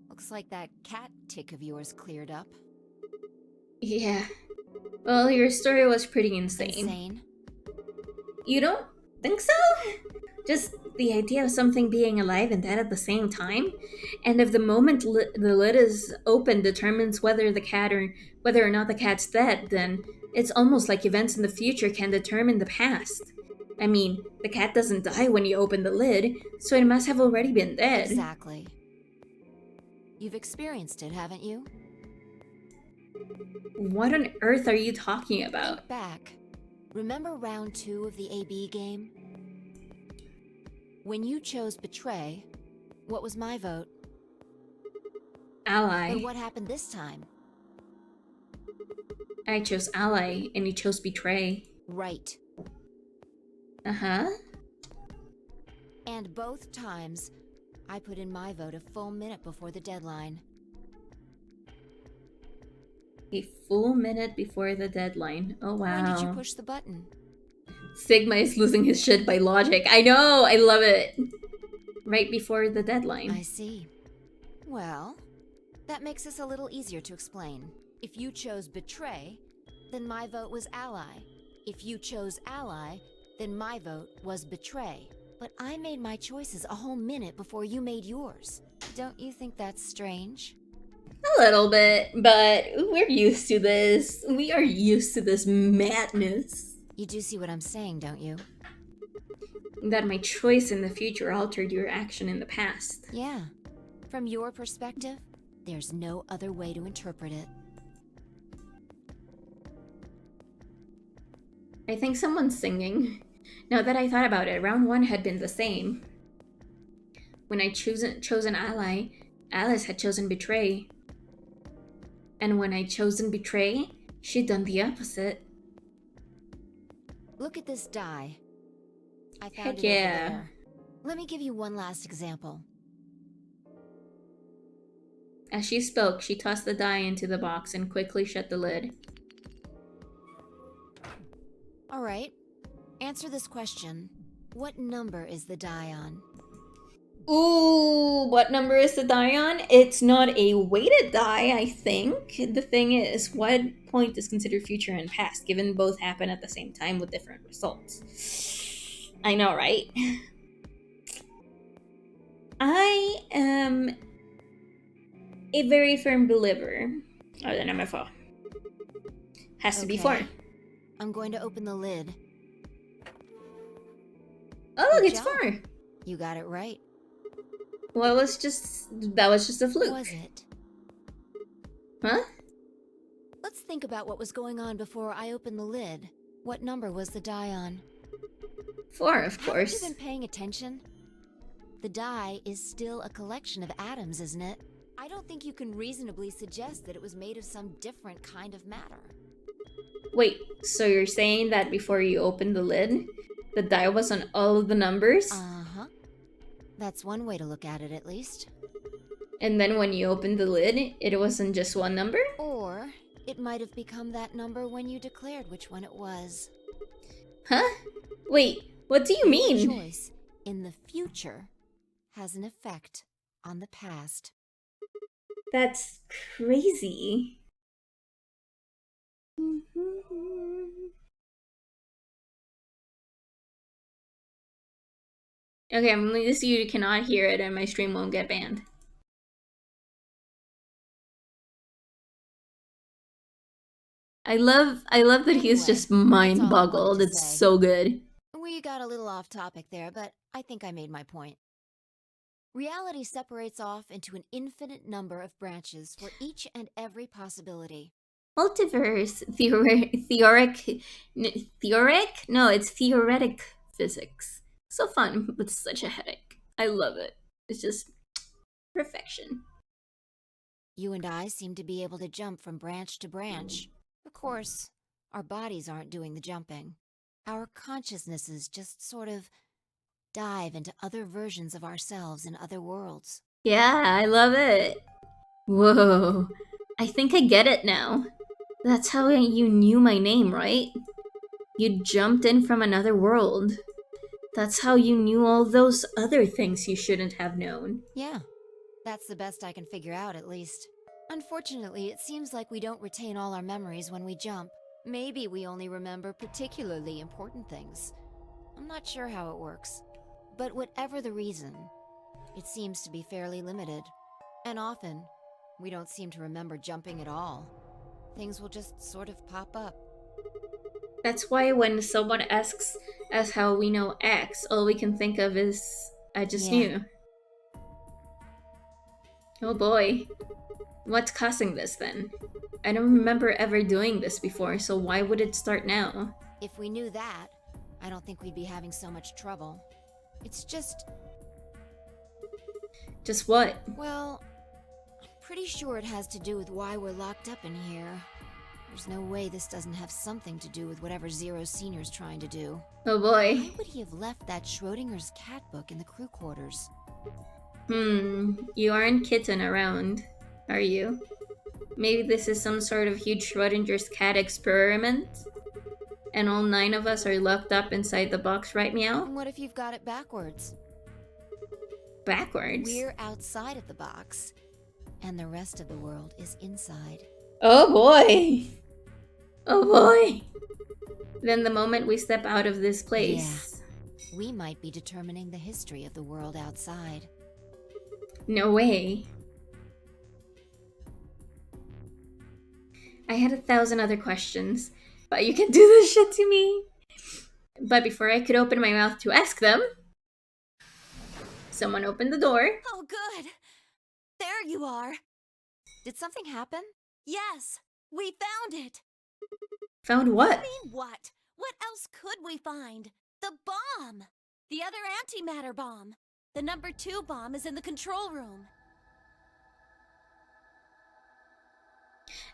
Looks like that cat tick of yours cleared up.
Yeah. Well, your story was pretty insane.
Insane?
You don't think so? Just the idea of something being alive and dead at the same time, and if the moment the lid is open determines whether or not the cat's dead, then it's almost like events in the future can determine the past. I mean, the cat doesn't die when you open the lid, so it must have already been dead.
Exactly. You've experienced it, haven't you?
What on earth are you talking about?
Think back. Remember round 2 of the AB game? When you chose Betray, what was my vote?
Ally.
And what happened this time?
I chose Ally, and you chose Betray.
Right.
Uh-huh.
And both times, I put in my vote a full minute before the deadline.
A full minute before the deadline. Oh, wow.
When did you push the button?
Sigma is losing his shit by logic. I know! I love it! Right before the deadline.
I see. Well, that makes this a little easier to explain. If you chose Betray, then my vote was Ally. If you chose Ally, then my vote was Betray. But I made my choices a whole minute before you made yours. Don't you think that's strange?
A little bit, but we're used to this. We are used to this madness.
You do see what I'm saying, don't you?
That my choice in the future altered your action in the past.
Yeah. From your perspective, there's no other way to interpret it.
I think someone's singing. Now that I thought about it, round 1 had been the same. When I chosen Ally, Alice had chosen Betray. And when I chosen Betray, she'd done the opposite.
Look at this die. I found
Heck
it
yeah.
over there. Let me give you one last example.
As she spoke, she tossed the die into the box and quickly shut the lid.
All right. Answer this question. What number is the die on?
Ooh, what number is the die on? It's not a weighted die, I think. The thing is, what point is considered future and past, given both happen at the same time with different results? I know, right? I am a very firm believer. Oh, the number 4. Has to be 4.
I'm going to open the lid.
Oh, look,
Good
it's
job.
4.
You got it right.
Well, that was just a fluke.
Was it?
Huh?
Let's think about what was going on before I opened the lid. What number was the die on?
4, of
Haven't
course.
you been paying attention? The die is still a collection of atoms, isn't it? I don't think you can reasonably suggest that it was made of some different kind of matter.
Wait, so you're saying that before you opened the lid, the die was on all of the numbers?
Uh-huh. That's one way to look at it, at least.
And then when you opened the lid, it wasn't just one number?
Or it might have become that number when you declared which one it was.
Huh? Wait, what do you
Your
mean?
choice in the future has an effect on the past.
That's crazy. Okay, I'm going to see you cannot hear it and my stream won't get banned. I love that he's
Anyway,
just
that's all I wanted
mind boggled.
to
It's
say.
so good.
We got a little off topic there, but I think I made my point. Reality separates off into an infinite number of branches for each and every possibility.
Multiverse, theoric? No, it's theoretic physics. So fun, but such a headache. I love it. It's just perfection.
You and I seem to be able to jump from branch to branch. Of course, our bodies aren't doing the jumping. Our consciousnesses just sort of dive into other versions of ourselves in other worlds.
Yeah, I love it. Whoa, I think I get it now. That's how you knew my name, right? You jumped in from another world. That's how you knew all those other things you shouldn't have known.
Yeah, that's the best I can figure out, at least. Unfortunately, it seems like we don't retain all our memories when we jump. Maybe we only remember particularly important things. I'm not sure how it works. But whatever the reason, it seems to be fairly limited. And often, we don't seem to remember jumping at all. Things will just sort of pop up.
That's why when someone asks us how we know X, all we can think of is, I just knew. Oh boy. What's causing this then? I don't remember ever doing this before, so why would it start now?
If we knew that, I don't think we'd be having so much trouble. It's just...
Just what?
Well, I'm pretty sure it has to do with why we're locked up in here. There's no way this doesn't have something to do with whatever Zero Senior's trying to do.
Oh boy.
Why would he have left that Schrodinger's cat book in the crew quarters?
You aren't kitten around, are you? Maybe this is some sort of huge Schrodinger's cat experiment? And all 9 of us are locked up inside the box right now?
And what if you've got it backwards?
Backwards?
We're outside of the box, and the rest of the world is inside.
Oh boy! Oh boy! Then the moment we step out of this place...
Yeah. We might be determining the history of the world outside.
No way. I had 1,000 other questions, but you can do this shit to me. But before I could open my mouth to ask them, someone opened the door.
Oh, good. There you are.
Did something happen?
Yes, we found it.
Found what?
I mean, what? What else could we find? The bomb! The other antimatter bomb. The number 2 bomb is in the control room.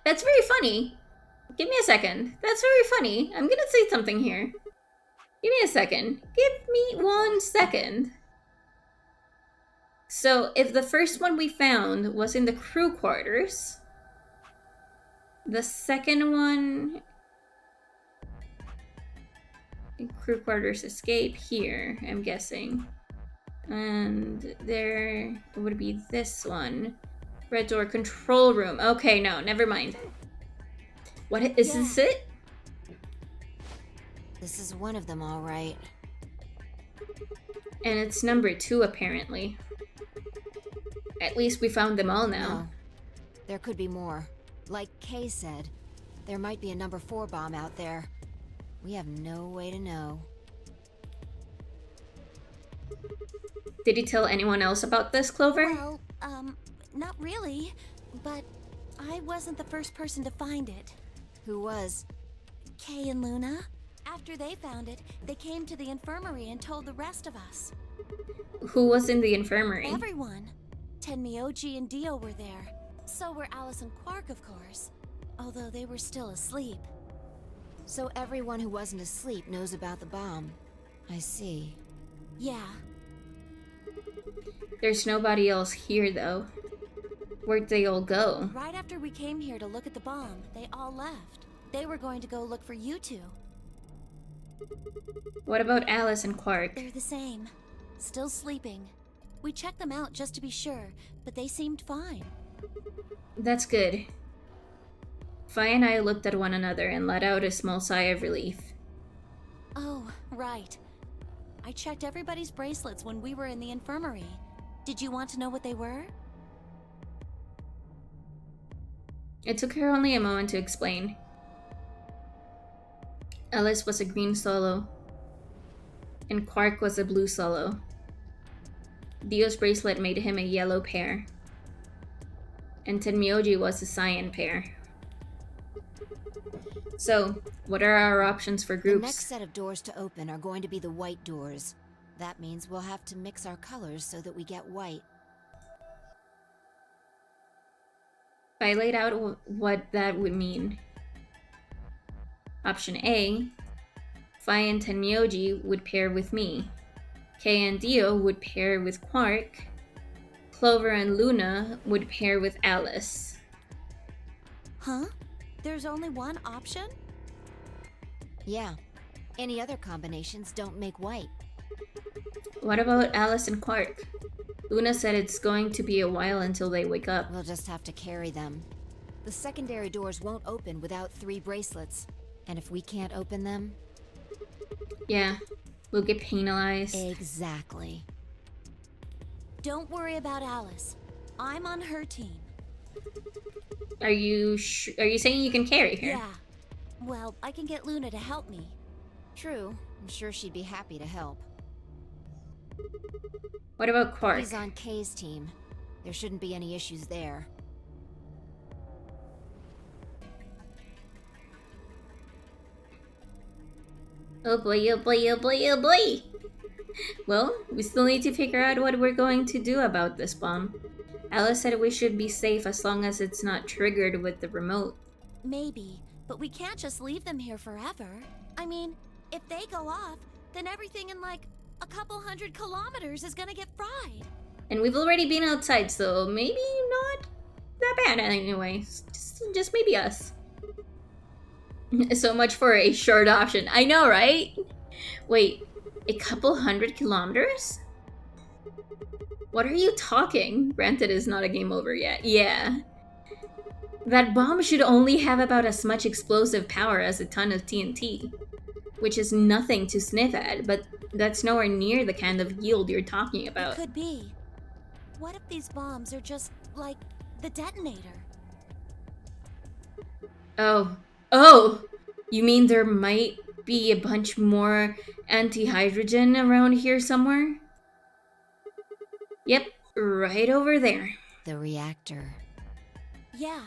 That's very funny. Give me a second. That's very funny. I'm gonna say something here. Give me a second. Give me 1 second. So, if the first one we found was in the crew quarters, the second one... Crew quarters escape here, I'm guessing. And there would be this one. Red door control room. Okay, no, never mind. What is this it?
This is one of them, all right.
And it's number 2, apparently. At least we found them all now.
No. There could be more. Like Kay said, there might be a number 4 bomb out there. We have no way to know.
Did he tell anyone else about this, Clover?
Well, not really. But I wasn't the first person to find it.
Who was?
Kay and Luna. After they found it, they came to the infirmary and told the rest of us.
Who was in the infirmary?
Everyone. Tenmyoji and Dio were there. So were Alice and Quark, of course. Although they were still asleep.
So everyone who wasn't asleep knows about the bomb. I see.
Yeah.
There's nobody else here, though. Where'd they all go?
Right after we came here to look at the bomb, they all left. They were going to go look for you two.
What about Alice and Quark?
They're the same. Still sleeping. We checked them out just to be sure, but they seemed fine.
That's good. Fi and I looked at one another and let out a small sigh of relief.
Oh, right. I checked everybody's bracelets when we were in the infirmary. Did you want to know what they were?
It took her only a moment to explain. Alice was a green solo, and Quark was a blue solo. Dio's bracelet made him a yellow pair, and Tenmyoji was a cyan pair. So, what are our options for groups?
The next set of doors to open are going to be the white doors. That means we'll have to mix our colors so that we get white.
I laid out what that would mean. Option A, Fi and Tenmyoji would pair with me. Kay and Dio would pair with Quark. Clover and Luna would pair with Alice.
Huh? There's only one option?
Yeah. Any other combinations don't make white.
What about Alice and Quark? Luna said it's going to be a while until they wake up.
We'll just have to carry them. The secondary doors won't open without 3 bracelets. And if we can't open them?
Yeah, we'll get penalized.
Exactly.
Don't worry about Alice. I'm on her team.
Are you saying you can carry her?
Yeah. Well, I can get Luna to help me.
True. I'm sure she'd be happy to help.
What about Quark?
He's on Kay's team. There shouldn't be any issues there.
Oh boy, oh boy, oh boy, oh boy! Well, we still need to figure out what we're going to do about this bomb. Alice said we should be safe as long as it's not triggered with the remote.
Maybe, but we can't just leave them here forever. I mean, if they go off, then everything in like a couple 100 kilometers is gonna get fried.
And we've already been outside, so maybe not that bad anyway. Just maybe us. So much for a short option. I know, right? Wait, a couple 100 kilometers? What are you talking? Granted, it's not a game over yet. Yeah. That bomb should only have about as much explosive power as a ton of TNT. Which is nothing to sniff at, but that's nowhere near the kind of yield you're talking about.
It could be. What if these bombs are just like the detonator?
Oh, you mean there might be a bunch more anti-hydrogen around here somewhere? Yep, right over there.
The reactor.
Yeah.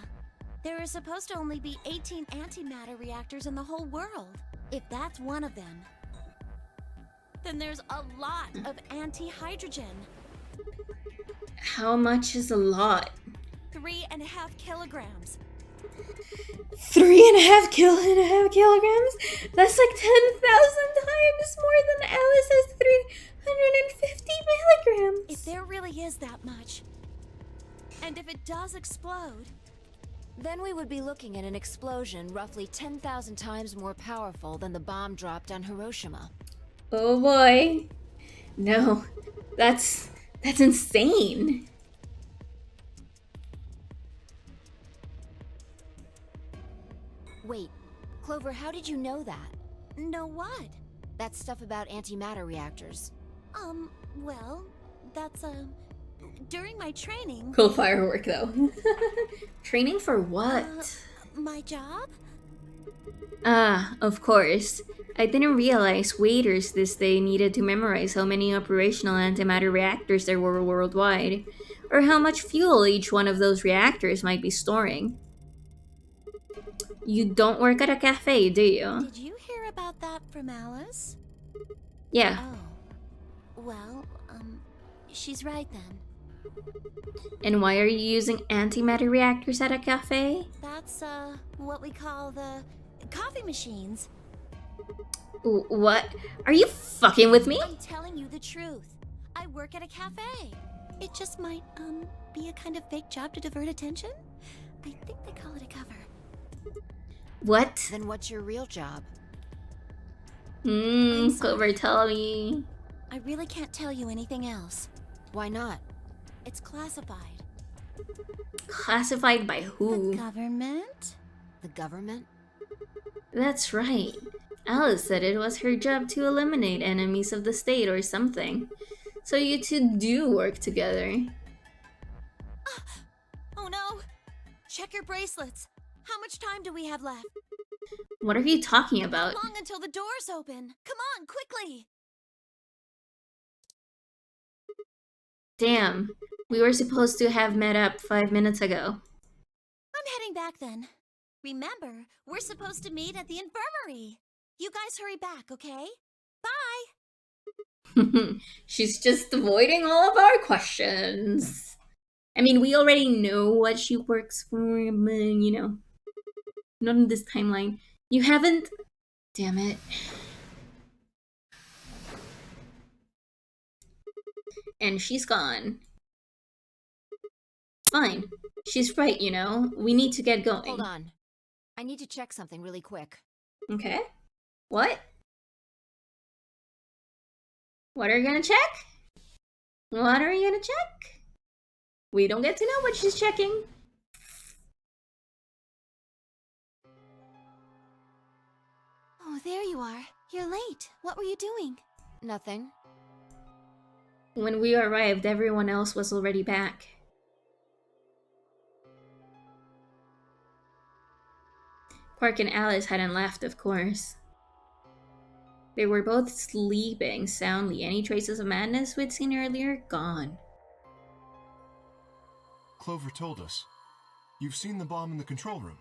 There are supposed to only be 18 antimatter reactors in the whole world. If that's one of them, then there's a lot of anti-hydrogen.
How much is a lot?
3.5 kilograms.
3.5 kilograms? That's like 10,000 times more than Alice's 350 milligrams.
If there really is that much, and if it does explode,
then we would be looking at an explosion roughly 10,000 times more powerful than the bomb dropped on Hiroshima.
Oh boy. No, that's insane.
Wait, Clover, how did you know that?
know what?
That stuff about antimatter reactors.
Well, that's, during my training...
Cool firework, though. Training for what?
My job?
Ah, of course. I didn't realize waiters this day needed to memorize how many operational antimatter reactors there were worldwide, or how much fuel each one of those reactors might be storing. You don't work at a cafe, do you?
Did you hear about that from Alice?
Yeah.
Oh. Well, she's right then.
And why are you using antimatter reactors at a cafe?
That's, what we call the coffee machines.
What? Are you fucking with me?
I'm telling you the truth. I work at a cafe. It just might, be a kind of fake job to divert attention. I think they call it a cover.
What?
Then what's your real job?
Clover, tell me.
I really can't tell you anything else.
Why not?
It's classified.
Classified by who?
The government?
The government?
That's right. Alice said it was her job to eliminate enemies of the state or something. So you two do work together.
Oh no! Check your bracelets. How much time do we have left?
What are you talking about?
How long until the doors open? Come on, quickly!
Damn, we were supposed to have met up 5 minutes ago.
I'm heading back then. Remember, we're supposed to meet at the infirmary. You guys hurry back, okay? Bye!
She's just avoiding all of our questions. I mean, we already know what she works for, but, you know. Not in this timeline. You haven't... Damn it. And she's gone. Fine. She's right, you know. We need to get going.
Hold on. I need to check something really quick.
Okay. What? What are you gonna check? What are you gonna check? We don't get to know what she's checking.
there you are. You're late. What were you doing?
Nothing.
When we arrived, everyone else was already back. Quark and Alice hadn't left, of course. They were both sleeping soundly. Any traces of madness we'd seen earlier, gone.
Clover told us. You've seen the bomb in the control room.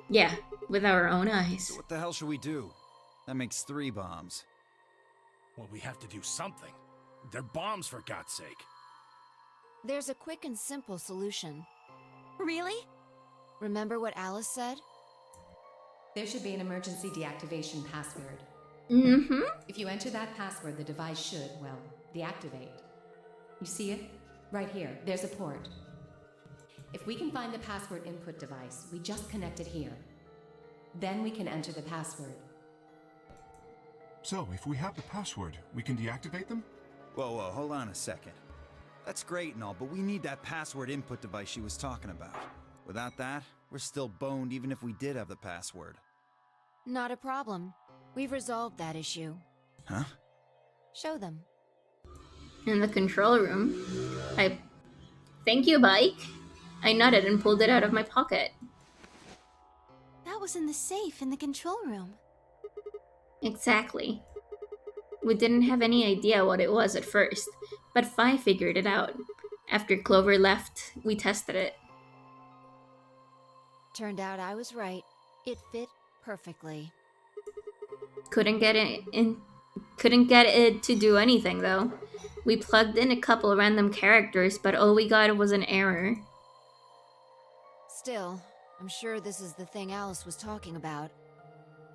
Yeah, with our own eyes.
So what the hell should we do? That makes 3 bombs.
Well, we have to do something. They're bombs, for God's sake.
There's a quick and simple solution.
Really?
Remember what Alice said?
There should be an emergency deactivation password.
Mm-hmm.
If you enter that password, the device should, well, deactivate. You see it? Right here. There's a port. If we can find the password input device, we just connect it here. Then we can enter the password.
So, if we have the password, we can deactivate them?
Whoa, hold on a second. That's great and all, but we need that password input device she was talking about. Without that, we're still boned even if we did have the password.
Not a problem. We've resolved that issue.
Huh?
Show them.
In the control room, Thank you, Bike. I nodded and pulled it out of my pocket.
That was in the safe in the control room.
Exactly. We didn't have any idea what it was at first, but Fi figured it out. After Clover left, we tested it.
Turned out I was right. It fit perfectly.
Couldn't get it to do anything though. We plugged in a couple random characters, but all we got was an error.
Still, I'm sure this is the thing Alice was talking about.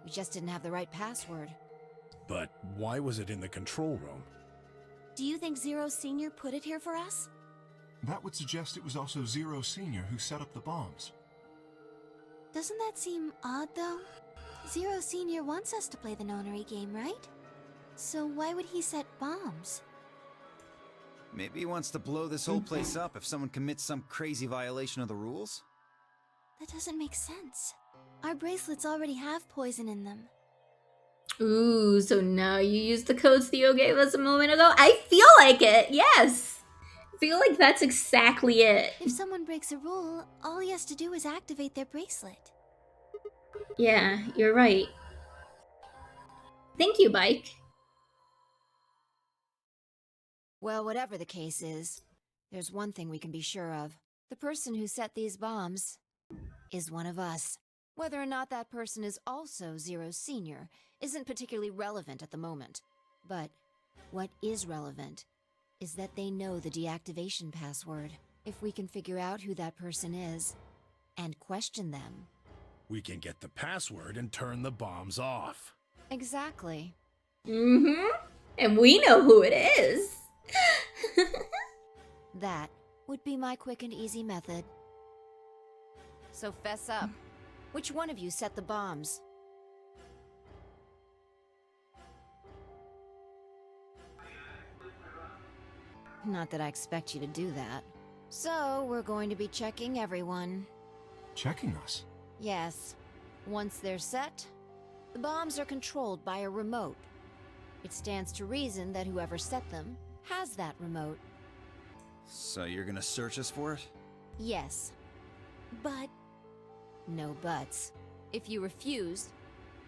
We just didn't have the right password.
But why was it in the control room?
Do you think Zero Senior put it here for us?
That would suggest it was also Zero Senior who set up the bombs.
Doesn't that seem odd, though? Zero Senior wants us to play the nonary game, right? So why would he set bombs?
Maybe he wants to blow this whole place up if someone commits some crazy violation of the rules?
That doesn't make sense. Our bracelets already have poison in them.
Ooh, so now you use the codes Theo gave us a moment ago? I feel like it, yes! I feel like that's exactly it.
If someone breaks a rule, all he has to do is activate their bracelet.
Yeah, you're right. Thank you, Bike.
Well, whatever the case is, there's one thing we can be sure of. The person who set these bombs is one of us. Whether or not that person is also Zero Senior isn't particularly relevant at the moment. But what is relevant is that they know the deactivation password. If we can figure out who that person is and question them.
We can get the password and turn the bombs off.
Exactly.
Mm-hmm. And we know who it is.
That would be my quick and easy method. So fess up. Which one of you set the bombs? Not that I expect you to do that. So, we're going to be checking everyone.
Checking us?
Yes. Once they're set, the bombs are controlled by a remote. It stands to reason that whoever set them has that remote.
So you're gonna search us for it?
Yes. But no buts. If you refuse,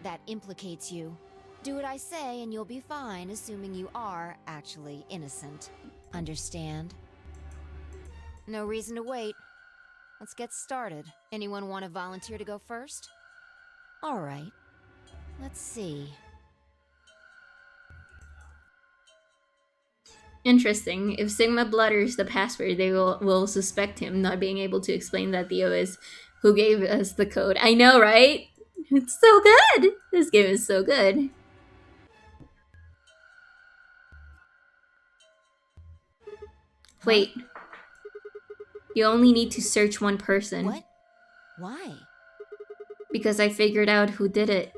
that implicates you. Do what I say and you'll be fine, assuming you are actually innocent. Understand? No reason to wait. Let's get started. Anyone want to volunteer to go first? All right. Let's see.
Interesting. If Sigma blutters the password, they will suspect him not being able to explain that Theo is who gave us the code. I know, right? It's so good! This game is so good. Wait. You only need to search one person.
What? Why?
Because I figured out who did it.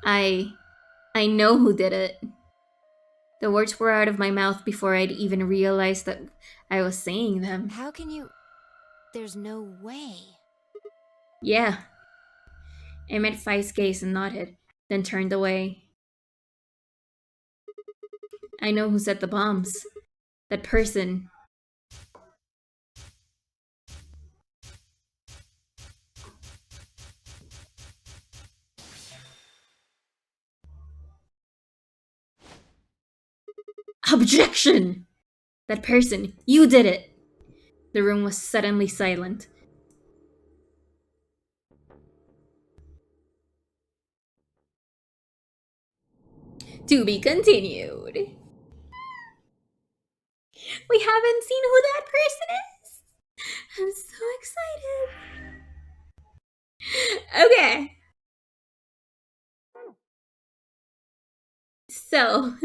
I know who did it. The words were out of my mouth before I'd even realized that I was saying them.
How can you... There's no way.
Yeah. I met Fi's gaze and nodded. then turned away. I know who set the bombs. That person. Objection! That person. You did it! The room was suddenly silent. To be continued. We haven't seen who that person is. I'm so excited. Okay. So,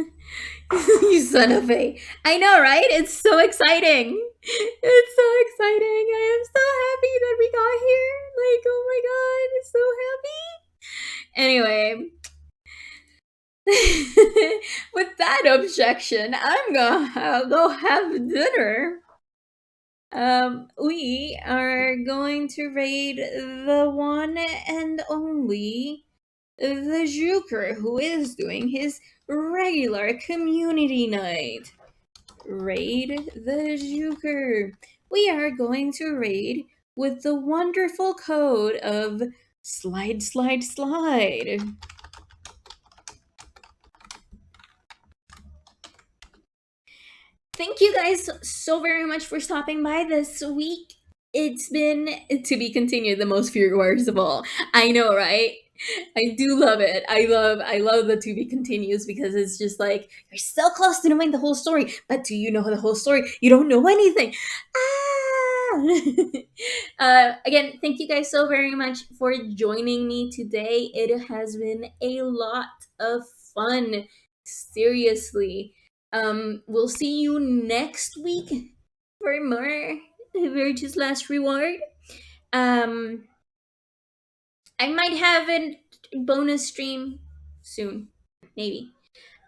you son of a. I know, right? It's so exciting. It's so exciting. I am so happy that we got here. Like, oh my god, I'm so happy. Anyway, with that objection, I'm gonna go have dinner. We are going to raid the one and only the Joker, who is doing his regular community night. Raid the Joker. We are going to raid with the wonderful code of slide, slide, slide. Thank you guys so very much for stopping by this week. It's been, to be continued, the most Firi Wars of all. I know, right? I do love it. I love the to be continues because it's just like you're so close to knowing the whole story, but do you know the whole story? You don't know anything. Again, thank you guys so very much for joining me today. It has been a lot of fun. Seriously. We'll see you next week for more Virtue's Last Reward. I might have a bonus stream soon, maybe.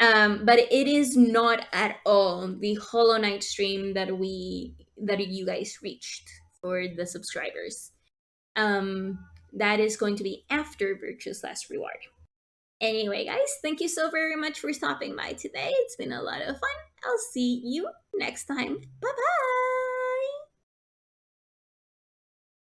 But it is not at all the Hollow Knight stream that you guys reached for the subscribers. That is going to be after Virtue's Last Reward. Anyway, guys, thank you so very much for stopping by today. It's been a lot of fun. I'll see you next time. Bye bye.